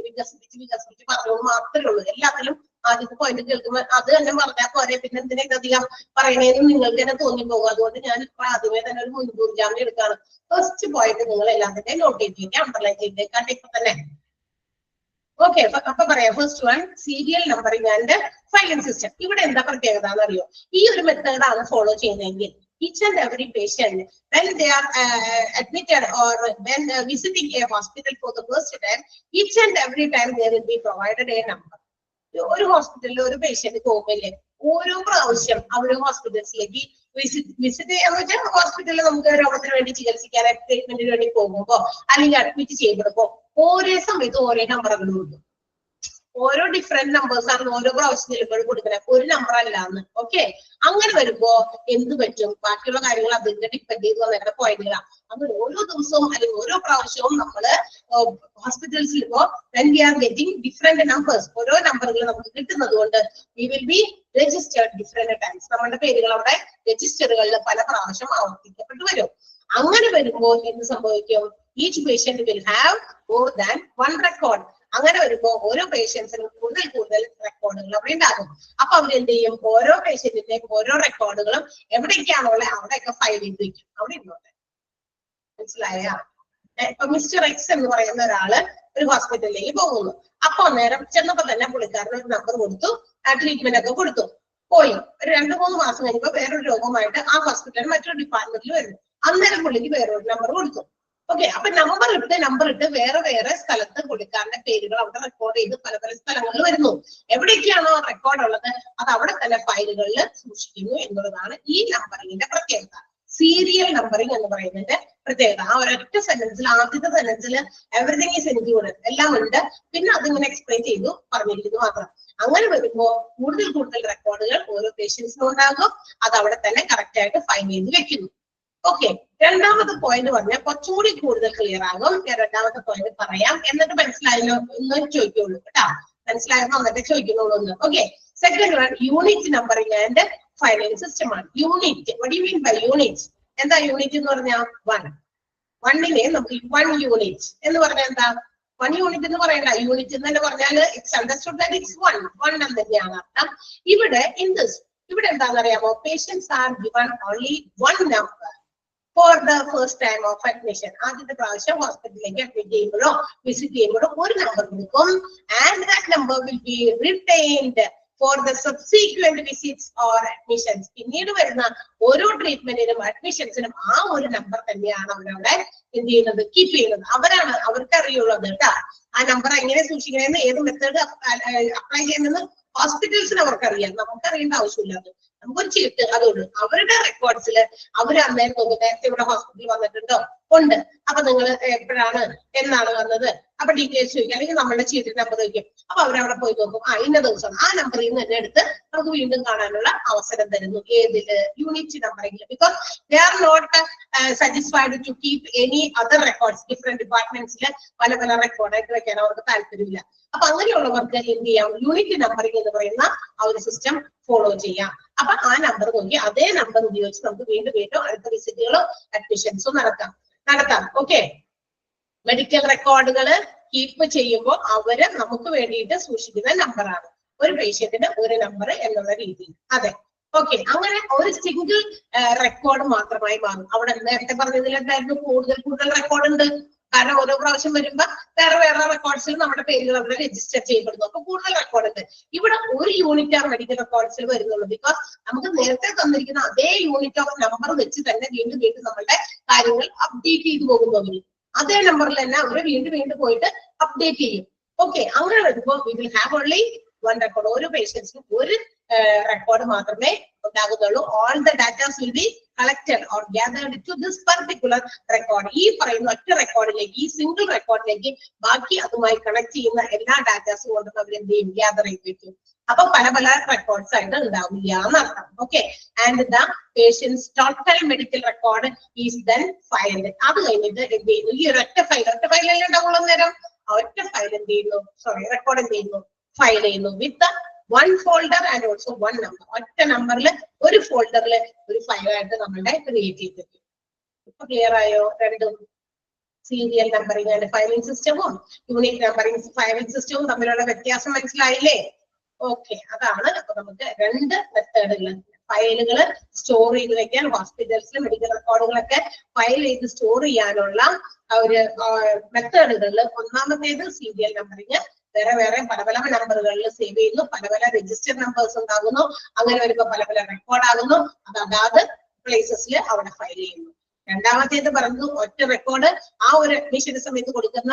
വികസിപ്പിച്ച് പറഞ്ഞത് മാത്രമേ ഉള്ളൂ. എല്ലാത്തിലും ആദ്യത്തെ പോയിന്റ് കേൾക്കുമ്പോൾ അത് തന്നെ പറഞ്ഞാൽ പോരെ, പിന്നെ എന്തിനൊക്കെ അധികം പറയണേന്നും നിങ്ങൾക്ക് തന്നെ തോന്നിപ്പോകും. അതുകൊണ്ട് ഞാൻ ആദ്യമേ തന്നെ ഒരു മുൻകൂർ ജാമ്യം എടുക്കുകയാണ്. ഫസ്റ്റ് പോയിന്റ് നിങ്ങൾ എല്ലാത്തിന്റെയും നോട്ട് ചെയ്തേക്കാം, അണ്ടർലൈൻ ചെയ്തേക്കാം ഇപ്പൊ തന്നെ. ഓക്കെ, അപ്പൊ പറയാം, first one serial numbering and filing system. ഇവിടെ എന്താ പ്രത്യേകത എന്നറിയോ? ഈ ഒരു മെത്തേഡാണ് ഫോളോ ചെയ്യുന്നതെങ്കിൽ each and every patient when they are admitted or when visiting a hospital for the first time, each and every time there will be provided a number. ഒരു ഹോസ്പിറ്റലിൽ ഒരു പേഷ്യന്റ് പോകുമ്പോഴേ ഓരോ പ്രാവശ്യം അവർ ഹോസ്പിറ്റൽസിലേക്ക് വിസിറ്റ് ചെയ്യാന്ന് വെച്ചാൽ ഹോസ്പിറ്റലിൽ നമുക്ക് രോഗത്തിന് വേണ്ടി ചികിത്സിക്കാനായിട്ട് ട്രീറ്റ്മെന്റിന് വേണ്ടി പോകുമ്പോ അല്ലെങ്കിൽ അഡ്മിറ്റ് ചെയ്യപ്പെടുമ്പോ ഓരോ സമയത്ത് ഓരോ നമ്പറുകളുണ്ട്. ഓരോ ഡിഫറെന്റ് നമ്പേഴ്സ് ആണ് ഓരോ പ്രാവശ്യം ചെല്ലുമ്പോൾ കൊടുക്കുന്നത്, ഒരു നമ്പർ അല്ലാന്ന്. ഓക്കെ, അങ്ങനെ വരുമ്പോ എന്ത് പറ്റും? ബാക്കിയുള്ള കാര്യങ്ങൾ അതിന്റെ ഡിപ്പെൻഡ് ചെയ്ത് വന്നിട്ട് പോയിന്റുകളാണ്. അങ്ങനെ ഓരോ ദിവസവും അല്ലെങ്കിൽ ഓരോ പ്രാവശ്യവും നമ്മള് ഹോസ്പിറ്റൽസിൽ ഇപ്പോ when we are getting different numbers, ഓരോ നമ്പറുകൾ നമുക്ക് കിട്ടുന്നത് കൊണ്ട് we will be registered different times. നമ്മുടെ പേരുകൾ അവിടെ രജിസ്റ്ററുകളിൽ പല പ്രാവശ്യം ആവർത്തിക്കപ്പെട്ടു വരും. അങ്ങനെ വരുമ്പോൾ എന്ത് സംഭവിക്കും? each patient will have more than one record. അങ്ങനെ വരുമ്പോ ഓരോ പേഷ്യൻസിനും കൂടുതൽ റെക്കോർഡുകൾ അവിടെ ഉണ്ടാകും. അപ്പൊ അവരെന്ത് ചെയ്യും? ഓരോ പേഷ്യന്റിന്റെയും ഓരോ റെക്കോർഡുകളും എവിടേക്കാണോ ഉള്ളത് അവിടെയൊക്കെ ഫയൽ ചെയ്ത് വെക്കും. അവിടെ ഇരുന്നോട്ടെ, മനസ്സിലായ? ഇപ്പൊ മിസ്റ്റർ എക്സ് എന്ന് പറയുന്ന ഒരാള് ഒരു ഹോസ്പിറ്റലിലേക്ക് പോകുന്നു. അപ്പൊ അന്നേരം ചെന്നപ്പോ തന്നെ പുള്ളിക്കാരന് ഒരു നമ്പർ കൊടുത്തു, ട്രീറ്റ്മെന്റ് ഒക്കെ കൊടുത്തു. പോയി ഒരു 2-3 മാസം കഴിയുമ്പോ വേറൊരു രോഗമായിട്ട് ആ ഹോസ്പിറ്റലിൽ മറ്റൊരു ഡിപ്പാർട്ട്മെന്റിൽ വരുന്നു. അന്നേരം പുള്ളിക്ക് വേറൊരു നമ്പർ കൊടുത്തു. ഓക്കെ, അപ്പൊ നമ്പർ ഇട്ട് വേറെ സ്ഥലത്ത് പുള്ളിക്കാരന്റെ പേരുകൾ അവിടെ റെക്കോർഡ് ചെയ്ത് പല സ്ഥലങ്ങളിൽ വരുന്നു. എവിടേക്കാണോ റെക്കോർഡ് ഉള്ളത് അത് അവിടെ തന്നെ ഫയലുകളിൽ സൂക്ഷിക്കുന്നു എന്നുള്ളതാണ് ഈ നമ്പറിങ്ങിന്റെ പ്രത്യേകത. സീരിയൽ നമ്പറിംഗ് എന്ന് പറയുന്നതിന്റെ പ്രത്യേകത ആ ഒരൊറ്റ സെന്റൻസിൽ, ആദ്യത്തെ സെന്റൻസിൽ എവറിഥിങ് ഈസ് ഇൻക്ലൂഡഡ്, എല്ലാം ഉണ്ട്. പിന്നെ അതിങ്ങനെ എക്സ്പ്ലെയിൻ ചെയ്തു പറഞ്ഞിരിക്കുന്നു മാത്രം. അങ്ങനെ വരുമ്പോ കൂടുതൽ റെക്കോർഡുകൾ ഓരോ പേഷ്യൻസിനും ഉണ്ടാകും. അത് അവിടെ തന്നെ കറക്റ്റ് ആയിട്ട് ഫൈൻ ചെയ്ത് വെക്കുന്നു. ഓക്കെ, രണ്ടാമത്തെ പോയിന്റ് പറഞ്ഞാൽ കുറച്ചുകൂടി കൂടുതൽ ക്ലിയർ ആകും. ഞാൻ രണ്ടാമത്തെ പോയിന്റ് പറയാം, എന്നിട്ട് മനസ്സിലായല്ലോ എന്ന് ചോദിക്കുള്ളൂ കേട്ടോ. മനസ്സിലായെന്ന് എന്നിട്ട് ചോദിക്കുന്നുള്ളൂ എന്ന്. Okay, second one unit numbering and filing system ആണ്. Unit, what do you mean by unit? എന്താ യൂണിറ്റ് എന്ന് പറഞ്ഞാൽ? വണ്ണിനെ നമുക്ക് 1 യൂണിറ്റ് എന്ന് പറഞ്ഞാൽ എന്താ? 1 യൂണിറ്റ് എന്ന് പറയണ്ട, യൂണിറ്റ് എന്ന് തന്നെ പറഞ്ഞാൽ ഇറ്റ്സ് അണ്ടർസ്റ്റുഡ് ദാറ്റ് ഇറ്റ്സ് 1 എന്ന് തന്നെയാണ് അർത്ഥം. ഇവിടെ ഇവിടെ എന്താണെന്ന് അറിയാമോ? Patients are given only 1 number for the first time of admission. ആദ്യത്തെ പ്രാവശ്യം ഹോസ്പിറ്റലിലേക്ക് അഡ്മിറ്റ് ചെയ്യുമ്പോഴോ വിസിറ്റ് ചെയ്യുമ്പോഴോ ഒരു നമ്പർ കൊടുക്കും. And that number will be retained for the subsequent visits or admissions. പിന്നീട് വരുന്ന ഓരോ ട്രീറ്റ്മെന്റിനും അഡ്മിഷൻസിനും ആ ഒരു നമ്പർ തന്നെയാണ് അവരവിടെ എന്ത് ചെയ്യുന്നത്? കീപ്പ് ചെയ്യുന്നത്. അവർക്ക് അറിയുള്ളത് കേട്ടാ. ആ നമ്പർ എങ്ങനെ സൂക്ഷിക്കണമെന്ന്, ഏത് മെത്തേഡ് അപ്ലൈ ചെയ്യുന്നത് ഹോസ്പിറ്റൽസിന് അവർക്കറിയാം, നമുക്കറിയേണ്ട ആവശ്യമില്ലാതെ. നമുക്കൊരു ചീട്ട് അതുകൊണ്ട് അവരുടെ റെക്കോർഡ്സിൽ അവർ അന്നേരം നോക്കും, നേരത്തെ ഇവിടെ ഹോസ്പിറ്റലിൽ വന്നിട്ടുണ്ടോ? ഉണ്ട്. അപ്പൊ നിങ്ങൾ എപ്പോഴാണ് എന്നാണ് വന്നത്? അപ്പൊ ഡീറ്റെയിൽസ് ചോദിക്കും, അല്ലെങ്കിൽ നമ്മുടെ ചീട്ടിന്റെ നമ്പർ ചോദിക്കും. അപ്പൊ അവരവിടെ പോയി നോക്കും, ഇന്ന ദിവസം ആ നമ്പറിൽ നിന്ന് തന്നെ എടുത്ത് നമുക്ക് വീണ്ടും കാണാനുള്ള അവസരം തരുന്നു. ഏതില്? യൂണിറ്റ് നമ്പറിൽ. Because they are not satisfied to keep any other records. Different ഡിപ്പാർട്ട്മെന്റ്സിൽ പല റെക്കോർഡായിട്ട് വെക്കാൻ അവർക്ക് താല്പര്യമില്ല. അപ്പൊ അങ്ങനെയുള്ളവർക്ക് എന്ത് ചെയ്യാം? യൂണിറ്റ് നമ്പറിംഗ് എന്ന് പറയുന്ന ആ ഒരു സിസ്റ്റം ഫോളോ ചെയ്യാം. അപ്പൊ ആ നമ്പർ നോക്കി അതേ നമ്പർ ഉപയോഗിച്ച് നമുക്ക് വീണ്ടും അടുത്ത വിസിറ്റുകളോ അഡ്മിഷൻസോ നടത്താം. ഓക്കെ, മെഡിക്കൽ റെക്കോർഡുകൾ കീപ്പ് ചെയ്യുമ്പോൾ അവര് നമുക്ക് വേണ്ടിയിട്ട് സൂക്ഷിക്കുന്ന നമ്പറാണ്. ഒരു പേഷ്യന്റിന് ഒരു നമ്പർ എന്നുള്ള രീതിയിൽ. അതെ, ഓക്കെ, അങ്ങനെ ഒരു സിംഗിൾ റെക്കോർഡ് മാത്രമായി മാറും. അവിടെ നേരത്തെ പറഞ്ഞതിലെന്തായിരുന്നു? കൂടുതൽ റെക്കോർഡ് ഉണ്ട്. കാരണം ഓരോ പ്രാവശ്യം വരുമ്പോ വേറെ റെക്കോർഡ്സിൽ നമ്മുടെ പേരുകൾ അവിടെ രജിസ്റ്റർ ചെയ്യപ്പെടുന്നു. അപ്പൊ കൂടുതൽ റെക്കോർഡ് ഉണ്ട്. ഇവിടെ ഒരു യൂണിറ്റ് ആണ് മെഡിക്കൽ റെക്കോർഡ്സിൽ വരുന്നുള്ളൂ. ബിക്കോസ് നമുക്ക് നേരത്തെ തന്നിരിക്കുന്ന അതേ യൂണിറ്റ് ഓഫ് നമ്പർ വെച്ച് തന്നെ വീണ്ടും നമ്മളുടെ കാര്യങ്ങൾ അപ്ഡേറ്റ് ചെയ്തു പോകുന്നവര് അതേ നമ്പറിൽ തന്നെ അവര് വീണ്ടും പോയിട്ട് അപ്ഡേറ്റ് ചെയ്യും. ഓക്കെ, അങ്ങനെ വരുമ്പോൾ we will have only 1 record. ഓരോ പേഷ്യൻസിനും ഒരു റെക്കോർഡ് മാത്രമേ ഉണ്ടാകുന്നുള്ളൂ. All the data will be collected or gathered to this particular record. ഈ പറയുന്ന ഒറ്റ റെക്കോർഡിലേക്ക്, ഈ സിംഗിൾ റെക്കോർഡിലേക്ക് ബാക്കി അതുമായി കണക്ട് ചെയ്യുന്ന എല്ലാ ഡാറ്റാസും കൊണ്ട് അവർ എന്ത് ചെയ്യും, ഗ്യാദർ ചെയ്ത് വെക്കും. അപ്പൊ പല പല റെക്കോർഡ്സ് ആയിട്ട് ഉണ്ടാവില്ല എന്നർത്ഥം. Okay, and the patient's total medical record is then filed. അത് കഴിഞ്ഞിട്ട് എന്ത് ചെയ്യുന്നു, ഈ ഒരു ഒറ്റ ഫയലല്ലേ ഉണ്ടാവുള്ളൂ നേരം, ഒറ്റ ഫയൽ എന്ത് ചെയ്യുന്നു, റെക്കോർഡ് എന്ത് ചെയ്യുന്നു, ഫയൽ ചെയ്യുന്നു വിത്ത് one folder and also one number. ഒറ്റ നമ്പറിൽ ഒരു ഫോൾഡറിൽ ഒരു ഫയലായിട്ട് നമ്മളുടെ ക്രിയേറ്റ് ചെയ്തിരിക്കും. ഇപ്പൊ ക്ലിയർ ആയോ? രണ്ടും സീരിയൽ നമ്പറിംഗ് ആൻഡ് ഫയലിംഗ് സിസ്റ്റവും യൂണിക് നമ്പറിംഗ് ഫയലിംഗ് സിസ്റ്റവും തമ്മിലുള്ള വ്യത്യാസം മനസ്സിലായില്ലേ? ഓക്കെ, അതാണ്. അപ്പൊ നമുക്ക് രണ്ട് മെത്തേഡുകൾ, ഫയലുകൾ സ്റ്റോർ ചെയ്ത് വെക്കാൻ, ഹോസ്പിറ്റൽസിൽ മെഡിക്കൽ റെക്കോർഡുകളൊക്കെ ഫയൽ ചെയ്ത് സ്റ്റോർ ചെയ്യാനുള്ള ഒരു മെത്തേഡുകളിൽ ഒന്നാമത്തേത് സീരിയൽ നമ്പറിംഗ്. വേറെ വേറെ പല പല നമ്പറുകളിൽ സേവ് ചെയ്യുന്നു, പല പല രജിസ്റ്റർ നമ്പേഴ്സ് ഉണ്ടാകുന്നു. അങ്ങനെ വരുമ്പോൾ പല പല റെക്കോർഡ് ആകുന്നു. അത് അതാത് പ്ലേസസിൽ അവിടെ ഫയൽ ചെയ്യുന്നു. രണ്ടാമത്തേത് പറഞ്ഞു ഒറ്റ റെക്കോർഡ് ആ ഒരു അഡ്മിഷന്റെ സമയത്ത് കൊടുക്കുന്ന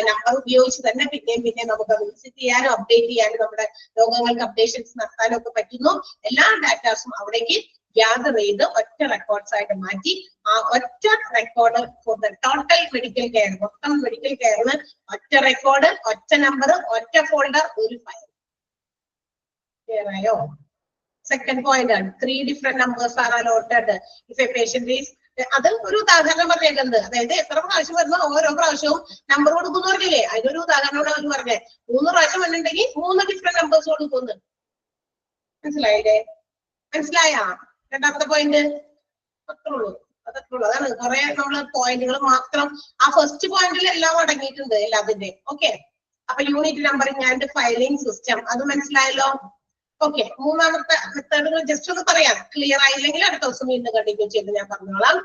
നമ്പർ ഉപയോഗിച്ച് തന്നെ പിന്നെയും നമുക്ക് വിസിറ്റ് ചെയ്യാനും അപ്ഡേറ്റ് ചെയ്യാനും നമ്മുടെ രോഗങ്ങൾക്ക് അപ്ഡേഷൻസ് നടത്താനും ഒക്കെ പറ്റുന്നു. എല്ലാ ഡാറ്റാസും അവിടേക്ക് ഗ്യാദർ ചെയ്ത് ഒറ്റ റെക്കോർഡ്സ് ആയിട്ട് മാറ്റി ആ ഒറ്റ record for the total medical care, മൊത്തം മെഡിക്കൽ കെയറിന് ഒറ്റ റെക്കോർഡ്, ഒറ്റ നമ്പർ, ഒറ്റ ഫോൾഡർ, ഒരു ഫയൽ. ക്ലിയർ ആയോ? സെക്കൻഡ് പോയിന്റ് ആണ് 3 different numbers are allotted if a patient is. അത് ഒരു ഉദാഹരണം പറഞ്ഞേക്കുന്നത്, അതായത് എത്ര പ്രാവശ്യം വരുന്ന ഓരോ പ്രാവശ്യവും നമ്പർ കൊടുക്കുന്നു പറഞ്ഞില്ലേ, അതിനൊരു ഉദാഹരണമാണ് അവർ പറഞ്ഞത്. 3 പ്രാവശ്യം വന്നിട്ടുണ്ടെങ്കിൽ 3 different numbers കൊടുക്കുന്നു. മനസ്സിലായില്ലേ? മനസ്സിലായ? രണ്ടാമത്തെ പോയിന്റ് അത്രേ ഉള്ളൂ. അതാണ് കുറെ നമ്മള് പോയിന്റുകൾ മാത്രം. ആ ഫസ്റ്റ് പോയിന്റിൽ എല്ലാം അടങ്ങിയിട്ടുണ്ട് എല്ലാത്തിന്റെ. ഓക്കെ, അപ്പൊ unit numbering and filing system അത് മനസ്സിലായല്ലോ. ഓക്കെ, മൂന്നാമത്തെ മെത്തേഡുകൾ ജസ്റ്റ് ഒന്ന് പറയാം. ക്ലിയർ ആയില്ലെങ്കിൽ അടുത്ത ദിവസം വീണ്ടും കണ്ടിന്യൂ ചെയ്ത് ഞാൻ പറഞ്ഞോളാം.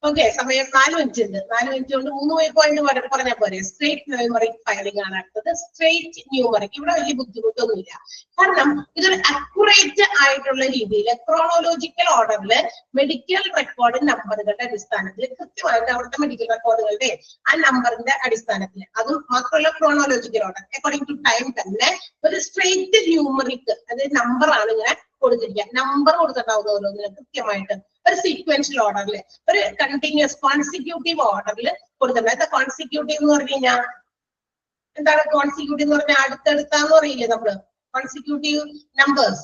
ഓക്കെ, സമയം 4 മിനിറ്റ് ഉണ്ട്. 4 മിനിറ്റ് കൊണ്ട് 3 പോയിന്റ് പറഞ്ഞാൽ പോരെ. സ്ട്രേറ്റ് ന്യൂമറിക് ഫയലിംഗ് ആണ് അടുത്തത്. സ്ട്രേറ്റ് ന്യൂമറിക് ഇവിടെ വലിയ ബുദ്ധിമുട്ടൊന്നുമില്ല. കാരണം ഇതൊരു അക്യുറേറ്റ് ആയിട്ടുള്ള രീതിയിൽ ക്രോണോളജിക്കൽ ഓർഡറിൽ മെഡിക്കൽ റെക്കോർഡ് നമ്പറുകളുടെ അടിസ്ഥാനത്തിൽ കൃത്യമായിട്ട് അവിടുത്തെ മെഡിക്കൽ റെക്കോർഡുകളുടെ ആ നമ്പറിന്റെ അടിസ്ഥാനത്തിൽ, അതും മാത്രമല്ല chronological order according to time തന്നെ ഒരു സ്ട്രേറ്റ് ന്യൂമറിക് അതായത് നമ്പർ ആണ് ഇങ്ങനെ കൊടുത്തിരിക്കുക. നമ്പർ കൊടുത്തിട്ടുണ്ടാവുന്ന ഓരോന്നിനും കൃത്യമായിട്ട് ഒരു സീക്വൻഷ്യൽ ഓർഡറിൽ, ഒരു കണ്ടിന്യൂസ് കോൺസിക്യൂട്ടീവ് ഓർഡറിൽ കൊടുത്തിട്ടുണ്ട്. കോൺസിക്യൂട്ടീവ് എന്ന് പറഞ്ഞു കഴിഞ്ഞാൽ എന്താണ്? കോൺസിക്യൂട്ടീവ് എന്ന് പറഞ്ഞാൽ അടുത്തടുത്താന്ന് പറയില്ലേ നമ്മള്, കോൺസിക്യൂട്ടീവ് നമ്പേഴ്സ്.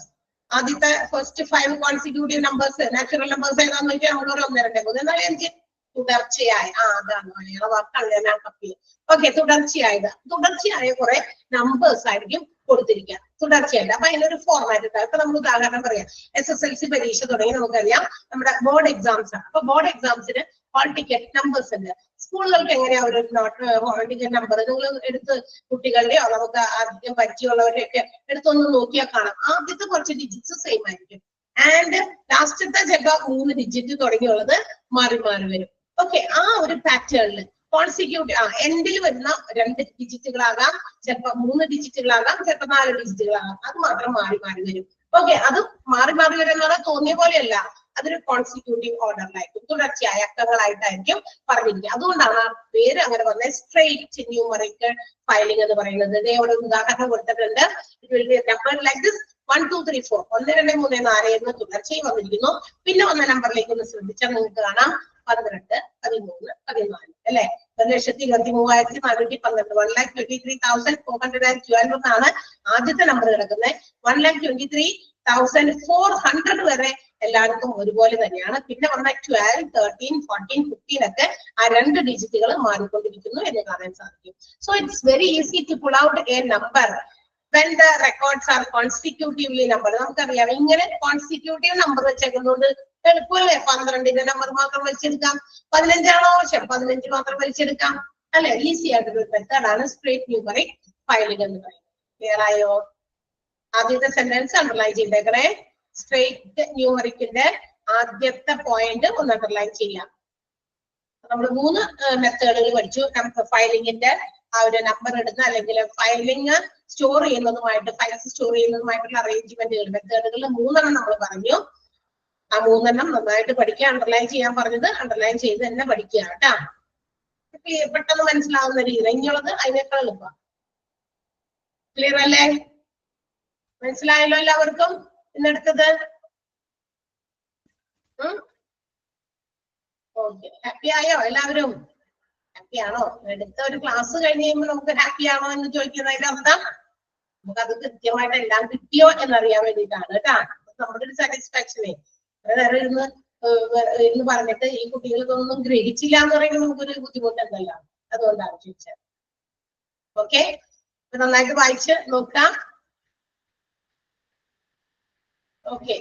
ആദ്യത്തെ first 5 consecutive numbers natural numbers ഏതാന്ന് വെച്ചാൽ നമ്മൾ 1, 2, 3, 4, 5 തുടർച്ചയായ, അതാണ് മലയാള വാക്കാണ് ഞാൻ കപ്പി. ഓക്കെ, തുടർച്ചയായ കുറെ നമ്പേഴ്സ് ആയിരിക്കും കൊടുത്തിരിക്കുക തുടർച്ചയായിട്ട്. അപ്പൊ അതിനൊരു ഫോർമാറ്റ് ഉണ്ടാകും. ഇപ്പൊ നമ്മൾ ഉദാഹരണം പറയാം, SSLC പരീക്ഷ തുടങ്ങി നമുക്കറിയാം നമ്മുടെ ബോർഡ് എക്സാംസ് ആണ്. അപ്പൊ ബോർഡ് എക്സാംസിന് ഹോൾ ടിക്കറ്റ് നമ്പേഴ്സ് ഉണ്ട്. സ്കൂളുകൾക്ക് എങ്ങനെയാ ഒരു ഹോൾ ടിക്കറ്റ് നമ്പർ നിങ്ങൾ എടുത്ത് കുട്ടികളുടെയോ നമുക്ക് അധികം പരിചയമുള്ളവരെയൊക്കെ എടുത്തൊന്ന് നോക്കിയാൽ കാണാം. ആദ്യത്തെ കുറച്ച് ഡിജിറ്റ്സ് സെയിം ആയിരിക്കും, ആൻഡ് ലാസ്റ്റത്തെ ചിലപ്പോ 3 ഡിജിറ്റ് തുടങ്ങിയുള്ളത് മാറി മാറി വരും. ഓക്കെ, ആ ഒരു പാറ്റേണിൽ കോൺസിക്യൂട്ടീവ് എൻഡിൽ വരുന്ന 2 ഡിജിറ്റുകളാകാം, ചിലപ്പോ 3 ഡിജിറ്റുകളാകാം, ചിലപ്പോ 4 ഡിജിറ്റുകളാകാം. അത് മാത്രം മാറി മാറി വരും. ഓക്കെ, അത് മാറി മാറി വരുന്നത് തോന്നിയ പോലെയല്ല, അതൊരു കോൺസിക്യൂട്ടീവ് ഓർഡറിലായിരിക്കും, തുടർച്ചയായ അക്കങ്ങളായിട്ടായിരിക്കും പറഞ്ഞിരിക്കുക. അതുകൊണ്ടാണ് ആ പേര് അങ്ങനെ പറഞ്ഞത് സ്ട്രേറ്റ് ന്യൂമറിക് ഫയലിംഗ് എന്ന് പറയുന്നത്. ഇവിടെ ഉദാഹരണം കൊടുത്തിട്ടുണ്ട്. നമ്പർ ലൈക്ക് ദിസ് 1, 2, 3, 4 1, 2, 3, 4 എന്ന് തുടർച്ചയായി വന്നിരിക്കുന്നു. പിന്നെ വന്ന നമ്പറിലേക്ക് ഒന്ന് ശ്രദ്ധിച്ചാൽ നിങ്ങൾക്ക് കാണാം 12, 13, 14 അല്ലെ. 1,23,412 1,23,412 എന്നാണ് ആദ്യത്തെ നമ്പർ കിടക്കുന്നത്. 1,23,400 വരെ എല്ലാവർക്കും ഒരുപോലെ തന്നെയാണ്. പിന്നെ വന്ന 12, 13, 14, 15 ഒക്കെ ആ 2 ഡിജിറ്റുകൾ മാറിക്കൊണ്ടിരിക്കുന്നു എന്ന് കാണാൻ സാധിക്കും. So it's very easy to pull out a number when the records are consecutively numbered. നമുക്കറിയാം ഇങ്ങനെ കോൺസിക്യൂട്ടീവ് നമ്പർ വെച്ചേക്കുന്നതുകൊണ്ട് എളുപ്പമല്ലേ. 12ന്റെ നമ്പർ മാത്രം വലിച്ചെടുക്കാം, 15 ആണോ ആവശ്യം 15 മാത്രം വലിച്ചെടുക്കാം അല്ലെ. ഈസി ആയിട്ടൊരു മെത്തേഡാണ് സ്ട്രേറ്റ് ന്യൂമറിക് ഫയലിംഗ് എന്ന് പറയുന്നത്. ക്ലിയർ ആയോ? ആദ്യത്തെ സെന്റൻസ് അണ്ടർലൈൻ ചെയ്തേക്കണേ. സ്ട്രേറ്റ് ന്യൂമറിക്കിന്റെ ആദ്യത്തെ പോയിന്റ് ഒന്ന് അണ്ടർലൈൻ ചെയ്യാം. നമ്മൾ 3 മെത്തേഡുകൾ പഠിച്ചു. ഫയലിംഗിന്റെ ആ ഒരു നമ്പർ ഇടുന്ന അല്ലെങ്കിൽ ഫയലിംഗ് സ്റ്റോർ ചെയ്യുന്നതുമായിട്ട്, ഫയൽസ് സ്റ്റോർ ചെയ്യുന്നതുമായിട്ടുള്ള അറേഞ്ച്മെന്റുകൾ മെത്തേഡുകൾ 3 നമ്മൾ പറഞ്ഞു. ആ 3 നന്നായിട്ട് പഠിക്കുക. അണ്ടർലൈൻ ചെയ്യാൻ പറഞ്ഞത് അണ്ടർലൈൻ ചെയ്ത് തന്നെ പഠിക്കുക കേട്ടാ. പെട്ടെന്ന് മനസ്സിലാവുന്ന രീതിയിൽ. ഇനിയുള്ളത് അതിനേക്കാൾ എളുപ്പം. ക്ലിയർ അല്ലേ? മനസ്സിലായല്ലോ എല്ലാവർക്കും? ഇന്നെടുത്തത് ഓക്കെ, ഹാപ്പി ആയോ എല്ലാവരും? ഹാപ്പി ആണോ? എടുത്ത ഒരു ക്ലാസ് കഴിഞ്ഞ് കഴിയുമ്പോൾ നമുക്ക് ഹാപ്പി ആണോ എന്ന് ചോദിക്കുന്നതിന്റെ അർത്ഥം നമുക്കത് കൃത്യമായിട്ട് എല്ലാം കിട്ടിയോ എന്നറിയാൻ വേണ്ടിയിട്ടാണ് കേട്ടാ. നമ്മുടെ ഒരു സാറ്റിസ്ഫാക്ഷനെ വേറെ ഇരുന്ന് പറഞ്ഞിട്ട് ഈ കുട്ടികൾക്കൊന്നും ഗ്രഹിച്ചില്ല എന്ന് പറയുമ്പോൾ നമുക്കൊരു ബുദ്ധിമുട്ടുണ്ടല്ല, അതുകൊണ്ടാണ് ചോദിച്ചത്. ഓക്കെ, നന്നായിട്ട് വായിച്ച് നോക്കാം. ഓക്കെ.